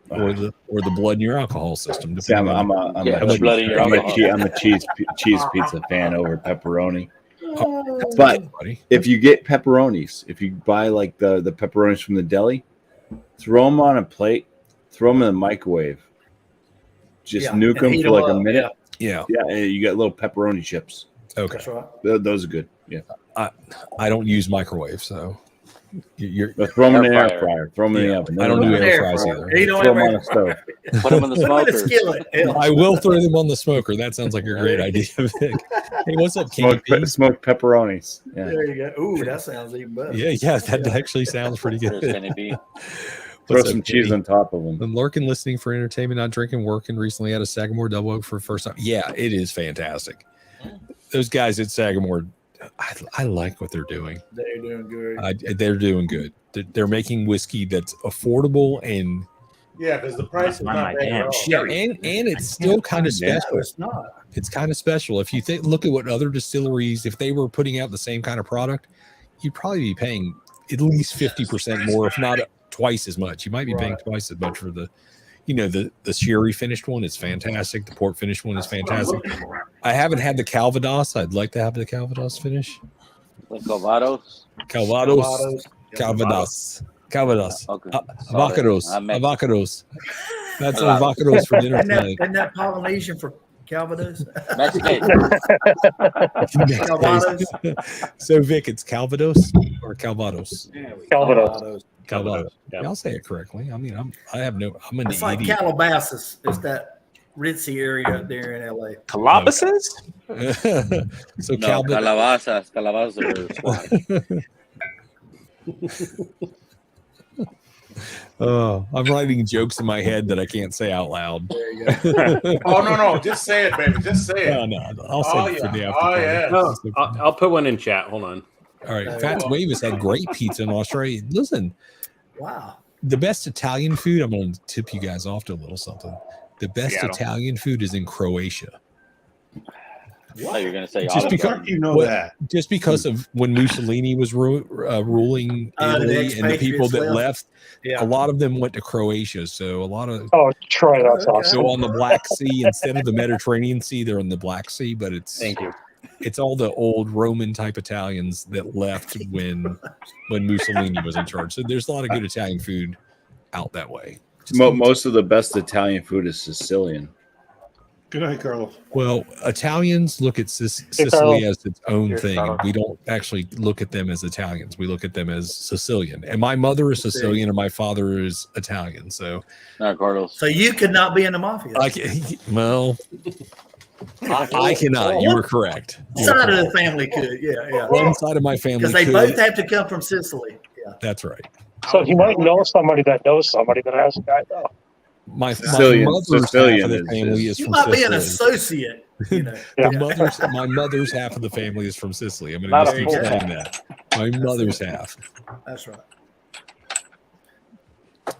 Or the blood in your alcohol system. See, I'm a cheese pizza fan over pepperoni. But if you get pepperonis, if you buy like the pepperonis from the deli, throw them on a plate, throw them in the microwave, just nuke them for like a minute. Yeah, and you get little pepperoni chips. Okay, That's right. Those are good. Yeah, I don't use microwave, so But throw them in the air fryer. Throw them in the oven. I don't do air fries either. Throw them on the stove. Put them in the smoker. skillet. I will throw them on the smoker. That sounds like a great idea, Vic. Hey, what's up, King? Smoked pepperonis. Yeah. There you go. Ooh, that sounds even better. Yeah, that actually sounds pretty good. Throw some cheese on top of them. I'm lurking, listening for entertainment, not drinking, working. Recently had a Sagamore double oak for the first time. Yeah, it is fantastic. Those guys at Sagamore, I like what they're doing. They're doing good. They're doing good. They're making whiskey that's affordable and Yeah, because the price is not bad at all. yeah, and it's still kind of special. It's not. It's kind of special. If you look at what other distilleries, if they were putting out the same kind of product, you'd probably be paying at least 50% more, if not twice as much. You might be paying twice as much for the sherry finished one is fantastic. The port finished one is fantastic. I haven't had the Calvados. I'd like to have the Calvados finish. The Calvados. Calvados. Okay. Avocados. That's avocados for dinner tonight. Isn't that Polynesian for Calvados? Calvados. So Vic, it's Calvados or Calvados? Calvados. Calvados. Yeah, I'll say it correctly. I mean, I'm an It's like idiot. Calabasas. It's that ritzy area up there in LA. Calabasas? So No, calabazas. Calabazas. Oh, I'm writing jokes in my head that I can't say out loud. There you go. Oh no, just say it, baby. Just say it. No, I'll say it for the after party. Yeah. No, I'll put one in chat. Hold on. All right, Fats Wavis had great pizza in Australia. Listen, Wow. the best Italian food. I'm going to tip you guys off to a little something. The best Italian food is in Croatia. Oh, you're gonna say Just because You know that. just because of when Mussolini was ruling Italy and the people that left, a lot of them went to Croatia. So a lot of Troy, that's awesome. so on the Black Sea instead of the Mediterranean Sea, they're in the Black Sea. But it's all the old Roman type Italians that left when Mussolini was in charge. So there's a lot of good Italian food out that way. Most of the best Italian food is Sicilian. Good night, Carlos. Well, Italians look at Sicily as its own thing. And we don't actually look at them as Italians. We look at them as Sicilian. And my mother is Sicilian and my father is Italian. So, Carlos. So you could not be in the mafia. I cannot. You were correct. Side of the family could, yeah. One side of my family because they could. both have to come from Sicily. Yeah, that's right. So you might know somebody that knows somebody that has a guy though. My mother's Sicilian half of the family is you from might Sicily. be an associate. You know, My mother's half of the family is from Sicily. I'm going to just keep saying that. My mother's half. That's right.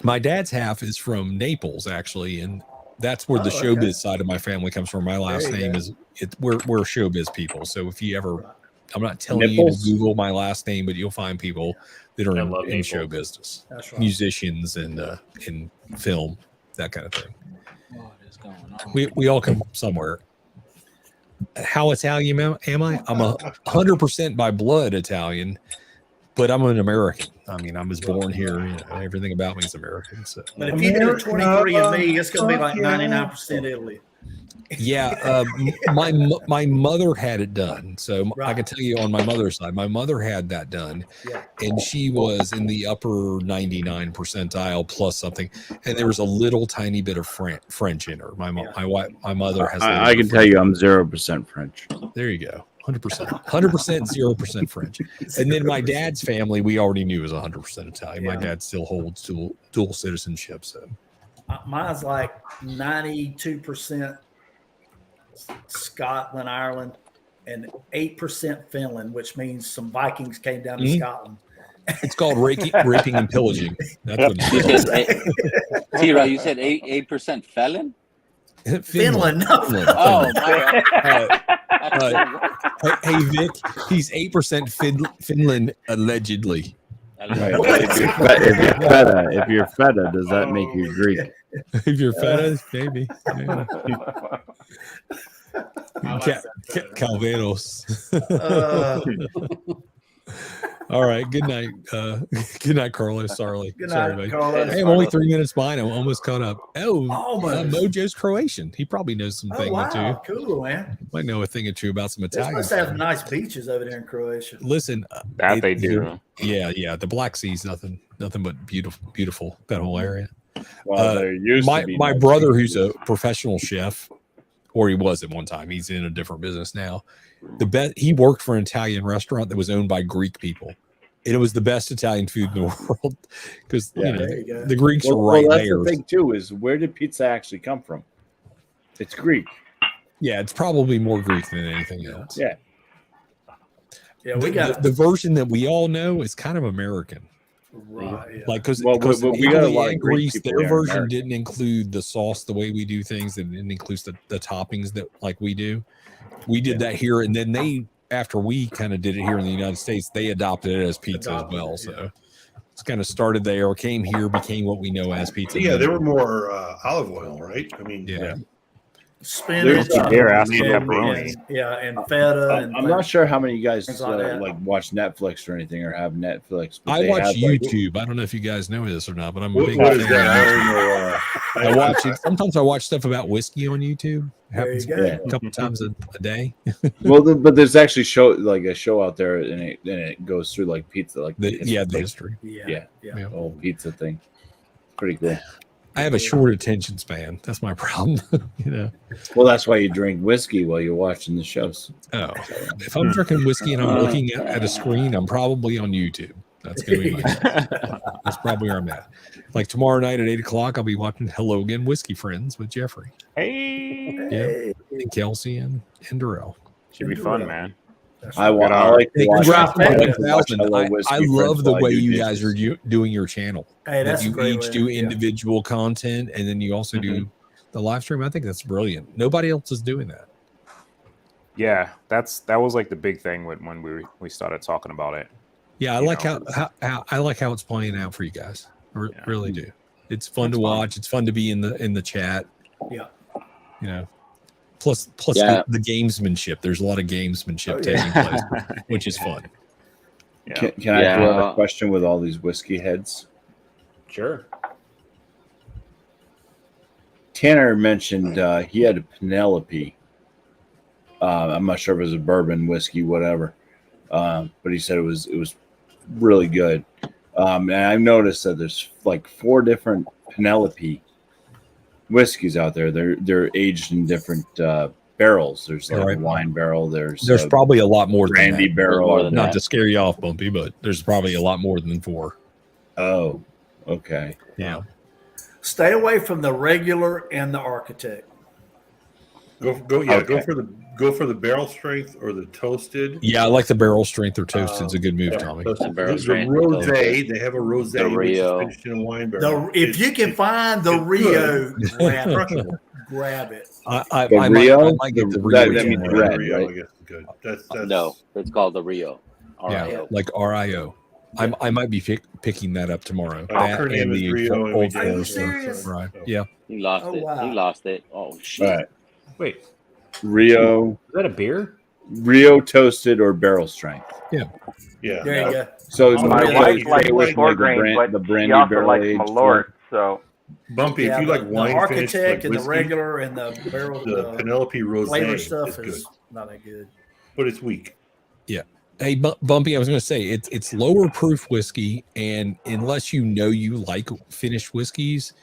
My dad's half is from Naples, actually, and that's where the showbiz side of my family comes from. My last name is we're showbiz people. So if you ever, I'm not telling you to Google my last name, but you'll find people that are in show business, musicians and in film, that kind of thing. We all come from somewhere. How Italian am I? I'm 100% by blood Italian, but I'm an American. I mean, I was born here. You know, everything about me is American. So. But if you do 23 of me, it's going to be like 99% Italy. Yeah, my mother had it done, so I can tell you on my mother's side, my mother had that done, and she was in the upper 99 percentile plus something, and there was a little tiny bit of French in her. My mother has. I can tell you, I'm 0% French. There you go, 100%, 0% French, and then my dad's family we already knew was 100% Italian. My dad still holds dual citizenship, so mine's like 92%. Scotland, Ireland, and 8% Finland, which means some Vikings came down to Scotland. It's called raping and pillaging. That's what it is. T-Roy, you said 8% felon? Finland. No. Finland. Oh, my God. Hey, Vic, he's 8% Finland, allegedly. Right. If you're feta, does that make you Greek? If you're feta, maybe. Calvados. All right. Good night. Good night, Carlos. Sorry. Good Sorry, night, mate. Carlos. Hey, I'm only 3 minutes behind. I'm almost caught up. Oh, Almost. Mojo's Croatian. He probably knows some Oh, thing or wow. two. Cool, man. Might know a thing or two about some This Italian. must have nice beaches over there in Croatia. Listen, That they do. Yeah. The Black Sea's nothing but beautiful. That whole area. Well, there used to be my no brother, beaches. who's a professional chef, or he was at one time. He's in a different business now. He worked for an Italian restaurant that was owned by Greek people. And it was the best Italian food in the world because the Greeks are right that's there. the thing too, is where did pizza actually come from? It's Greek. Yeah, it's probably more Greek than anything else. Yeah. Yeah, we got the version that we all know is kind of American. right. Yeah. Like because we got a Italy lot of and Greek Greece, people their there in version America. didn't include the sauce the way we do things, and it includes the toppings that like we do. We did that here, and then they, after we kind of did it here in the United States, they adopted it as pizza as well. So it's kind of started there, came here, became what we know as pizza. Yeah, they were more olive oil, right? I mean, Yeah. Spinach. They're asking and, pepperoni. and feta. And I'm not sure how many of you guys Things like that. like watch Netflix or anything or have Netflix. But I they watch have, like, YouTube. I don't know if you guys know this or not, but I'm a What- big what is fan that? I of don't YouTube. know. I watch it. Sometimes I watch stuff about whiskey on YouTube. It happens There you a couple times a day. but there's actually a show out there, and it goes through like pizza, like The like, history. Yeah. the whole pizza thing. Pretty cool. I have a short attention span. That's my problem. Well, that's why you drink whiskey while you're watching the shows. Oh, if I'm drinking whiskey and I'm looking at a screen, I'm probably on YouTube. That's gonna be that's probably where I'm at. Like tomorrow night at 8:00, I'll be watching Hello Again Whiskey Friends with Jeffrey. Hey, Yeah, and Kelsey and Darrell. should be fun, man. I like to Hey, watch. congrats on I like to watch 1,000. Hello I Whiskey love Friends the while I way do you dishes. guys are doing your channel. Hey, that's That a you great each way, do yeah. individual content, and then you also do the live stream. I think that's brilliant. Nobody else is doing that. Yeah, that was like the big thing when we started talking about it. Yeah, I You like know, how it's playing out for you guys. I really do. It's fun It's to fun. watch. It's fun to be in the chat. Yeah. Plus Yeah. the gamesmanship. There's a lot of gamesmanship taking place, which is fun. Yeah. Can I throw out a question with all these whiskey heads? Sure. Tanner mentioned he had a Penelope. I'm not sure if it was a bourbon, whiskey, whatever, but he said it was really good. And I've noticed that there's like 4 different Penelope whiskeys out there. They're aged in different barrels. There's like Right. a wine barrel. There's probably a lot more brandy than that. barrel. Not to scare you off, Bumpy, but there's probably a lot more than 4. Oh, okay. Yeah. Stay away from the regular and the architect. Go for the barrel strength or the toasted. Yeah, I like the barrel strength or toasted. It's a good move, Tommy. The barrel strength, rosé, they have a rosé The which is Rio. finished in a wine barrel. If you can find the it's Rio, good. grab it. Crushable. Grab it. I The might Rio? get the That- Rio. that means tomorrow. red, Rio, right? I guess is good. That's No, it's called the Rio. Yeah, RIO. like RIO. I might be picking that up tomorrow. Our That current name and is the Rio, and we Old did Are you Forester. serious? Right. So- Yeah. He lost Oh, it. wow. He lost it. Oh shit! All right. Wait, Rio, is that a beer? Rio toasted or barrel strength. Yeah. There you go. So My stay wife likes away from, four like, grain, but the she brandy also barrel likes aged Malort. So Bumpy, Yeah, if you like the wine finished architect like and the whiskey, regular and the barrel, the Penelope flavor rosé stuff is good, is not that good. but it's weak. Hey, Bumpy, I was going to say it's lower proof whiskey, and unless you know you like finished whiskeys,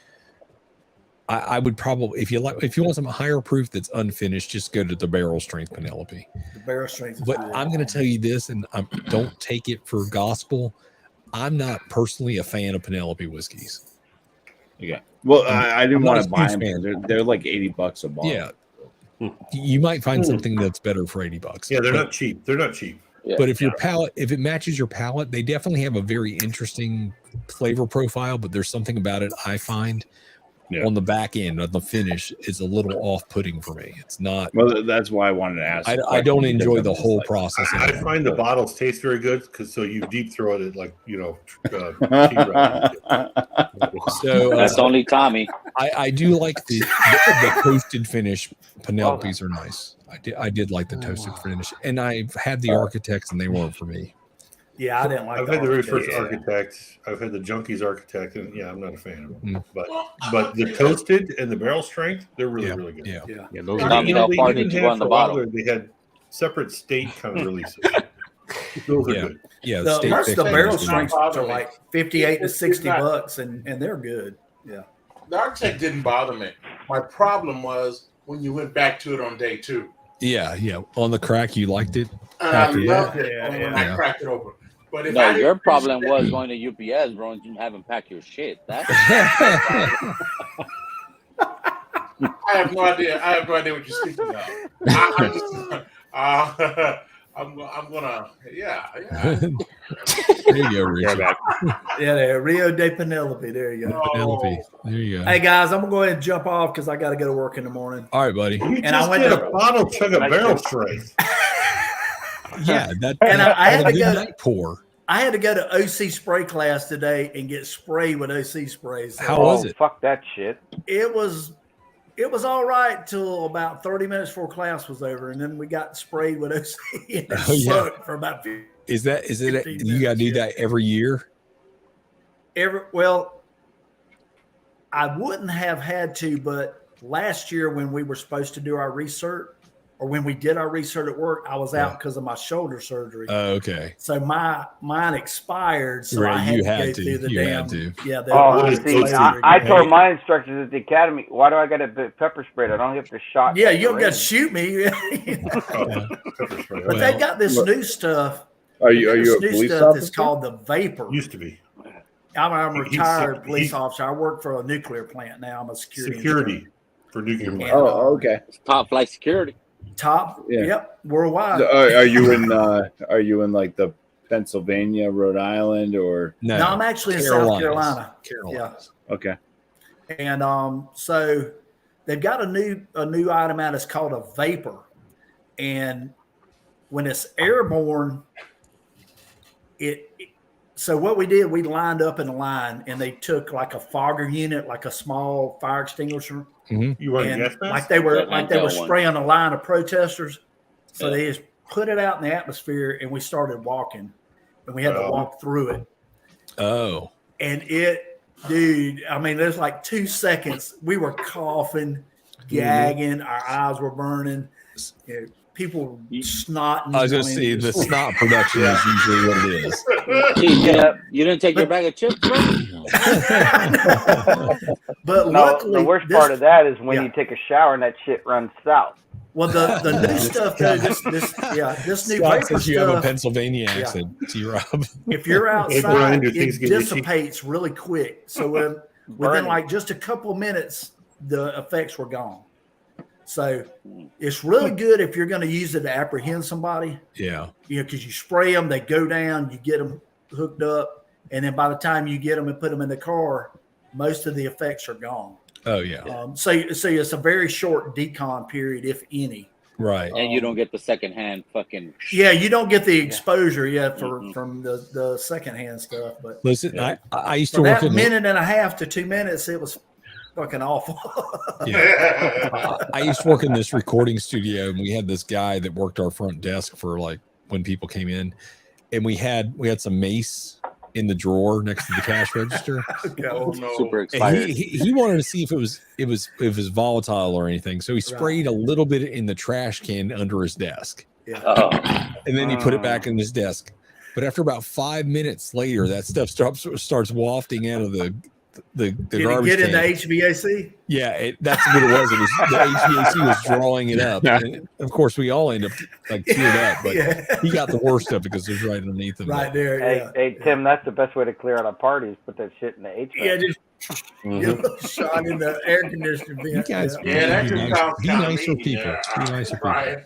I would probably if you want some higher proof that's unfinished, just go to the barrel strength Penelope. The barrel strength is But good. I'm going to tell you this, and don't take it for gospel. I'm not personally a fan of Penelope whiskeys. Okay. Well, I didn't I'm not want a to buy huge them. fan. They're like $80 a bottle. Yeah, you might find something that's better for $80. Yeah, they're But- not cheap. They're not cheap. Yeah. But if your palate, if it matches your palate, they definitely have a very interesting flavor profile. But there's something about it I find on the back end of the finish is a little off-putting for me. It's not. Well, that's why I wanted to ask. I don't enjoy the whole process. I find the bottles taste very good because so you deep throat it like So That's only Tommy. I do like the toasted finish. Penelopes are nice. I did like the toasted finish, and I've had the architects, and they weren't for me. Yeah, I didn't like. I've had the very first architect. I've had the Junkies architect, and I'm not a fan of them. But the toasted and the barrel strength, they're really good. Yeah. Those And, are they even had for a while there, they had separate state kind of releases. Those are good. Yeah, most of the barrel strengths bother are me. like 58 to It's 60 not- bucks, and they're good. Yeah. The architect didn't bother me. My problem was when you went back to it on day 2. Yeah. On the crack, you liked it. And I After loved that? it when I cracked it open. But if No, I your didn't problem finish was it- going to UPS, bro, and you haven't packed your shit. That's I have no idea. I have no idea what you're speaking about. I'm gonna. Yeah. There you go, Richard. Yeah, there, Rio de Penelope. There you go. Penelope. There you go. Hey guys, I'm gonna go ahead and jump off because I got to go to work in the morning. All right, buddy. You just did a bottle chug a barrel strength. Yeah, that. And I had to go. Night pour. I had to go to OC spray class today and get sprayed with OC sprays. So How was it? Fuck that shit. It was all right till about 30 minutes before class was over, and then we got sprayed with OC and it sucked for about 15 Is it? 15 You got to do minutes, that every year? Well, I wouldn't have had to, but last year when we were supposed to do our research, or when we did our research at work, I was out because of my shoulder surgery. Oh, okay. So mine expired, so Right, I had you to had go to. through the You damn. had to. Yeah. I told my instructors at the academy, why do I got to pepper sprayed? I don't have to shot. Yeah, you don't got to shoot me. But they got this new stuff. Are you This a new police stuff that's officer? called the Vapor. Used to be. I'm a He's- retired police he- officer. I work for a nuclear plant now. I'm a security. Security for nuclear plant. Oh, okay. It's top flight security. Top. Yeah. Yep. Worldwide. Are you in? Are you in like the Pennsylvania, Rhode Island, or No, I'm actually in South Carolina. Yeah. Okay. And so they've got a new item out. It's called a Vapor, and when it's airborne, so what we did, we lined up in a line, and they took like a fogger unit, like a small fire extinguisher. You wearing And gas mask? like they were one. spraying a line of protesters. So they just put it out in the atmosphere, and we started walking, and we had to walk through it. Oh. And dude, I mean, there's like 2 seconds. We were coughing, gagging, our eyes were burning. You know, people snotting. I was just see the snot production is usually what it is. You didn't take your bag of chips, bro? But No, luckily, the worst part of that is when you take a shower and that shit runs south. Well, the new stuff though, this new Scott Vapor says you have a stuff. Pennsylvania accent, T-Rob. If you're outside, Brian, do it things get itchy? dissipates really quick. So within like just a couple minutes, the effects were gone. So it's really good if you're going to use it to apprehend somebody. Yeah. You know, because you spray them, they go down, you get them hooked up, and then by the time you get them and put them in the car, most of the effects are gone. Oh yeah. So it's a very short decon period, if any. Right. And you don't get the secondhand fucking. Yeah, you don't get the exposure from the secondhand stuff. But Listen, I used to for work that in minute and a half to 2 minutes, it was fucking awful. I used to work in this recording studio, and we had this guy that worked our front desk for like when people came in, and we had some mace in the drawer next to the cash register. Oh, no. Super And expired. he wanted to see if it was volatile or anything, so he sprayed a little bit in the trash can under his desk. Oh. And then he put it back in his desk. But after about 5 minutes later, that stuff starts wafting out of the Did it garbage get can. into HVAC? Yeah, that's what it was. It was the HVAC was drawing it up. And of course, we all end up like teared up, but he got the worst of it because it was right underneath him. Right there. Hey, Tim, that's the best way to clear out a party is put that shit in the HVAC. Yeah, just shot in the air conditioner vent. You guys, that be just nice- sounds be kinda nicer mean, people. Be nicer people. Right.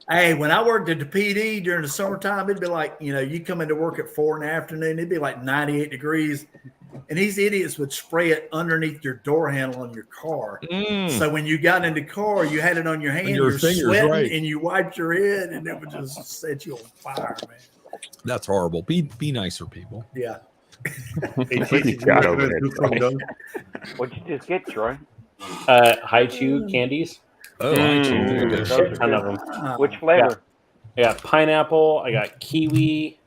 Hey, when I worked at the PD during the summertime, it'd be like, you come into work at 4 in the afternoon, it'd be like 98 degrees. And these idiots would spray it underneath your door handle on your car. So when you got in the car, you had it on your hand, your you're fingers, sweating, right. and you wiped your head, and it would just set you on fire, man. That's horrible. Be nicer people. Yeah. Hey, Casey, you recommend Two From Done? What'd you just get, Troy? High chew candies. Oh, there you go. Shit ton of them. Which flavor? Yeah, pineapple. I got kiwi.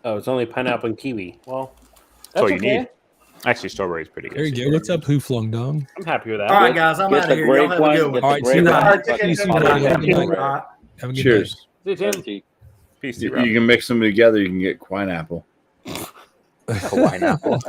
Oh, it's only pineapple and kiwi. Well, That's that's all you okay. need. Actually, strawberry is pretty good. There you go. What's up, Who Flung Dong? I'm happy with that. All right, guys, I'm out of here. Y'all have a good one. All right, see you later. All right. Have a good Cheers. Tim. Peace, You can mix them together. You can get pineapple. Pineapple.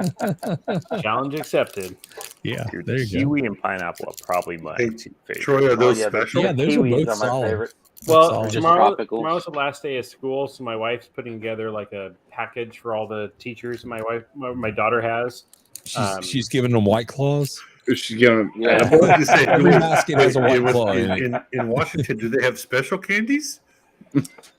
Challenge accepted. Yeah, Dude, there you kiwi and pineapple are probably my two favorites. Troy, are those special? Yeah, those are both my solid. favorite. Well, Just tropicals. tomorrow's the last day of school, so my wife's putting together like a package for all the teachers my daughter has. She's giving them White Claws. She's giving them. I was gonna say, Every basket has a White Claw in it. in Washington, do they have special candies?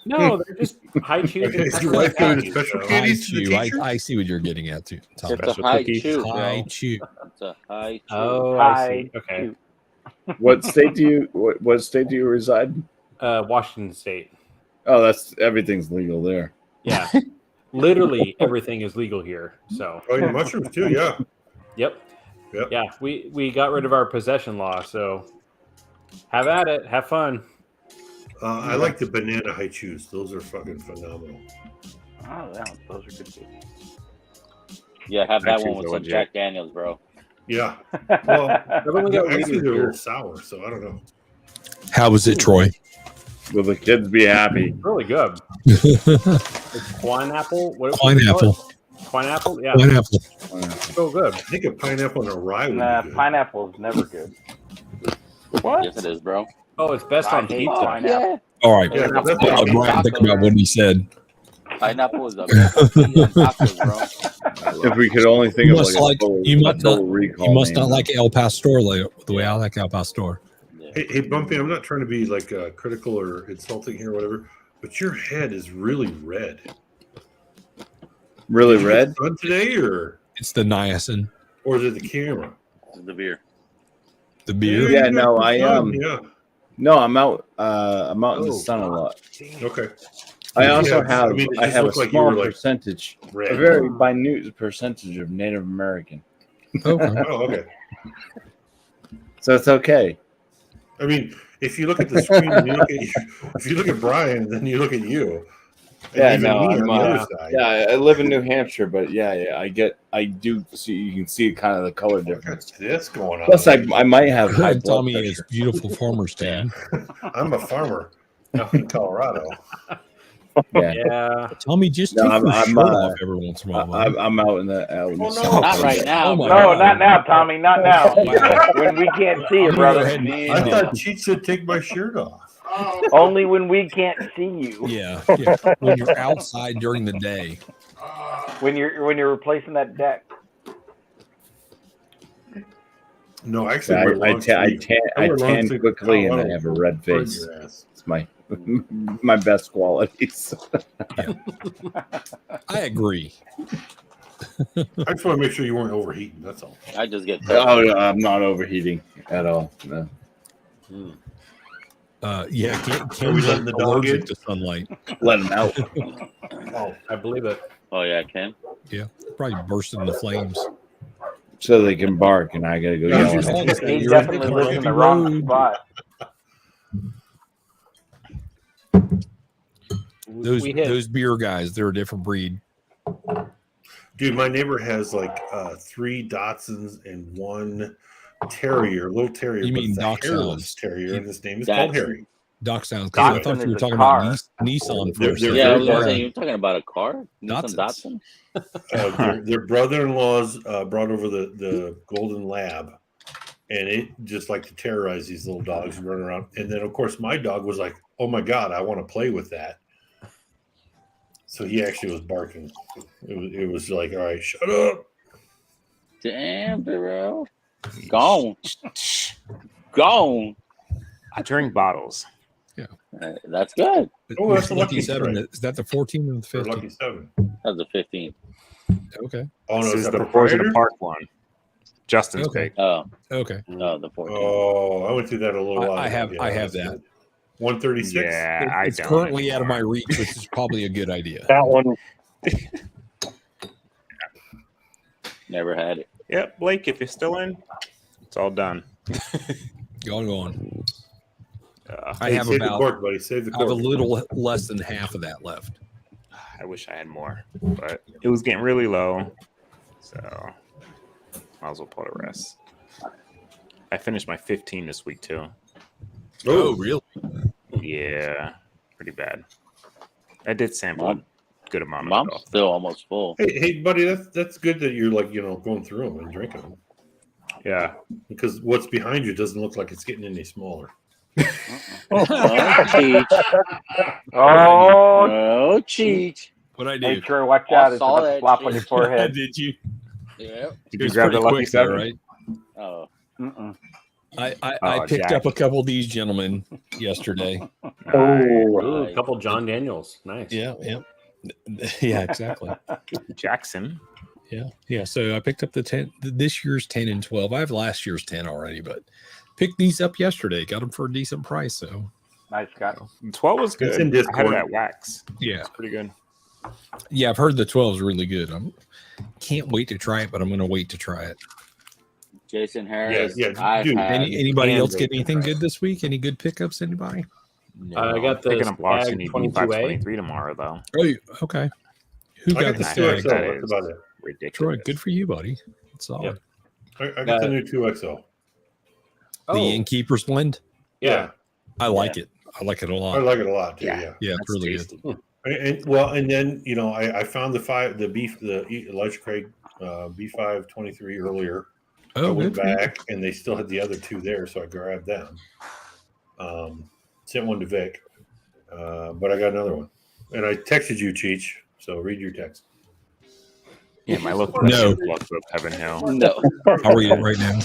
No, they're just high chews. Okay, is your wife giving the special High candies to the chew. teachers? I see what you're getting at too. Tom. It's a Special high cookies. chew, bro. High chew. It's a high chew. Oh, I see. High Okay. What state do you? What state do you reside? Washington State. Oh, everything's legal there. Yeah. Literally everything is legal here. So. Oh, your mushrooms too, yeah. Yep. Yep. Yeah, we got rid of our possession law, so have at it. Have fun. I like the banana high chews. Those are fucking phenomenal. Oh, yeah, those are good too. Yeah, have I that one choose with the some legit. Jack Daniels, bro. Yeah. Well, only got actually, weed they're a here. little sour, so I don't know. How was it, Troy? Will the kids be happy? Really good. It's pineapple. What Pineapple. Pineapple? Yeah. Pineapple. So good. I think a pineapple and a rye would Nah, be good. pineapple is never good. What? Yes, it is, bro. Oh, it's best I on hate pizza. pineapple. All right. Yeah, that's I'll Brian think about what he said. Pineapple is the best on pizza and tacos, bro. If we could only think You of must like like. a total, You must a total not. recall You must name. not like El Pastor the way I like El Pastor. Hey, Bumpy, I'm not trying to be like critical or insulting here or whatever, but your head is really red. Really Did you red? get sun today, or It's the niacin, is it the camera? This is the beer. the beer. Yeah, you no, got I the sun, am. Yeah. No, I'm out. I'm out in the Oh, sun a lot. Okay. I also Yeah, have. I mean, it I just have a looked like you small were, like, percentage, red. a very minute percentage of Native American, Okay. Oh, okay. so it's okay. I mean, if you look at the screen, and you look at if you look at Brian, then you look at you. And Yeah, even no, me I'm, on the other side. yeah, I live in New Hampshire, but yeah, I do see. You can see kind of the color difference. What's this going on? Plus, I might have high blood Tommy and his pressure. beautiful farmer's tan. I'm a farmer out in Colorado. Yeah, Yeah. Tommy, just No, take I'm- your I'm, shirt off every once in a while. man. I'm out in the sun. Not right now, Oh my bro. No, God. not now, Tommy. Not now. Wow. When we can't see you, Go brother. ahead and I end it. thought Cheat said take my shirt off. Only when we can't see you. Yeah, yeah. When you're outside during the day. When you're replacing that deck. No, actually, I wear long sleeve. I wear long tan sleeve. quickly, Oh, and I I don't have a red burn face. your ass. It's my best qualities. I agree. I just want to make sure you weren't overheating. That's all. I just get Oh, no, I'm not overheating at all. No. Yeah, Are we Ken's letting the dog allergic in? to sunlight. Let him out. Oh, I believe it. Oh yeah, Ken. Yeah, probably bursting into flames. So they can bark, and I gotta go Yeah, yell just- at them. As long as He you're in definitely the lives in country the wrong road. spot. Those beer guys, they're a different breed. dude, my neighbor has like 3 Dachshunds and 1 terrier, little terrier. You but mean it's a Dachshund? hairless terrier, and his name is called Dachshund. Harry. Doc sounds. Because I Dachshund thought you were is a talking car. about Nissan for They're- a second. Yeah, I was very gonna hard. say you're talking about a car. Nissan Datsuns. Datsun. Their brother-in-law's brought over the golden lab, and it just like to terrorize these little dogs and run around. And then, of course, my dog was like, "Oh my god, I want to play with that." So he actually was barking. It was like, "All right, shut up." Damn, bro. Gone. Gone. I drink bottles. That's good. Oh, that's the the lucky lucky 7. strike. Is that the 14 or the For 15? lucky 7. That's a 15. Okay. Oh no, This is is that the Forza proprietor? Park one. Justin's Okay. pick. Oh, Okay. no, the 14. Oh, I went through that a little while. I have ago. I Yeah, have that's that. good. 136. Yeah, I It's don't currently out of my anymore. reach, which is probably a good idea. That one, Never had it. Yep, Blake, if you're still in, it's all done. Go on. I Hey, have save the about cork, buddy. Save the I have a cork. little less than half of that left. I wish I had more, but it was getting really low, so might as well pull the rest. I finished my 15 this week too. Oh, really? Yeah, pretty bad. I did sample a good amount of Mom's stuff. still almost full. Hey, buddy, that's good that you're like going through them and drinking them. Yeah, because what's behind you doesn't look like it's getting any smaller. Oh, cheat! What I do? Hey, Troy, watch out! It's saw about to that flop cheat. on your forehead. Did you? Yeah. Did you grab the lucky quick, though, seven? right? Oh. I picked up a couple of these gentlemen yesterday. Ooh, a couple John Daniels. Nice. Yeah, yeah, exactly. Jackson. Yeah. So I picked up this year's 10 and 12. I have last year's 10 already, but picked these up yesterday. Got them for a decent price. So Nice, Scott. 12 was good. It's in Discord. I had it at Wax. yeah, It's pretty good. yeah. I've heard the 12 is really good. Can't wait to try it, but I'm going to wait to try it. Jason Harris. Yeah, I've dude. had Anybody else get Jason anything Harris. good this week? Any good pickups? Anybody? No, I got the picking up Larson Stag EB 22A. 523 tomorrow though. Oh, okay. Who I got got the the Stag? 2XL. That That's is about it. ridiculous. Troy, good for you, buddy. It's all Yep. I got the new 2XL. the Innkeeper's blend. Yeah, I like it. I like it a I lot. like it a lot too. Yeah. Yeah. Yeah, it's That's really tasty. good. And then I found the Elijah Craig B523 earlier. I Oh, went good. for you. back and they still had the other two there, so I grabbed them. Sent one to Vic, but I got another one, and I texted you, Cheech. So read your text. Yeah, my local No. loves of Heaven Hill. No. I'll read it right now.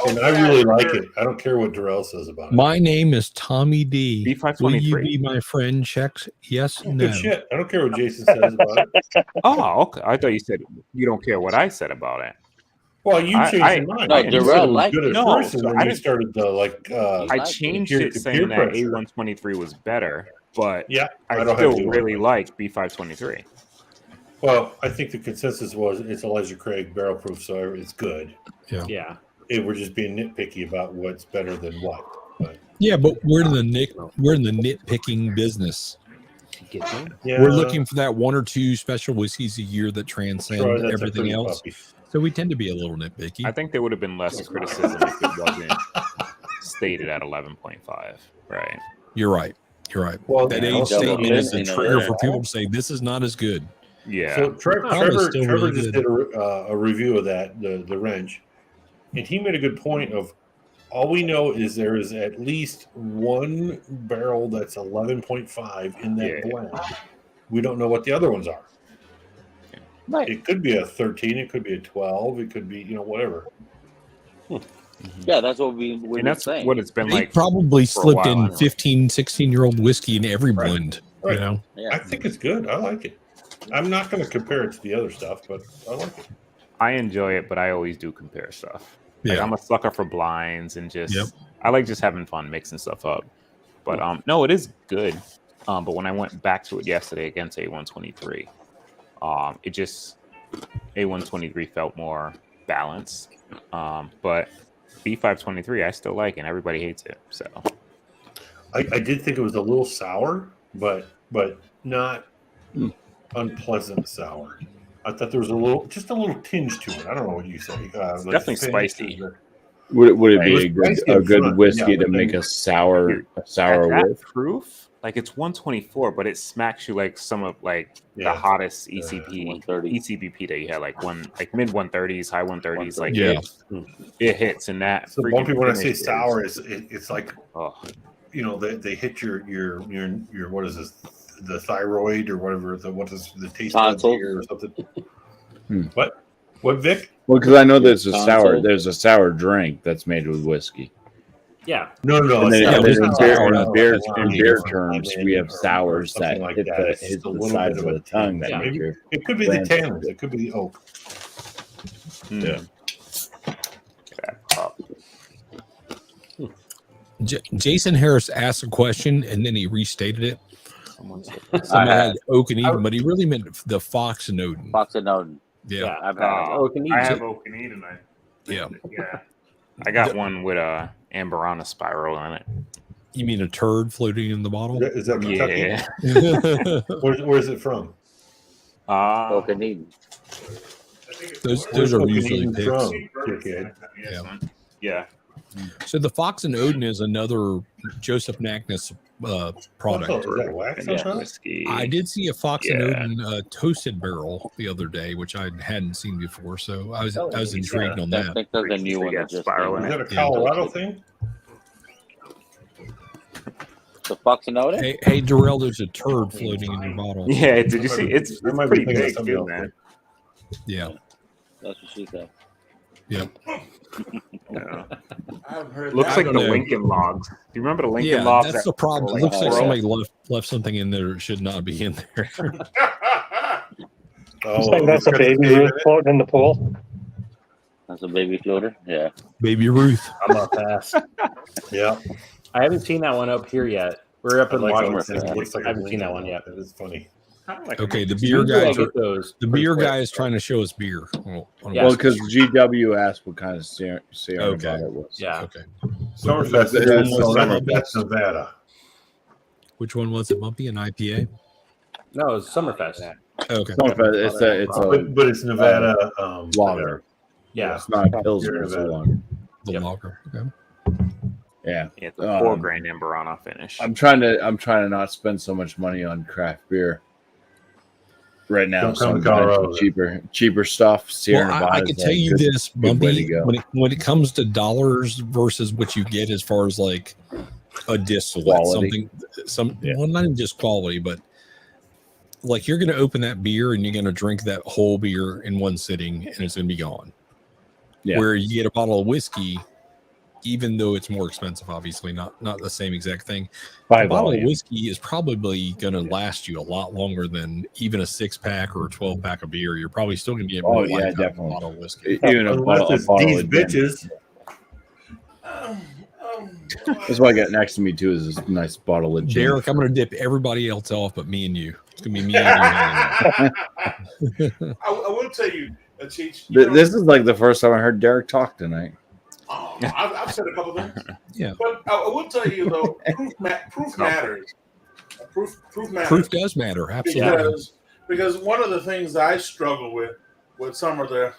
And I really like it. I don't care what Darrell says about it. My name is Tommy D. Will you B523. be my friend? Checks yes, Good no. shit. I don't care what Jason says about it. Oh, okay. I thought you said you don't care what I said about it. Well, you changed your mind. No, You said it Darrell was liked good it. at No, first, and so then I you didn't- started to I like changed peer- it peer saying that pressure. A123 was better, but Yeah, I don't have still to really like B523. Well, I think the consensus was it's Elijah Craig barrel proof, so it's good. Yeah. We're just being nitpicky about what's better than what. But Yeah, but we're in the nitpicking business. yeah, We're looking for that one or two special whiskeys a year that transcend Troy, that's a everything pretty else. puppy. So we tend to be a little nitpicky. I think there would have been less criticism if it wasn't stated at 11.5. Right. You're right. You're right. Well, that yeah, age statement is a you know, trigger yeah. for people to say this is not as good. Yeah. So Probably still Trevor really just good. did a review of that, the wrench, and he made a good point of all we know is there is at least one barrel that's 11.5 in that Yeah. blend. We don't know what the other ones are. Right. It could be a 13, it could be a 12, it could be, whatever. Yeah, that's what we've And been that's saying. what it's been They like. probably for a slipped while in anyway. 15, 16-year-old whiskey in every Right. blend. Right. You know? Yeah. I think it's good. I like it. I'm not going to compare it to the other stuff, but I like it. I enjoy it, but I always do compare stuff. Like, Yeah. I'm a sucker for blinds and just Yep. I like just having fun mixing stuff up. But no, it is good. But when I went back to it yesterday against A123, it just A123 felt more balanced. But B523 I still like and everybody hates it. So I did think it was a little sour, but not unpleasant sour. I thought there was just a little tinge to it. I don't know what you say. Like definitely finish spicy. or- Would it It be was a good spicy up front, whiskey yeah, to but make then- a sour at with? that proof, like it's 124, but it smacks you like some of like the Yeah. hottest ECP 130. ECBP that you had, like mid 130s, high 130s. Like Yeah. it hits in that. So freaking bumpy when I say finish is- sour, it's like Oh, they hit your what is this, the thyroid or whatever, what is the taste Tonsils. buds here or something. What Vic? Well, because I know there's a Tonsil. there's a sour drink that's made with whiskey. Yeah. No, And then, it's and not- then it's in not beer, sour, in it's beer, not in lime beer or terms, lemon we have or sours something that like hit that. the, It's hit just a the little sides bit of of the tongue that Yeah. make your It could be the blend tannins. It could be the oak. Yeah. Jason Harris asked a question and then he restated it. someone said Somebody had oak and Eden, but he really meant the Fox and Odin. Fox and Odin. Yeah. I've had Oh, Oak and I Eden. have oak and tonight. Yeah. Yeah. I got one with a Amberana spiral in it. You mean a turd floating in the bottle? Is that Kentucky? Yeah. Where's it from? Smoking Eden. Those are usually picks. Yeah. Yeah. So the Fox and Odin is another Joseph Nackness product. Oh, is that wax on top? Whiskey. I did see a Fox and Yeah. Odin toasted barrel the other day, which I hadn't seen before. So I was intrigued on I that. think there's a new one that just came Is out. that a Colorado thing? The Fox and Odin? Hey, Darrell, there's a turd floating in your bottle. Yeah, did you see? It's I might be pretty thinking of big something too, else. man. Yeah. That's what she said. Yep. Yeah. I haven't heard Looks that. like the know. Lincoln Logs. Do you remember the Lincoln Yeah, Logs? that's that the problem. were It looks like swirl? somebody left something in there that should not be in there. It's like that's a baby Ruth floating in the pool. That's a baby floater? Yeah. Baby Ruth. I'm not fast. Yeah. I haven't seen that one up here yet. We're up in Like Washington. it looks like I haven't seen that one yet. That is funny. Okay, the beer Usually I guys. get those The pretty beer quick. guy is trying to show us beer. Well, because GW asked what kind of Sierra Okay. Nevada it was. Yeah. Okay. Summerfest. That's Nevada. Which one was it? Bumpy, an IPA? No, it's Summerfest. Okay. Summerfest, it's a But it's Nevada lager. Yeah. It's not a Pilsner, it's a lager. The lager. Okay. Yeah. Yeah, it's a 4-grain Amberana finish. I'm trying to not spend so much money on craft beer right now. Don't So come I'm to buying Colorado. cheaper stuff. Sierra Well, Nevada I is can a tell you good- this, good way to Bumpy, go. when it comes to dollars versus what you get as far as like a distillate, Quality. well, not even just quality, but like you're going to open that beer and you're going to drink that whole beer in one sitting and it's going to be gone. Yeah. Where you get a bottle of whiskey, even though it's more expensive, obviously not the same exact thing. By A bottle of volume. whiskey is probably going to last you a lot longer than even a 6-pack or a 12-pack of beer. You're probably still going to get Oh, more yeah, lifetime definitely. bottle of whiskey. Even a Unless bottle, it's a bottle these of gin. bitches. That's what I got next to me too. Is this nice bottle of gin. Derek, I'm going to dip everybody else off but me and you. It's going to be me and you. hanging out. I will tell you, Cheech. This is like the first time I heard Derek talk tonight. I've said a couple things. Yeah. But I will tell you though, proof matters. Proof matters. Proof does matter. Absolutely. Because one of the things I struggle with some of the,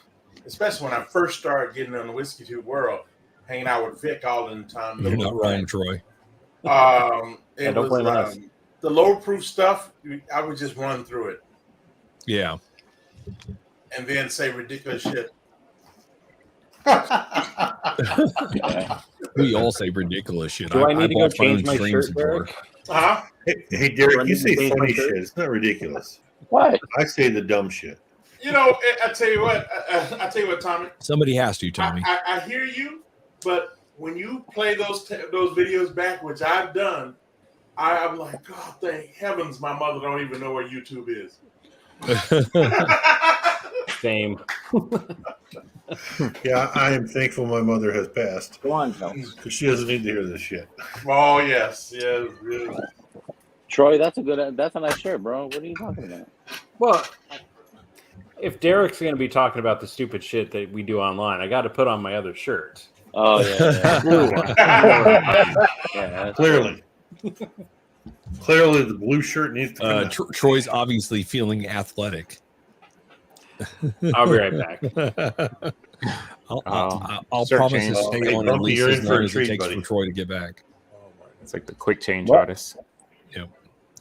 especially when I first started getting in the whiskey tube world, hanging out with Vic all the time. You're not wrong, Troy. It don't was blame us. the low proof stuff. I would just run through it Yeah. and then say ridiculous shit. We all say ridiculous shit. Do I need to go watch my own change my streams shirt, before. Derek? Uh-huh. Hey, Derek, Run you the say same funny shirt? shit. It's not ridiculous. What? I say the dumb shit. You know, I tell you what. I tell you what, Tommy. Somebody has to, Tommy. I hear you, but when you play those videos back, which I've done, I'm like, God, thank heavens, my mother don't even know where YouTube is. Same. Yeah, I am thankful my mother has passed. Go on, Joe. Because she doesn't need to hear this shit. Oh yes. Troy, that's a nice shirt, bro. What are you talking about? Well, if Derek's going to be talking about the stupid shit that we do online, I got to put on my other shirt. Oh yeah. Blue one. Yeah, Clearly. Clearly, the blue shirt needs to come out. Troy's obviously feeling athletic. I'll be right back. I'll Search promise to change. stay Hey, on Bumpy, at least you're as in for long a as it treat, takes buddy. for Troy to get back. It's like the quick change What? artist. Yep.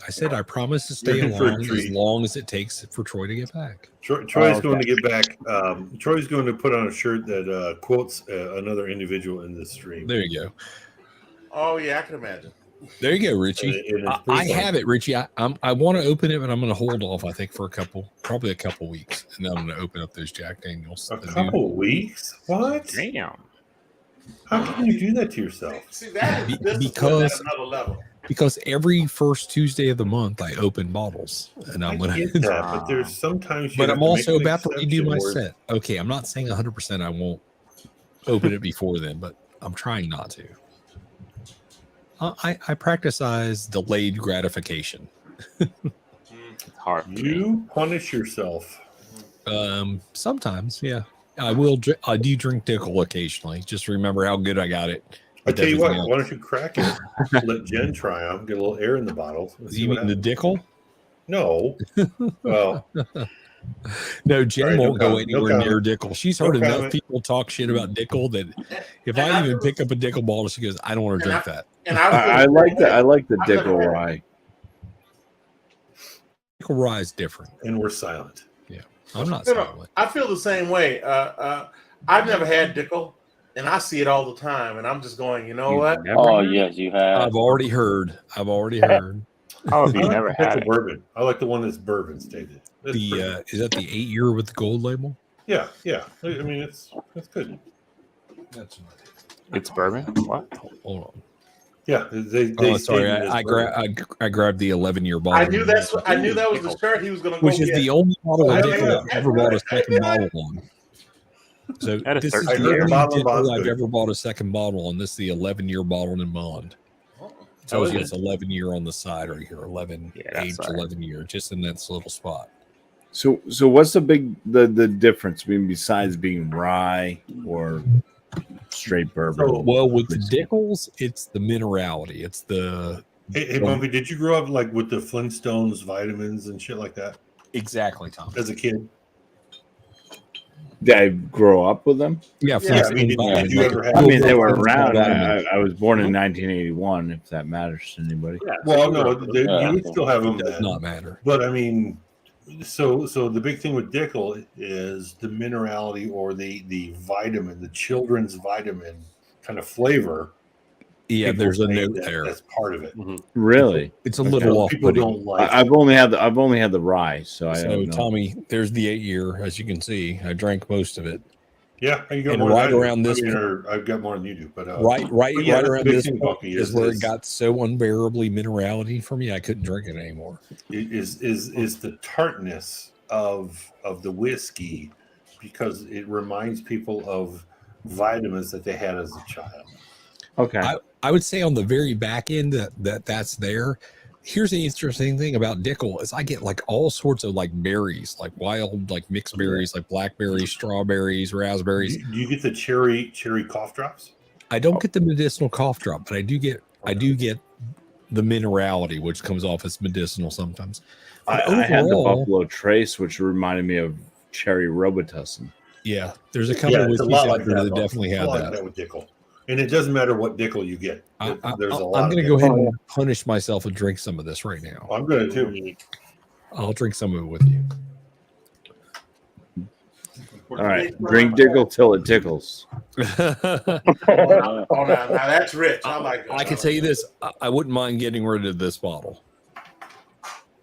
I said I promise to stay You're in for a along as treat. long as it takes for Troy to get back. Troy's going to get back. Troy's going to put on a shirt that quotes another individual in this stream. There you go. Oh yeah, I can imagine. There you go, Richie. And it's I pretty have it, Richie. I want to open it, but I'm going to hold off. I think for probably a couple weeks, and then I'm going to open up those Jack Daniels. A couple weeks? What? Damn. How can you do that to yourself? See that is this Because- is at another level. Because every first Tuesday of the month, I open bottles, and I'm I going get to. that, but there's sometimes. You But have I'm to make also an about to redo my exception where- set. Okay, I'm not saying 100% I won't open it before then, but I'm trying not to. I practice delayed gratification. It's hard. You punish yourself. Sometimes, yeah. I will. I do drink Dickel occasionally. Just remember how good I got it. I tell you what, Everything why don't you crack it? Let Jen try them, get a little air in the bottle. and see You what mean the happens. Dickel? No. Well, no, Jen All right, no won't go comment, no anywhere near comment. Dickel. She's No heard enough comment. people talk shit about Dickel that if And I I even feel pick up a Dickel bottle, she goes, I don't want to drink that. And I like that. I like the I've never Dickel had it. rye. Dickel rye is different. And we're silent. Yeah, I'm not You know, silent. I feel the same way. I've never had Dickel, and I see it all the time, and I'm just going, you know what? Oh yes, you have. I've already heard. Oh, if I you like never the had Dickel it. bourbon. I like the one that's bourbon stated. That's The pretty- is that the 8-year with the gold label? yeah. I mean, it's good. That's It's bourbon. What? hold on. Yeah, they Oh, sorry, stated it as I bourbon. grabbed the 11-year bottle. I knew that was the shirt he was going to go which is get. the only bottle of Yeah, Dickel yeah. I've ever bought a second bottle on. So That is this is 13 the years. only Bottle and Dickel bond's I've good. ever bought a second bottle on. This is the 11-year bottle in bond. Tells you it's 11 year on the side right here, 11 age, 11 year, just in that little spot. So what's the difference besides being rye or straight bourbon? Well, with the Dickels, it's the minerality. It's the Hey, Bumpy, did you grow up like with the Flintstones vitamins and shit like that exactly, Tom. as a kid? Did I grow up with them? Yeah, I mean, did you ever have? I mean, they were Flintstones around. vitamins. I was born in 1981, if that matters to anybody. Well, no, you would still have them. It does then. not matter. But I mean, so the big thing with Dickel is the minerality or the vitamin, the children's vitamin kind of flavor. Yeah, People there's a say note that there. That's part of it. Really? It's a Like, little off. people don't like. I've only had the rye, so I So don't know. Tommy, there's the 8-year. As you can see, I drank most of it. Yeah, you got And more right than I do. around this- I mean, or I've got more than you do, but Right but yeah, that's the around big this thing, point Bucky, is where it got so unbearably minerality for me. I couldn't drink it anymore. is the tartness of the whiskey, because it reminds people of vitamins that they had as a child. Okay. I would say on the very back end that's there. Here's the interesting thing about Dickel is I get like all sorts of like berries, like wild, like mixed berries, like blackberries, strawberries, raspberries. Do you get the cherry cough drops? I don't get the medicinal cough drop, but I do get the minerality, which comes off as medicinal sometimes. I had the Buffalo Trace, which reminded me of cherry Robitussin. Yeah, there's a couple of it's a whiskeys lot out like there that. that definitely It's a have lot that. like that with Dickel. And it doesn't matter what Dickel you get. There's a lot. I'm going to of go ahead Dickel. and punish myself and drink some of this right now. I'm going to too. I'll drink some of it with you. All right, drink Dickel till it tickles. Oh, now that's rich. I like that. I can tell you this: I wouldn't mind getting rid of this bottle.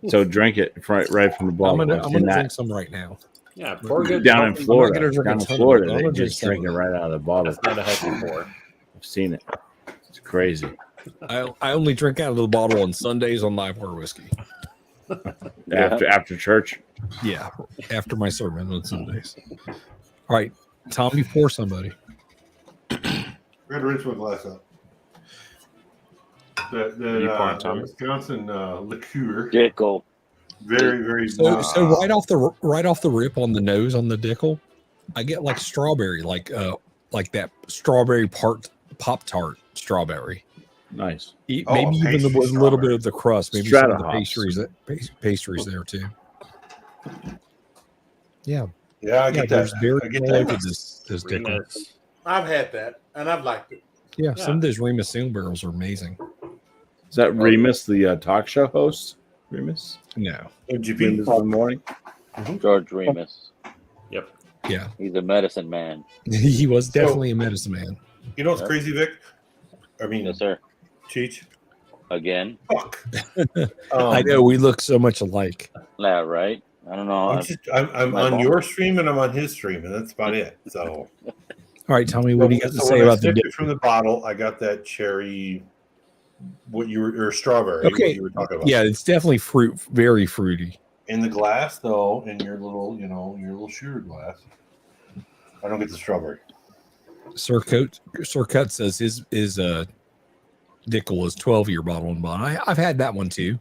So drink it right from the bottle. I'm I've gonna seen that. drink some right now. Yeah, pour good. Down in I'm not Florida, gonna drink a down in ton of Florida, it, but I'm they gonna drink just some drink it of it. right out of the bottle. That's not a healthy pour. I've seen it. It's crazy. I only drink out of the bottle on Sundays on Livewater whiskey. After church. Yeah, after my sermon on Sundays. All right, Tommy, pour somebody. Red rinse my glass up. You pouring, Tommy? Wisconsin liqueur. Dickel. Very. So right off the rip on the nose on the Dickel, I get like strawberry, like that strawberry Pop-Tart strawberry. Nice. Maybe pastry even with a little bit of the crust, maybe some of the Strata pastries there too. Yeah, Yeah, I get that. there's berries I get all that. over this Dickel. Remus. I've had that, and I've liked it. Yeah, some of those Remus single barrels are amazing. Is that Remus, the talk show host? Remus? No, MGP. Remus in the morning? George Remus. Yep. yeah, He's a medicine man. he was definitely a medicine man. You know what's crazy, Vic? I mean, Yes, sir. Cheech. Again. Fuck. I know we look so much alike. Yeah, right. I don't know. I'm my on fault. your stream and I'm on his stream, and that's about it. So, All right, tell me what do you got to so say when I about the sipped Dickel? it from the bottle, I got that cherry. What you were, or strawberry? Okay. What you were talking about. Yeah, it's definitely very fruity. In the glass, though, in your little, your little shooter glass. I don't get the strawberry. Sir Cut says his Dickel is 12-year bottle and bond. I've had that one too.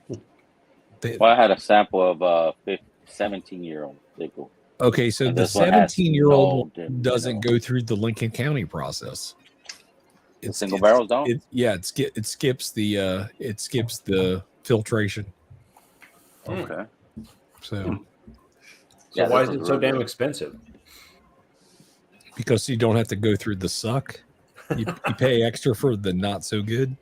Well, I had a sample of 17-year-old Dickel. Okay, so And the this one has 17-year-old no, doesn't go through the Lincoln County process. Single barrels don't. It skips the filtration. Okay. So So why is it so damn expensive? Because you don't have to go through the suck. You pay extra for the not so good.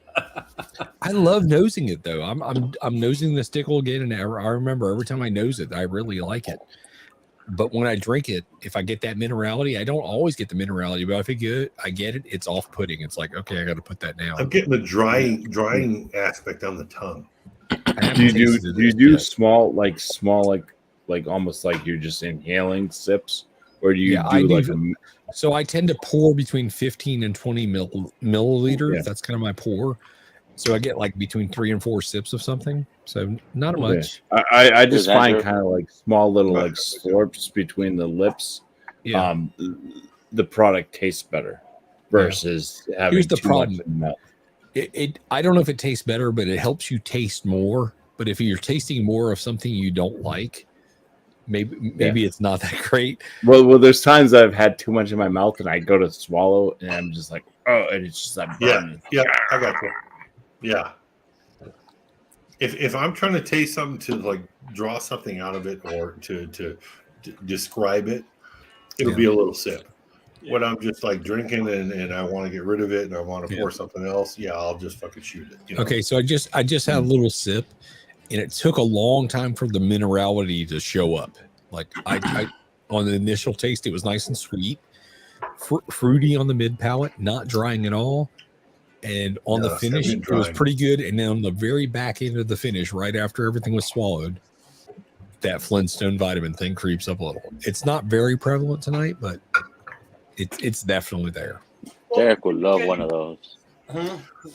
I love nosing it though. I'm nosing the stickle again, and I remember every time I nose it, I really like it. But when I drink it, if I get that minerality, I don't always get the minerality, but if I get it, it's off-putting. It's like, okay, I got to put that down. I'm getting the drying aspect on the tongue. Do you do small almost like you're just inhaling sips, or do you so I tend to pour between 15 and 20 milliliters. Yeah. That's kind of my pour. So I get like between 3 and 4 sips of something. So not much. I just find kind of like small little like slurps between the lips. Yeah. The product tastes better versus having Here's the too problem. much in the mouth. I don't know if it tastes better, but it helps you taste more. But if you're tasting more of something you don't like, maybe it's not that great. Well, there's times I've had too much in my mouth and I go to swallow and I'm just like, oh, and it's just like burning. Yeah, I got you. Yeah. If I'm trying to taste something to like draw something out of it or to describe it, it'll be a little sip. When I'm just like drinking and I want to get rid of it and I want to pour something else, I'll just fucking shoot it. You know? Okay, so I just had a little sip, and it took a long time for the minerality to show up. Like I on the initial taste, it was nice and sweet, fruity on the mid palate, not drying at all. And on the finish, it was pretty good. And then on the very back end of the finish, right after everything was swallowed, that Flintstone vitamin thing creeps up a little. It's not very prevalent tonight, but it's definitely there. Derek would love one of those.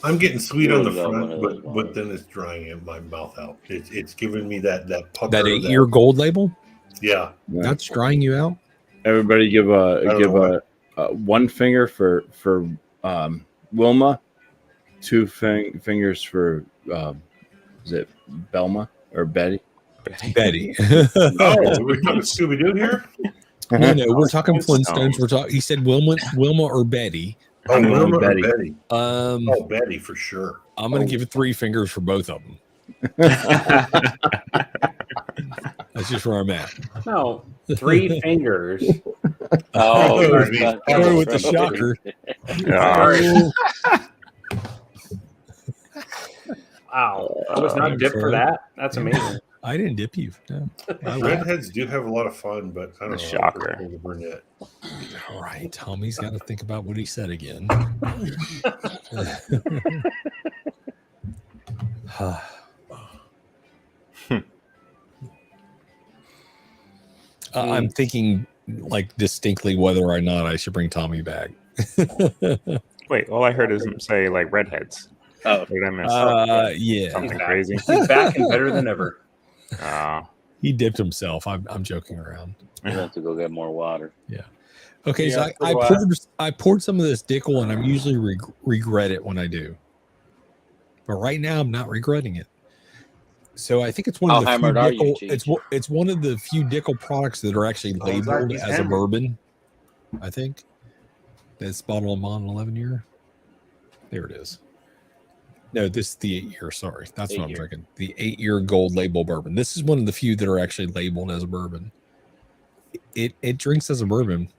I'm getting sweet on the front, but then it's drying in my mouth out. It's giving me that pucker. That 8-year gold label? Yeah. That's drying you out? Everybody give a one finger for Wilma, 2 fingers for is it Belma or Betty? Betty. Oh, we're talking Scooby-Doo here? No, we're talking Flintstones. He said Wilma or Betty. Oh, Wilma or Betty. Betty for sure. I'm going to give it 3 fingers for both of them. That's just where I'm at. No, 3 fingers. Oh, go with the shocker. Wow, I was not dipped for that. That's amazing. I didn't dip you. No. Redheads do have a lot of fun, but I don't know. Shocker. The brunette. All right, Tommy's got to think about what he said again. I'm thinking like distinctly whether or not I should bring Tommy back. Wait, all I heard is him say like redheads. Oh, did I miss? Yeah, something crazy. He's back and better than ever. He dipped himself. I'm joking around. You have to go get more water. Yeah. Okay, so I poured some of this Dickel, and I usually regret it when I do. But right now, I'm not regretting it. So I think it's one of the few Dickel. It's one of the few Dickel products that are actually labeled as a bourbon. I think that's bottled on 11 year. There it is. No, this is the 8-year. Sorry, that's what I'm drinking. The 8-year gold label bourbon. This is one of the few that are actually labeled as a bourbon. It drinks as a bourbon,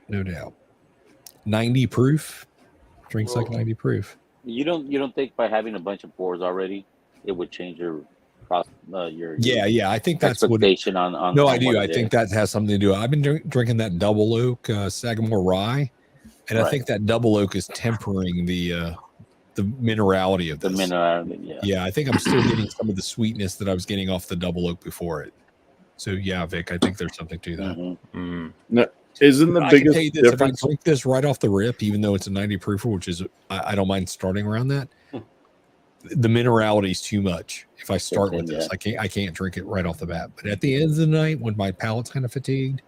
no doubt. 90 proof, drinks like 90 proof. You don't think by having a bunch of pours already, it would change your I think that's what expectation on. No, I do. I think that has something to do. I've been drinking that double oak Sagamore rye. And I think that double oak is tempering the minerality of this. The minerality, yeah. I think I'm still getting some of the sweetness that I was getting off the double oak before it. So yeah, Vic, I think there's something to that. Mm-hmm. No, isn't the biggest difference? If I drink this right off the rip, even though it's a 90 proofer, which is I don't mind starting around that. The minerality is too much. If I start with this, I can't drink it right off the bat. But at the end of the night, when my palate's kind of fatigued,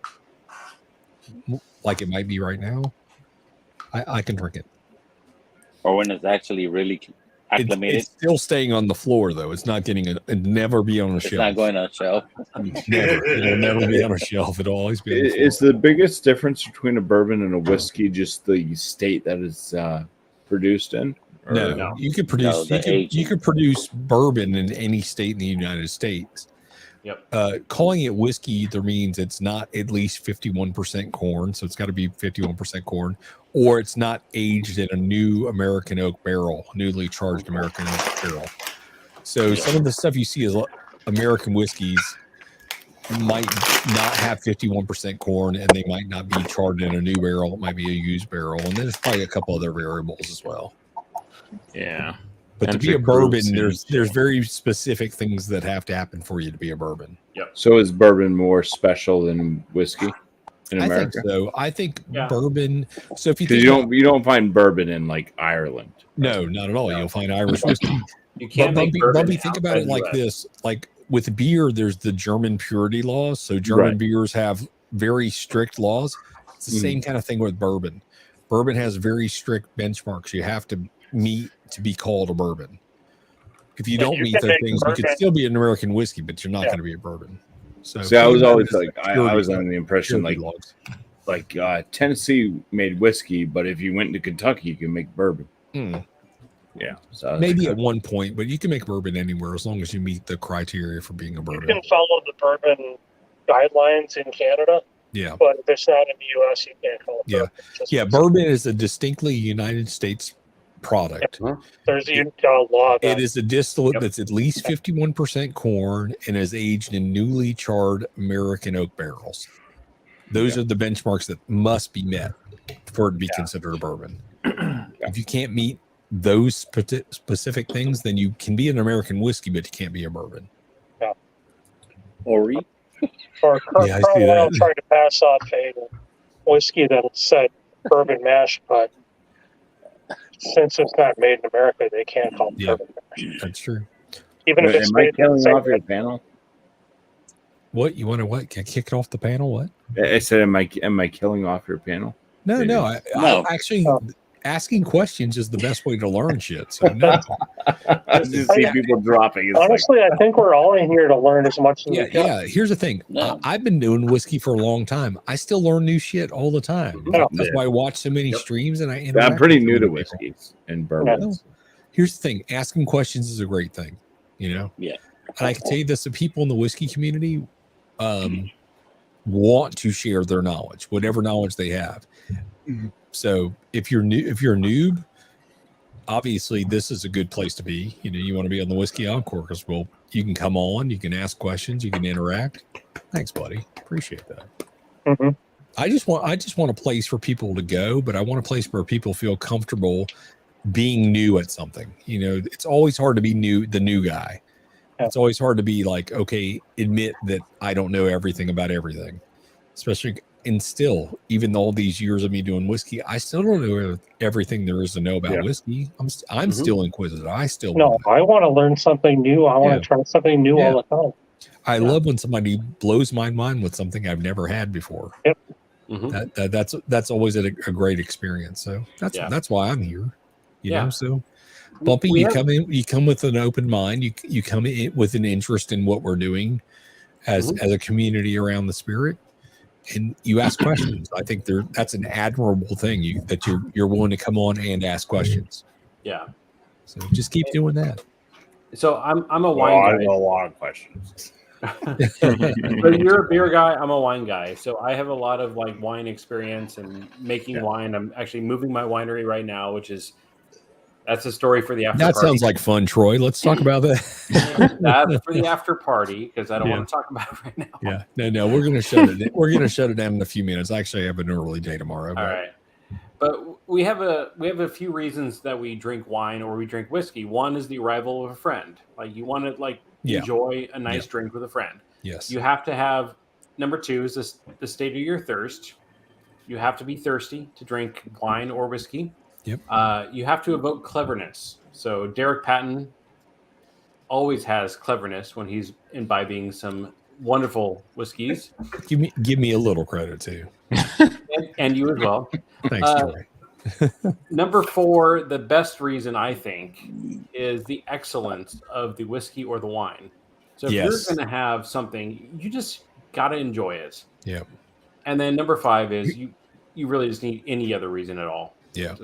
like it might be right now, I can drink it. Or when it's actually really acclimated. It's still staying on the floor, though. It's not getting it'll never be on a shelf. It's not going on a shelf. It'll never be on a shelf. It'll always be on the floor. Is the biggest difference between a bourbon and a whiskey just the state that it's produced in? Or, No, you could produce you could produce bourbon in any state in the United States. Yep. Calling it whiskey either means it's not at least 51% corn, so it's got to be 51% corn, or it's not aged in a new American oak barrel, newly charged American oak barrel. So some of the stuff you see as American whiskeys might not have 51% corn, and they might not be charred in a new barrel. It might be a used barrel, and there's probably a couple other variables as well. Yeah. But to be a bourbon, there's very specific things that have to happen for you to be a bourbon. Yep. So is bourbon more special than whiskey in America? I think so. I think bourbon. So if you because you don't find bourbon in like Ireland. No, not at all. You'll find Irish whiskey. You can't make Bumpy, think about it like this: like with beer, there's the German purity laws. So German beers have very strict laws. It's the same kind of thing with bourbon. Bourbon has very strict benchmarks you have to meet to be called a bourbon. If you don't meet those things, you could still be an American whiskey, but you're not going to be a bourbon. So I was always like, I was under the impression like Tennessee made whiskey, but if you went to Kentucky, you can make bourbon. Yeah, so maybe at one point, but you can make bourbon anywhere as long as you meet the criteria for being a bourbon. You can follow the bourbon guidelines in Canada. Yeah, but if it's not in the U.S., you can't call it bourbon. Bourbon is a distinctly United States product. There's a law. It is a distillate that's at least 51% corn and is aged in newly charred American oak barrels. Those are the benchmarks that must be met for it to be considered a bourbon. If you can't meet those specific things, then you can be an American whiskey, but you can't be a bourbon. Yeah. Or Carlisle tried to pass off a whiskey that said bourbon mash, but since it's not made in America, they can't call it bourbon mash. That's true. Even if it's am I made killing off your panel? What you want to what? Can I kick it off the panel? What? I said, am I killing off your panel? No. I actually asking questions is the best way to learn shit. So no. I just see people dropping. Honestly, I think we're all in here to learn as much as we can. Yeah. Here's the thing. I've been doing whiskey for a long time. I still learn new shit all the time. That's why I watch so many streams and I'm pretty new to whiskeys and bourbons. Here's the thing. Asking questions is a great thing. You know? Yeah. And I can tell you this, the people in the whiskey community want to share their knowledge, whatever knowledge they have. So if you're a noob, obviously this is a good place to be. You know, you want to be on the Whiskey Encore because you can come on, you can ask questions, you can interact. Thanks, buddy. Appreciate that. I just want a place for people to go, but I want a place where people feel comfortable being new at something. You know, it's always hard to be the new guy. It's always hard to be like, okay, admit that I don't know everything about everything, especially. And still, even all these years of me doing whiskey, I still don't know everything there is to know about whiskey. I'm still inquisitive. I want to learn something new. I want to try something new all the time. I love when somebody blows my mind with something I've never had before. Yep. That's always a great experience. So that's why I'm here. You know, so Bumpy, you come with an open mind. You come in with an interest in what we're doing as a community around the spirit. And you ask questions. I think that's an admirable thing that you're willing to come on and ask questions. Yeah. So just keep doing that. So I'm a wine guy. I have a lot of questions. So you're a beer guy. I'm a wine guy. So I have a lot of like wine experience and making wine. I'm actually moving my winery right now, that's a story for the after That party. sounds like fun, Troy. Let's talk about that. That's for the after party because I don't want to talk about it right now. Yeah. No. We're gonna shut it. We're gonna shut it down in a few minutes. Actually, I have an early day tomorrow. All right. But we have a few reasons that we drink wine or we drink whiskey. One is the arrival of a friend. Like you want to enjoy a nice drink with a friend. Yes. You have to have number two is the state of your thirst. You have to be thirsty to drink wine or whiskey. Yep. You have to evoke cleverness. So Derek Patton always has cleverness when he's imbibing some wonderful whiskeys. Give me a little credit too. and you as well. Thanks, Troy. Number four, the best reason I think is the excellence of the whiskey or the wine. So if you're going to have something, you just got to enjoy it. Yeah. And then number five is you really just need any other reason at all. Yeah.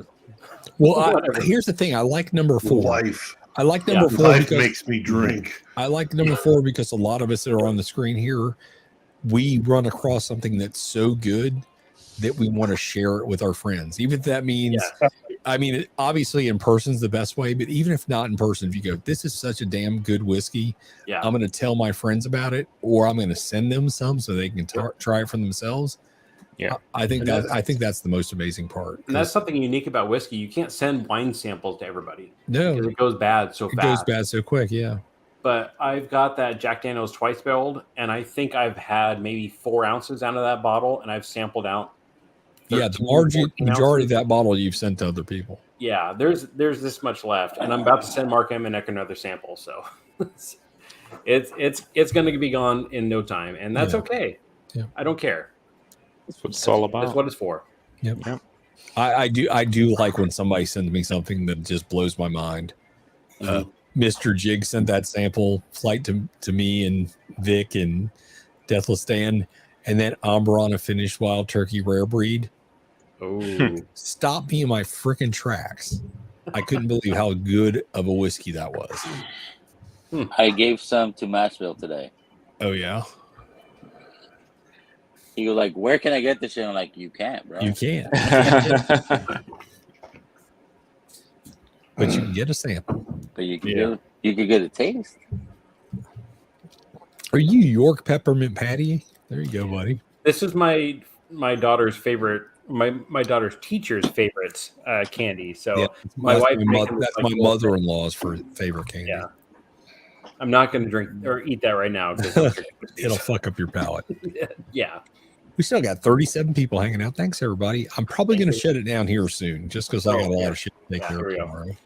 Well, here's the thing. I like number 4. Life. I like number 4 Life because makes me drink. I like number 4 because a lot of us that are on the screen here, we run across something that's so good that we want to share it with our friends. Even if that means, I mean, obviously in person is the best way, but even if not in person, if you go, this is such a damn good whiskey, I'm going to tell my friends about it, or I'm going to send them some so they can try it for themselves. Yeah, I think that's the most amazing part. And that's something unique about whiskey. You can't send wine samples to everybody. No, because it goes bad so fast. It goes bad so quick. Yeah. But I've got that Jack Daniel's twice barreled, and I think I've had maybe 4 ounces out of that bottle, and I've sampled out. 13, the majority of that bottle you've sent to other people. Yeah, there's this much left, and I'm about to send Mark Emanek another sample, so it's going to be gone in no time, and that's okay. Yeah. I don't care. That's what it's all about. That's what it's for. Yep. I do like when somebody sends me something that just blows my mind. Mr. Jig sent that sample flight to me and Vic and Deathless Dan, and then Oberon a finished wild turkey rare breed. Oh, stop me in my freaking tracks. I couldn't believe how good of a whiskey that was. I gave some to Matchville today. Oh yeah. He was like, "Where can I get this shit?" I'm like, "You can't, bro. You can't." But you can get a sample. But you can get a taste. Are you York peppermint patty? There you go, buddy. This is my daughter's favorite. My daughter's teacher's favorite candy. So my wife. That's my mother-in-law's favorite candy. Yeah. I'm not going to drink or eat that right now because it'll fuck up your palate. Yeah. We still got 37 people hanging out. Thanks, everybody. I'm probably going to shut it down here soon just because I got a lot of shit to take care of tomorrow.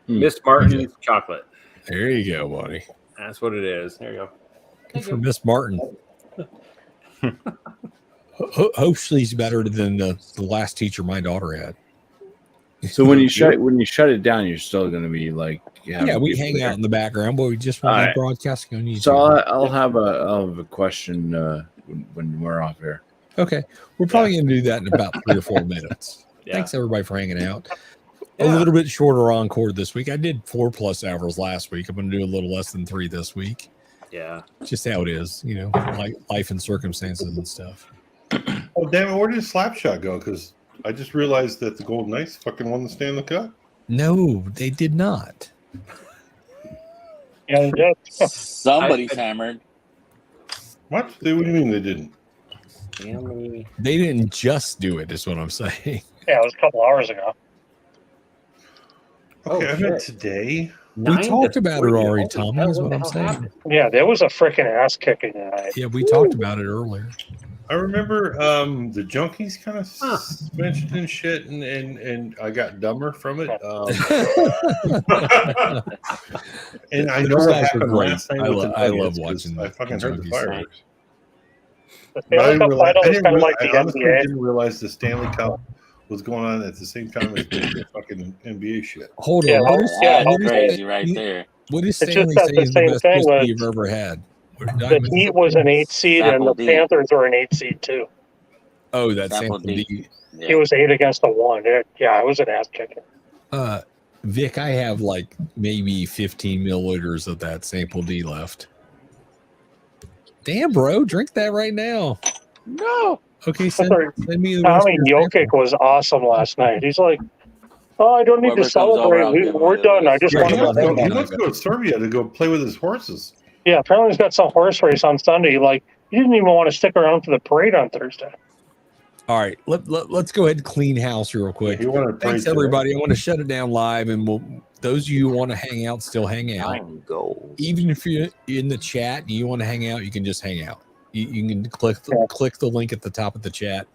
Miss Martin's chocolate. There you go, buddy. That's what it is. There you go. Good for Miss Martin. Hopefully he's better than the last teacher my daughter had. So when you shut it down, you're still going to be like, we hang out in the background, but we just want to broadcast on YouTube. So I'll have a question when we're off here. Okay, we're probably going to do that in about 3 or 4 minutes. Thanks everybody for hanging out. A little bit shorter encore this week. I did 4+ hours last week. I'm going to do a little less than 3 this week. Yeah, just how it is, like life and circumstances and stuff. Oh damn it! Where did Slapshot go? Because I just realized that the Golden Knights fucking won the Stanley Cup. No, they did not. Yeah, they did. Somebody's hammered. What? What do you mean they didn't? They didn't just do it, is what I'm saying. Yeah, it was a couple hours ago. Okay, I meant today. We talked about it already, Tommy, is what I'm saying. Yeah, there was a freaking ass kicking tonight. Yeah, we talked about it earlier. I remember the junkies kind of mentioned and shit, and I got dumber from it. And I know what happened last night. I love watching. I fucking heard the fireworks. I honestly didn't realize the Stanley Cup was going on at the same time as the fucking NBA shit. Hold on. That's crazy right there. What is Stanley saying is the best whiskey you've ever had? The Heat was an 8 seed, and the Panthers were an 8 seed too. Oh, that's Sample D. He was 8 against the 1. It was an ass kicking. Vic, I have like maybe 15 milliliters of that Sample D left. Damn, bro, drink that right now. No. Okay, send me the Tommy Jokic was awesome last night. He's like, "Oh, I don't need to celebrate. We're done. I just want to." He wants to go to Serbia to go play with his horses. Yeah, apparently he's got some horse race on Sunday. Like, he didn't even want to stick around for the parade on Thursday. All right, let's go ahead and clean house real quick. Thanks, everybody. I want to shut it down live, and those of you who want to hang out, still hang out. Even if you're in the chat and you want to hang out, you can just hang out. You can click the link at the top of the chat,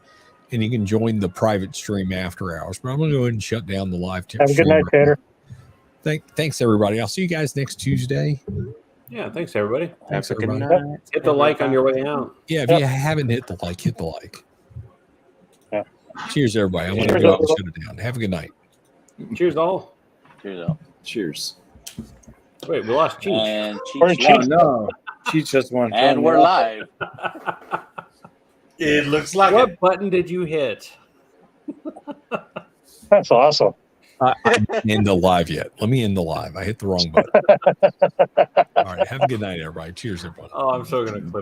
and you can join the private stream after hours. But I'm going to go ahead and shut down the live stream. Have a good night, Peter. Thanks, everybody. I'll see you guys next Tuesday. Yeah, thanks, everybody. Thanks, everybody. Hit the like on your way out. Yeah, if you haven't hit the like, hit the like. Yeah. Cheers, everybody. I'm going to go out and shut it down. Have a good night. Cheers, all. Cheers, all. Cheers. Wait, we lost Cheech. And Cheech. No. Cheech just won. And we're live. It looks like What button did you hit? That's awesome. I didn't end the live yet. Let me end the live. I hit the wrong button. All right. Have a good night, everybody. Cheers, everyone. Oh, I'm so gonna clip